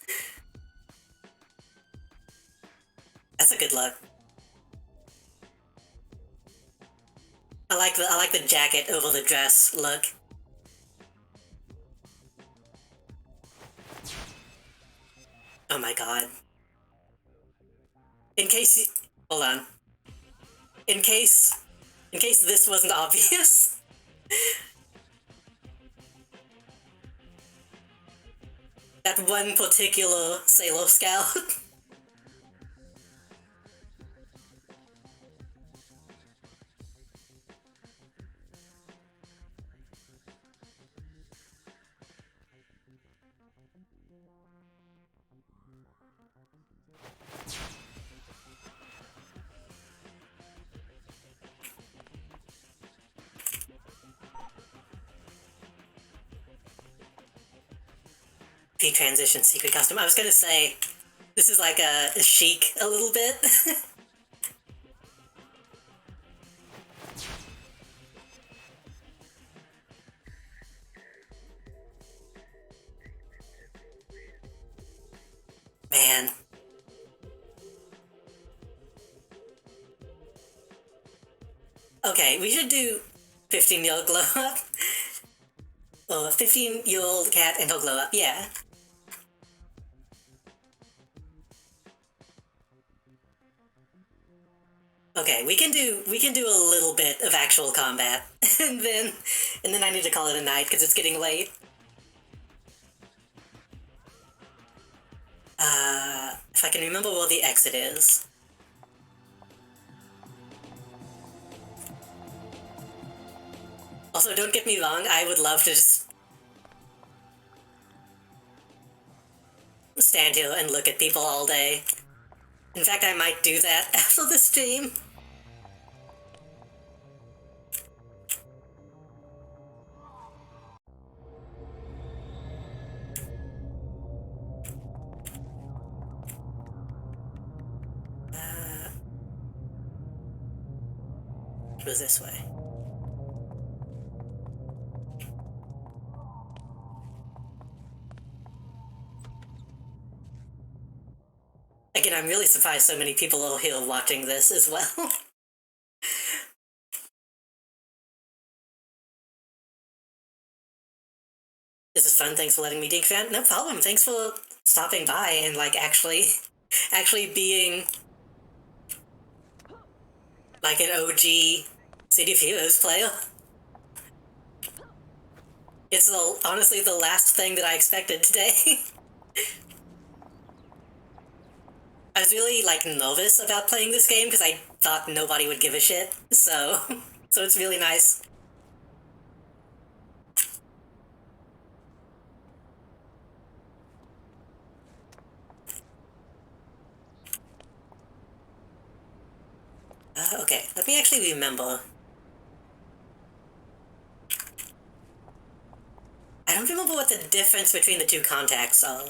That's a good look. I like the jacket over the dress look. Oh my god. In case you... Hold on. In case this wasn't obvious. That one particular Sailor Scout. P-transition secret costume. I was gonna say, this is like a chic a little bit. Man. Okay, we should do 15-year-old glow up. Or 15-year-old cat and he'll glow up, yeah. Okay, we can do a little bit of actual combat. and then I need to call it a night because it's getting late. If I can remember where the exit is. Also, don't get me wrong, I would love to just stand here and look at people all day. In fact, I might do that after the stream. It was this way. Again, I'm really surprised so many people are here watching this as well. This is fun, thanks for letting me dig fan. No problem, thanks for stopping by and like actually being like an OG City of Heroes player. It's honestly the last thing that I expected today. I was really like nervous about playing this game because I thought nobody would give a shit, so it's really nice. Okay, let me actually remember. I don't remember what the difference between the two contacts are.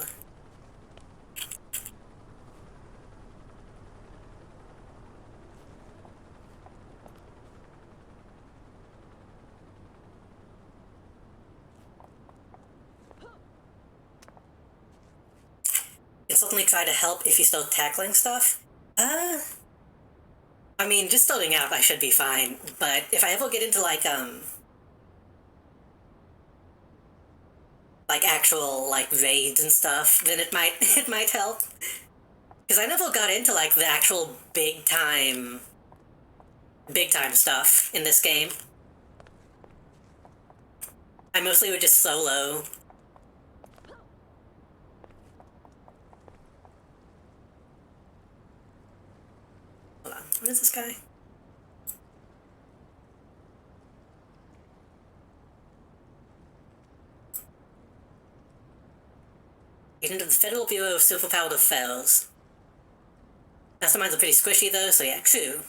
Can certainly try to help if you start tackling stuff. I mean, just starting out, I should be fine, but if I ever get into like actual like raids and stuff, then it might it might help. Because I never got into like the actual big time stuff in this game. I mostly would just solo. Hold on, what is this guy? Agent of the Federal Bureau of Superpowered Affairs. Masterminds are pretty squishy though, so yeah, true.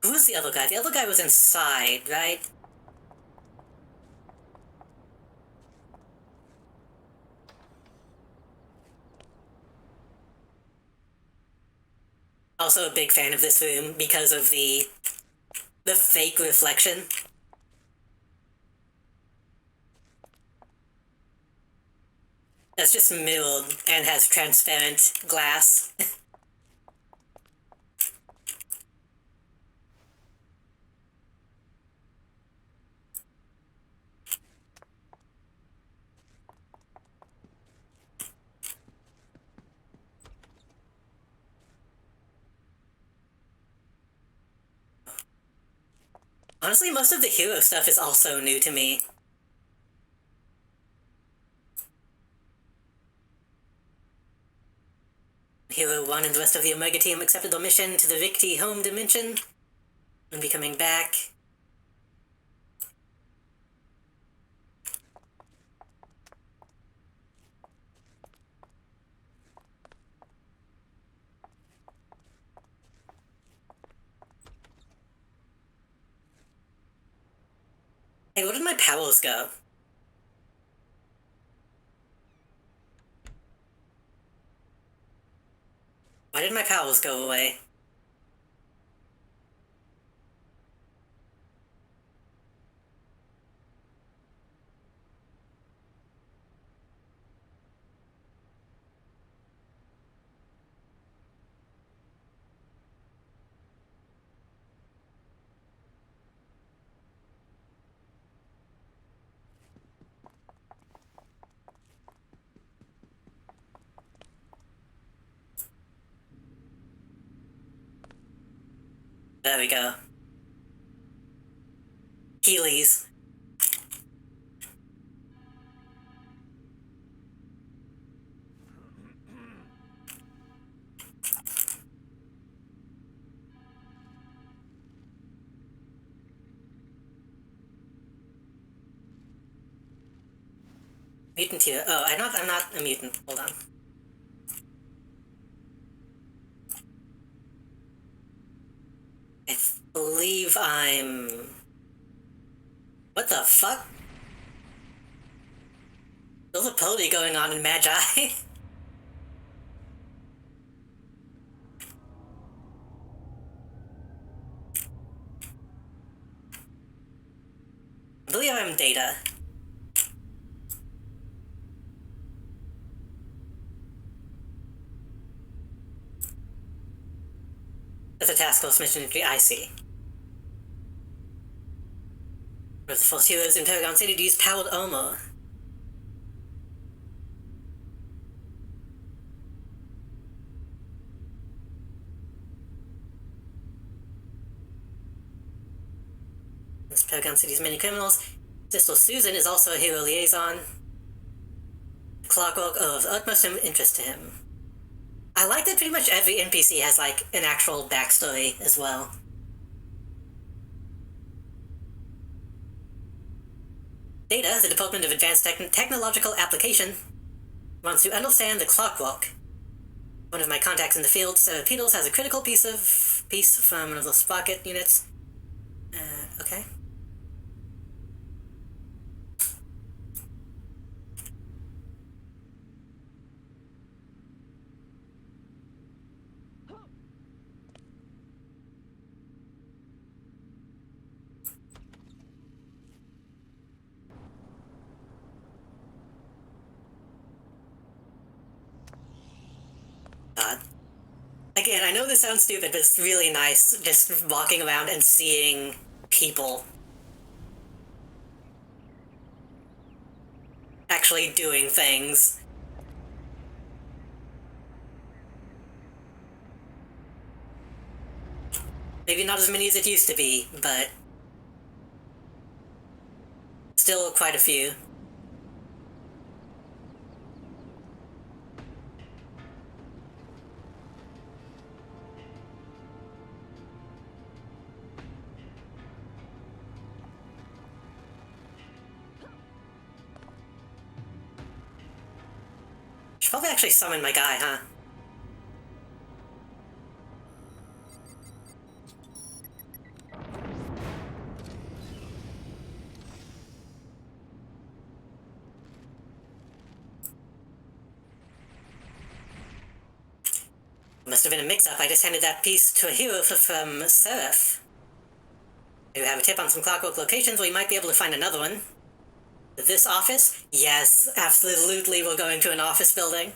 Who was the other guy? The other guy was inside, right? Also a big fan of this room because of the fake reflection. That's just mirrored and has transparent glass. Honestly, most of the hero stuff is also new to me. Hero 1 and the rest of the Omega team accepted their mission to the Victi home dimension and be coming back. Hey, where did my powers go? Why did my powers go away? There we go. Heelys. Mutant here. Oh, I'm not a mutant. Hold on. I believe I'm... What the fuck? There's a party going on in Magi. I believe I'm Data. That's a task force mission entry, I see. One of the first heroes in Paragon City to use powered armor. This Paragon City's many criminals. Sister Susan is also a hero liaison. Clockwork of utmost interest to him. I like that pretty much every NPC has, like, an actual backstory as well. Data, the Department of Advanced Technological Application, wants to understand the clockwork. One of my contacts in the field, Sarah Peters, has a critical piece from one of those sprocket units. Okay. Again, I know this sounds stupid, but it's really nice just walking around and seeing people actually doing things. Maybe not as many as it used to be, but still quite a few. Should probably actually summon my guy, huh? Must have been a mix-up. I just handed that piece to a hero from Seraph. Do you have a tip on some clockwork locations where you might be able to find another one? This office? Yes, absolutely we're going to an office building.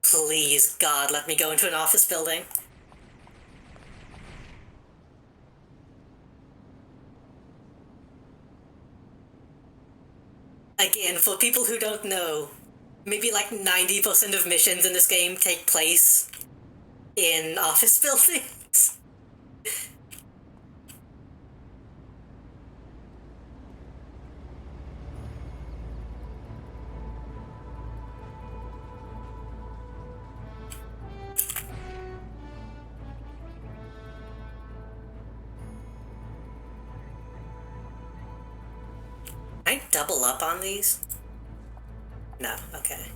Please, God, let me go into an office building. Again, for people who don't know, maybe like 90% of missions in this game take place in office buildings. Can I double up on these? No, okay.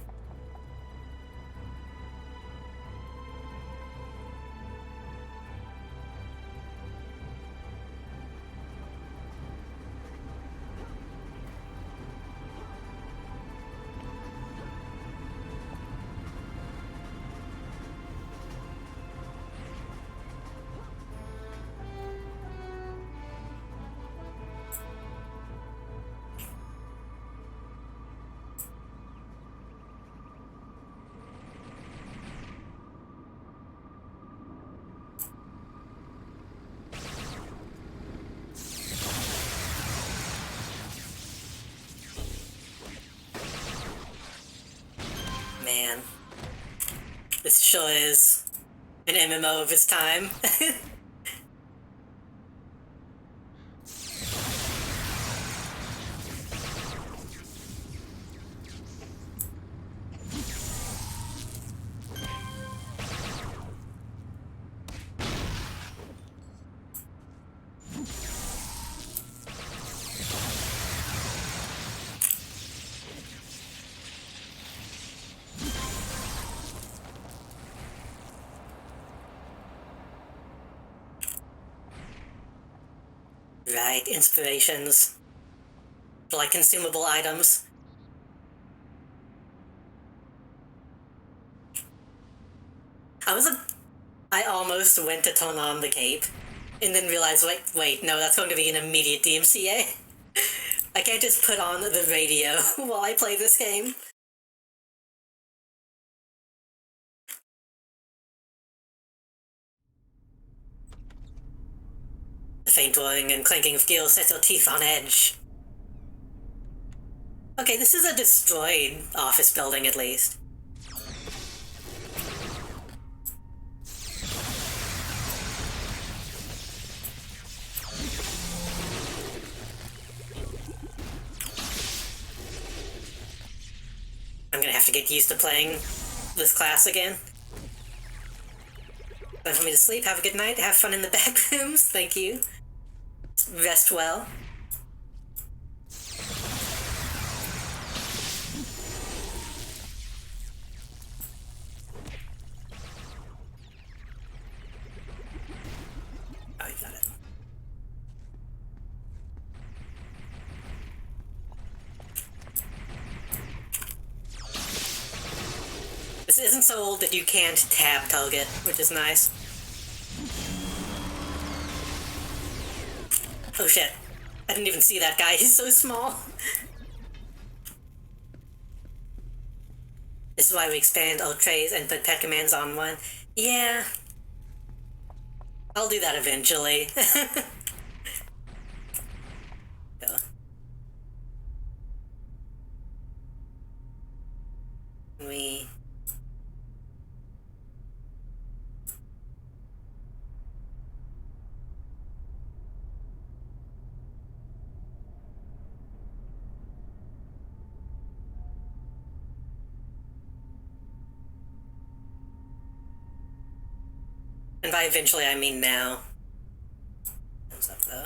This sure is an MMO of its time. Right, inspirations. Like consumable items. I almost went to turn on the cape, and then realized, wait, no, that's going to be an immediate DMCA. I can't just put on the radio while I play this game. The faint whirring and clanking of gears set your teeth on edge. Okay, this is a destroyed office building, at least. I'm gonna have to get used to playing this class again. Time for me to sleep. Have a good night. Have fun in the back rooms. Thank you. Rest well. Oh, you got it. This isn't so old that you can't tab target, which is nice. Oh shit. I didn't even see that guy, he's so small. This is why we expand all trays and put pet commands on one. Yeah. I'll do that eventually. Go. We... And by eventually, I mean now. Thumbs up, though.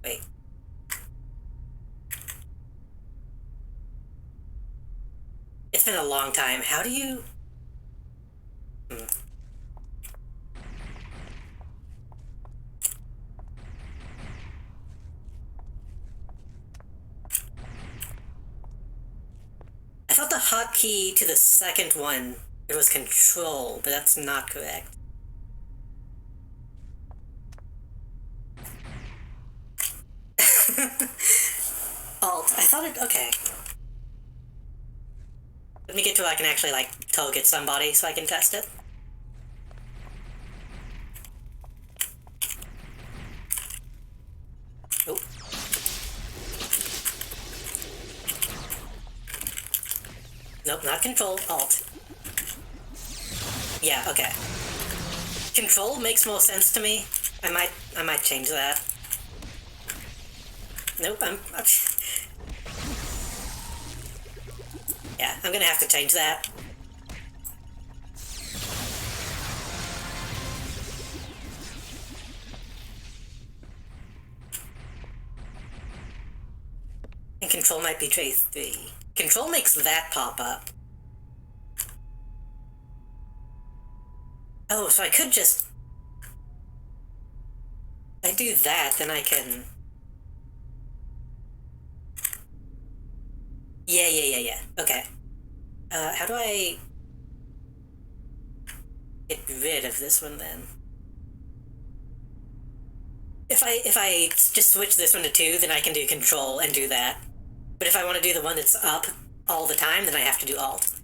Wait. It's been a long time. How do you... I thought the hotkey to the second one, it was control, but that's not correct. Alt. I thought it... Okay. Let me get to where I can actually, like, target somebody so I can test it. Oh. Nope, not control, alt. Yeah, okay. Control makes more sense to me. I might change that. Nope, yeah, I'm gonna have to change that. And control might be tray 3. Control makes that pop up. Oh, so I could just... If I do that, then I can... Yeah. Okay. How do I... get rid of this one, then? If I just switch this one to 2, then I can do control and do that. But if I want to do the one that's up all the time, then I have to do alt.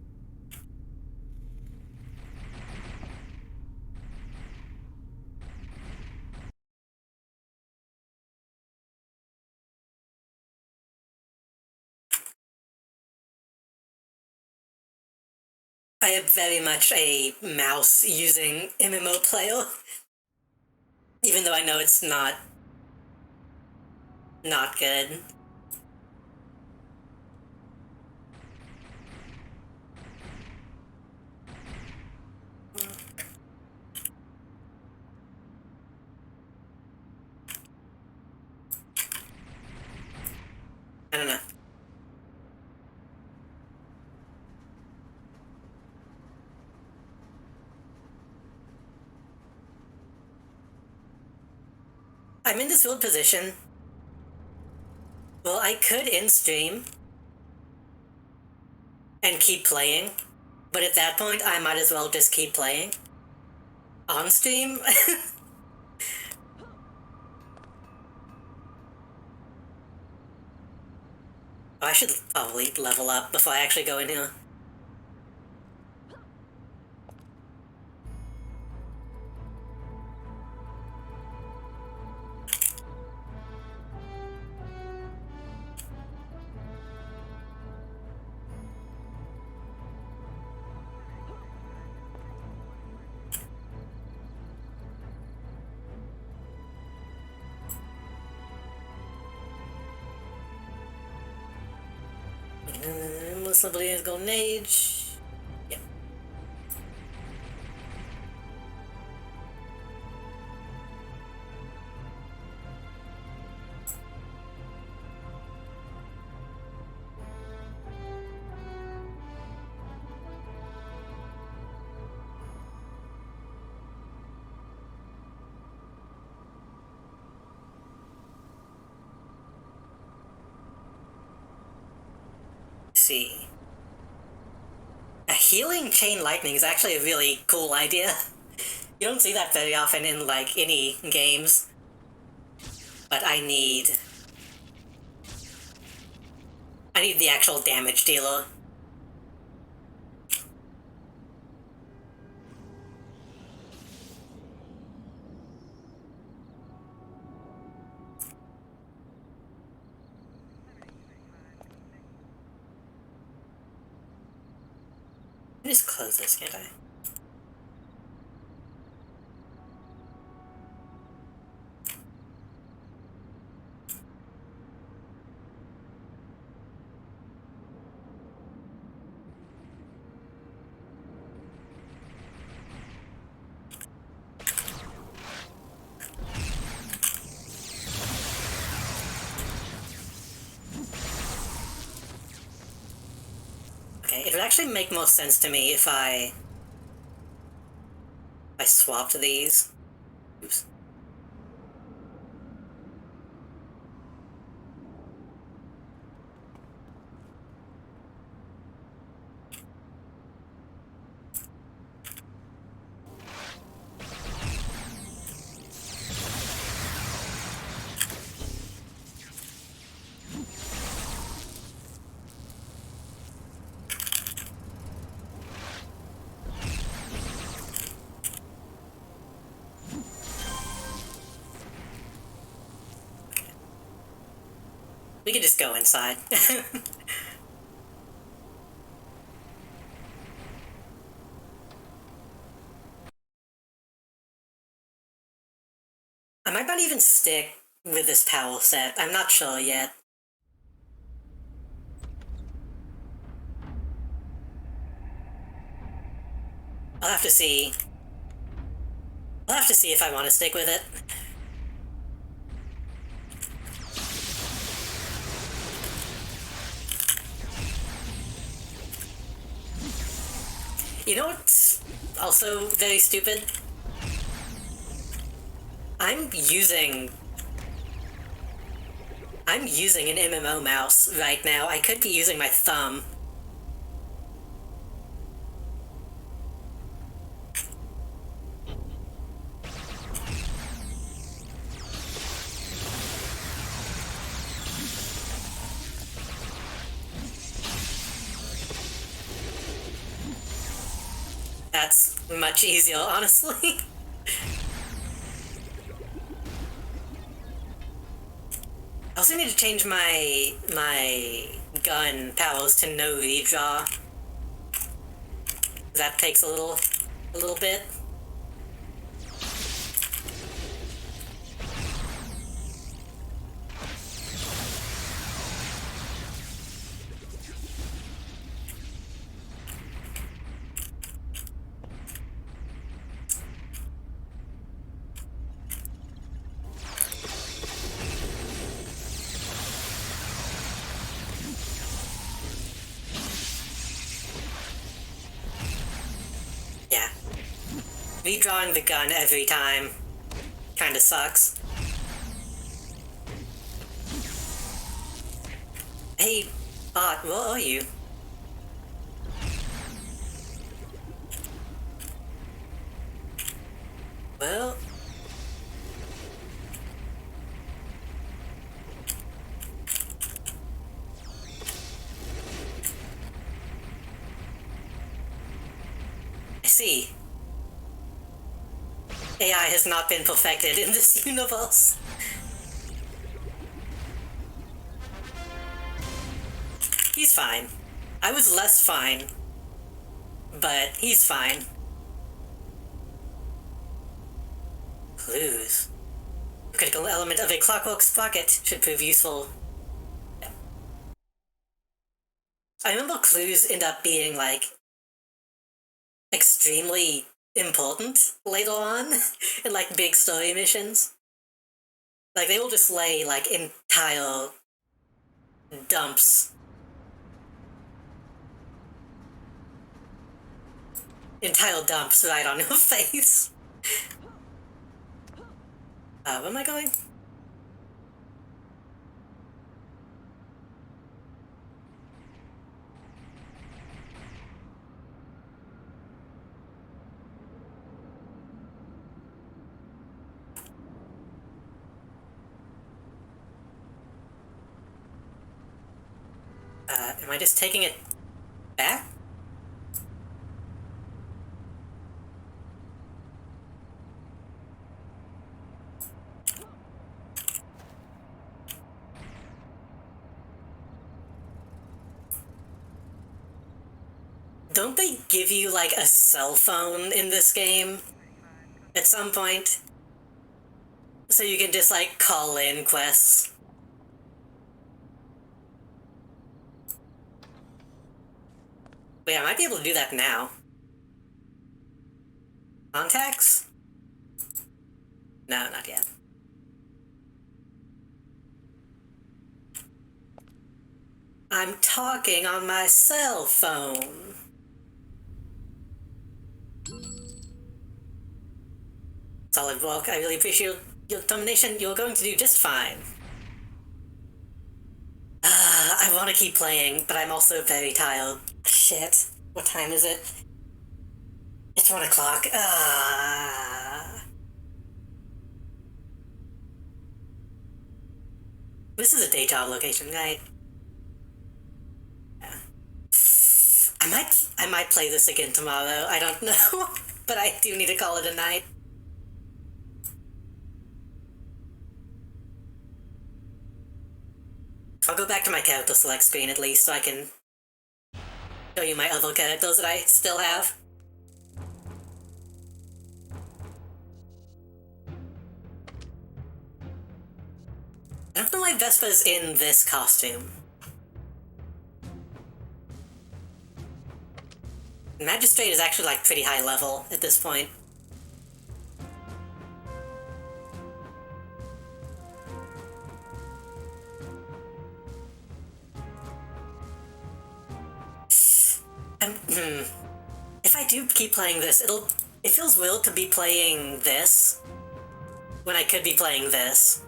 I am very much a mouse using MMO player, even though I know it's not good. I don't know. I'm in this weird position. Well, I could end stream and keep playing, but at that point, I might as well just keep playing. On stream? I should probably level up before I actually go in here. Muslim Believers Golden Age. Yeah. See. A healing chain lightning is actually a really cool idea. You don't see that very often in, like, any games. But I need the actual damage dealer. Just close this, can't I? Okay, it would actually make more sense to me if I swapped these. Oops. We could just go inside. I might not even stick with this power set. I'm not sure yet. I'll have to see. I'll have to see if I want to stick with it. You know what's also very stupid? I'm using an MMO mouse right now. I could be using my thumb. That's much easier, honestly. I also need to change my gun powers to no redraw. That takes a little bit. Yeah. Redrawing the gun every time kinda sucks. Hey, bot, where are you? Well... I see. AI has not been perfected in this universe. He's fine. I was less fine. But he's fine. Clues. A critical element of a clockwork sprocket should prove useful. Yeah. I remember clues end up being, like, extremely important later on in, like, big story missions. Like, they will just lay, like, entire dumps. Entire dumps right on your face. Where am I going? Am I just taking it back? Don't they give you, like, a cell phone in this game? At some point? So you can just, like, call in quests? Wait, I might be able to do that now. Contacts? No, not yet. I'm talking on my cell phone. Solid work. I really appreciate your determination. You're going to do just fine. I want to keep playing, but I'm also very tired. Shit. What time is it? It's 1 o'clock. This is a day job location, right? Yeah. I might play this again tomorrow. I don't know. But I do need to call it a night. I'll go back to my character select screen at least so I can show you my other characters that I still have. I don't know why Vespa's in this costume. Magistrate is actually, like, pretty high level at this point. If I do keep playing this, it feels weird to be playing this when I could be playing this.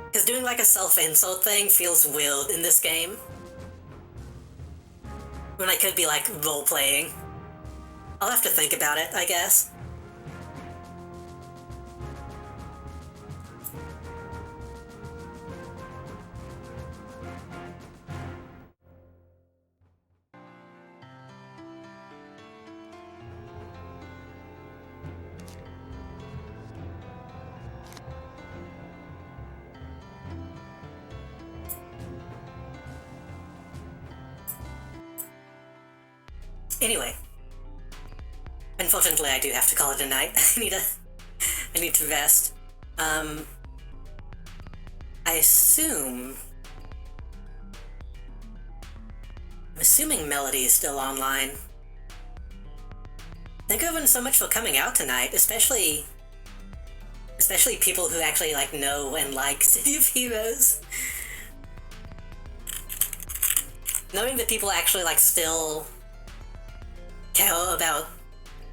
Because doing, like, a self-insult thing feels weird in this game. When I could be, like, role-playing. I'll have to think about it, I guess. Anyway. Unfortunately, I do have to call it a night. I need to rest. I assume... I'm assuming Melody is still online. Thank you everyone so much for coming out tonight, especially people who actually, like, know and like City of Heroes. Knowing that people actually, like, still care about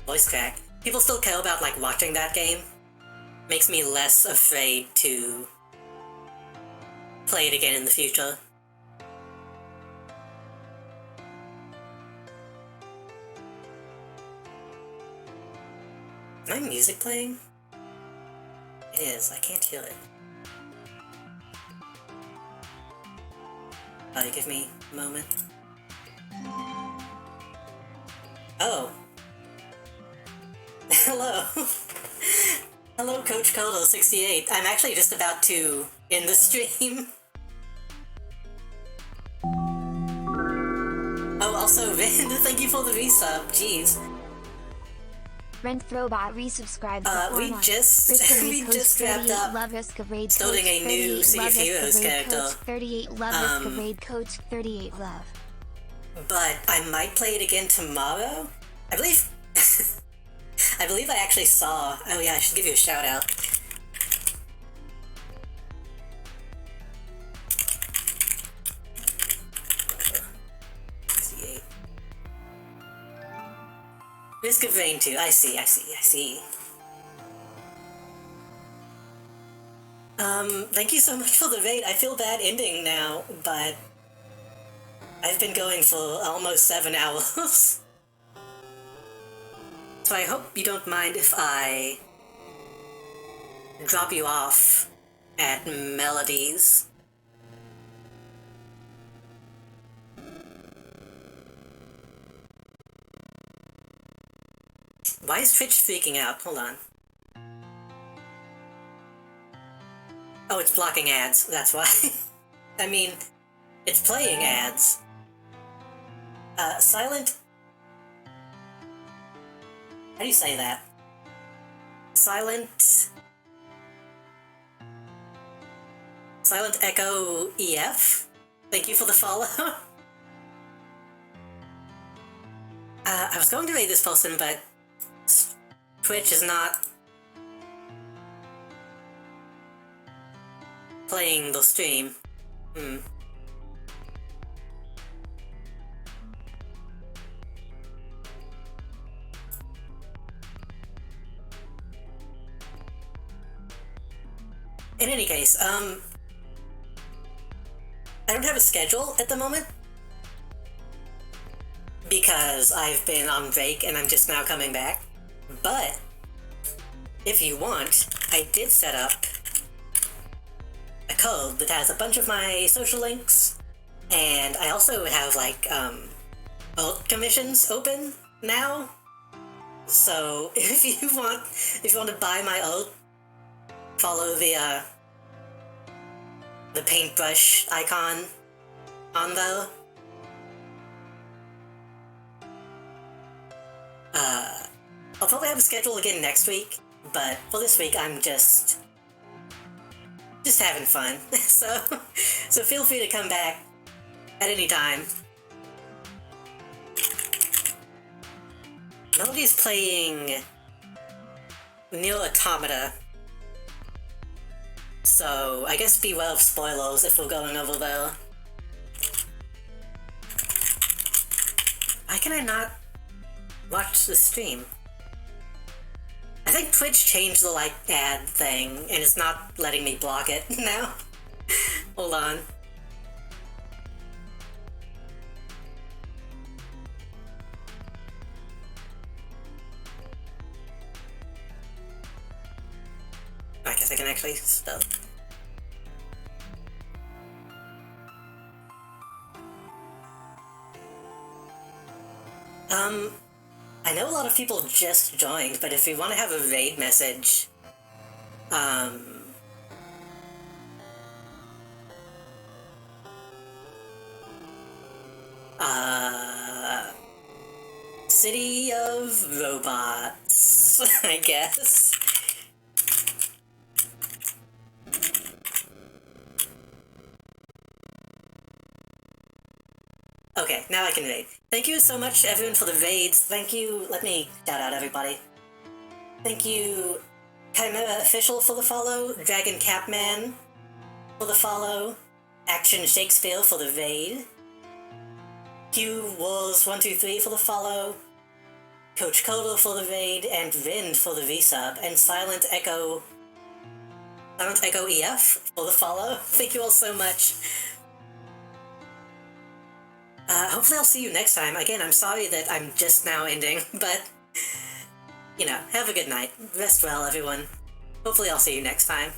voice crack. People still care about, like, watching that game. Makes me less afraid to play it again in the future. Is my music playing? It is, I can't hear it. Give me a moment. Oh. Hello. Hello, Coach Kodo68. I'm actually just about to end the stream. Oh, also, Vin, thank you for the resub. Jeez. Rent Throwbot resubscribed for we just wrapped up starting a new City of Heroes character. 38 love risk raid coach 38 love. But I might play it again tomorrow. I believe I actually saw. Oh yeah, I should give you a shout out. Risk of Rain 2. I see. Thank you so much for the raid. I feel bad ending now, but I've been going for almost 7 hours. So I hope you don't mind if I drop you off at Melody's. Why is Twitch freaking out? Hold on. Oh, it's blocking ads, that's why. I mean, it's playing ads. Silent... How do you say that? Silent Echo EF? Thank you for the follow. I was going to raid this person, but Twitch is not playing the stream. In any case, I don't have a schedule at the moment because I've been on break and I'm just now coming back. But if you want, I did set up a code that has a bunch of my social links, and I also have like alt commissions open now. So if you want to buy my alt, follow the paintbrush icon on there. I'll probably have a schedule again next week, but for this week I'm just having fun. So feel free to come back at any time. Melody's playing Nier Automata, so I guess beware of spoilers if we're going over there. Why can I not watch the stream? I think Twitch changed the like ad thing and it's not letting me block it now. Hold on. I guess I can actually stop. I know a lot of people just joined, but if you want to have a raid message, city of robots, I guess. Okay, now I can raid. Thank you so much, everyone, for the raids. Thank you. Let me shout out everybody. Thank you, Chimera Official for the follow, Dragon Capman for the follow, Action Shakespeare for the raid, Q Wars 123 for the follow, Coach Kodo for the raid, and Rind for the resub, and Silent Echo EF for the follow. Thank you all so much. Hopefully I'll see you next time. Again, I'm sorry that I'm just now ending, but, you know, have a good night. Rest well, everyone. Hopefully I'll see you next time.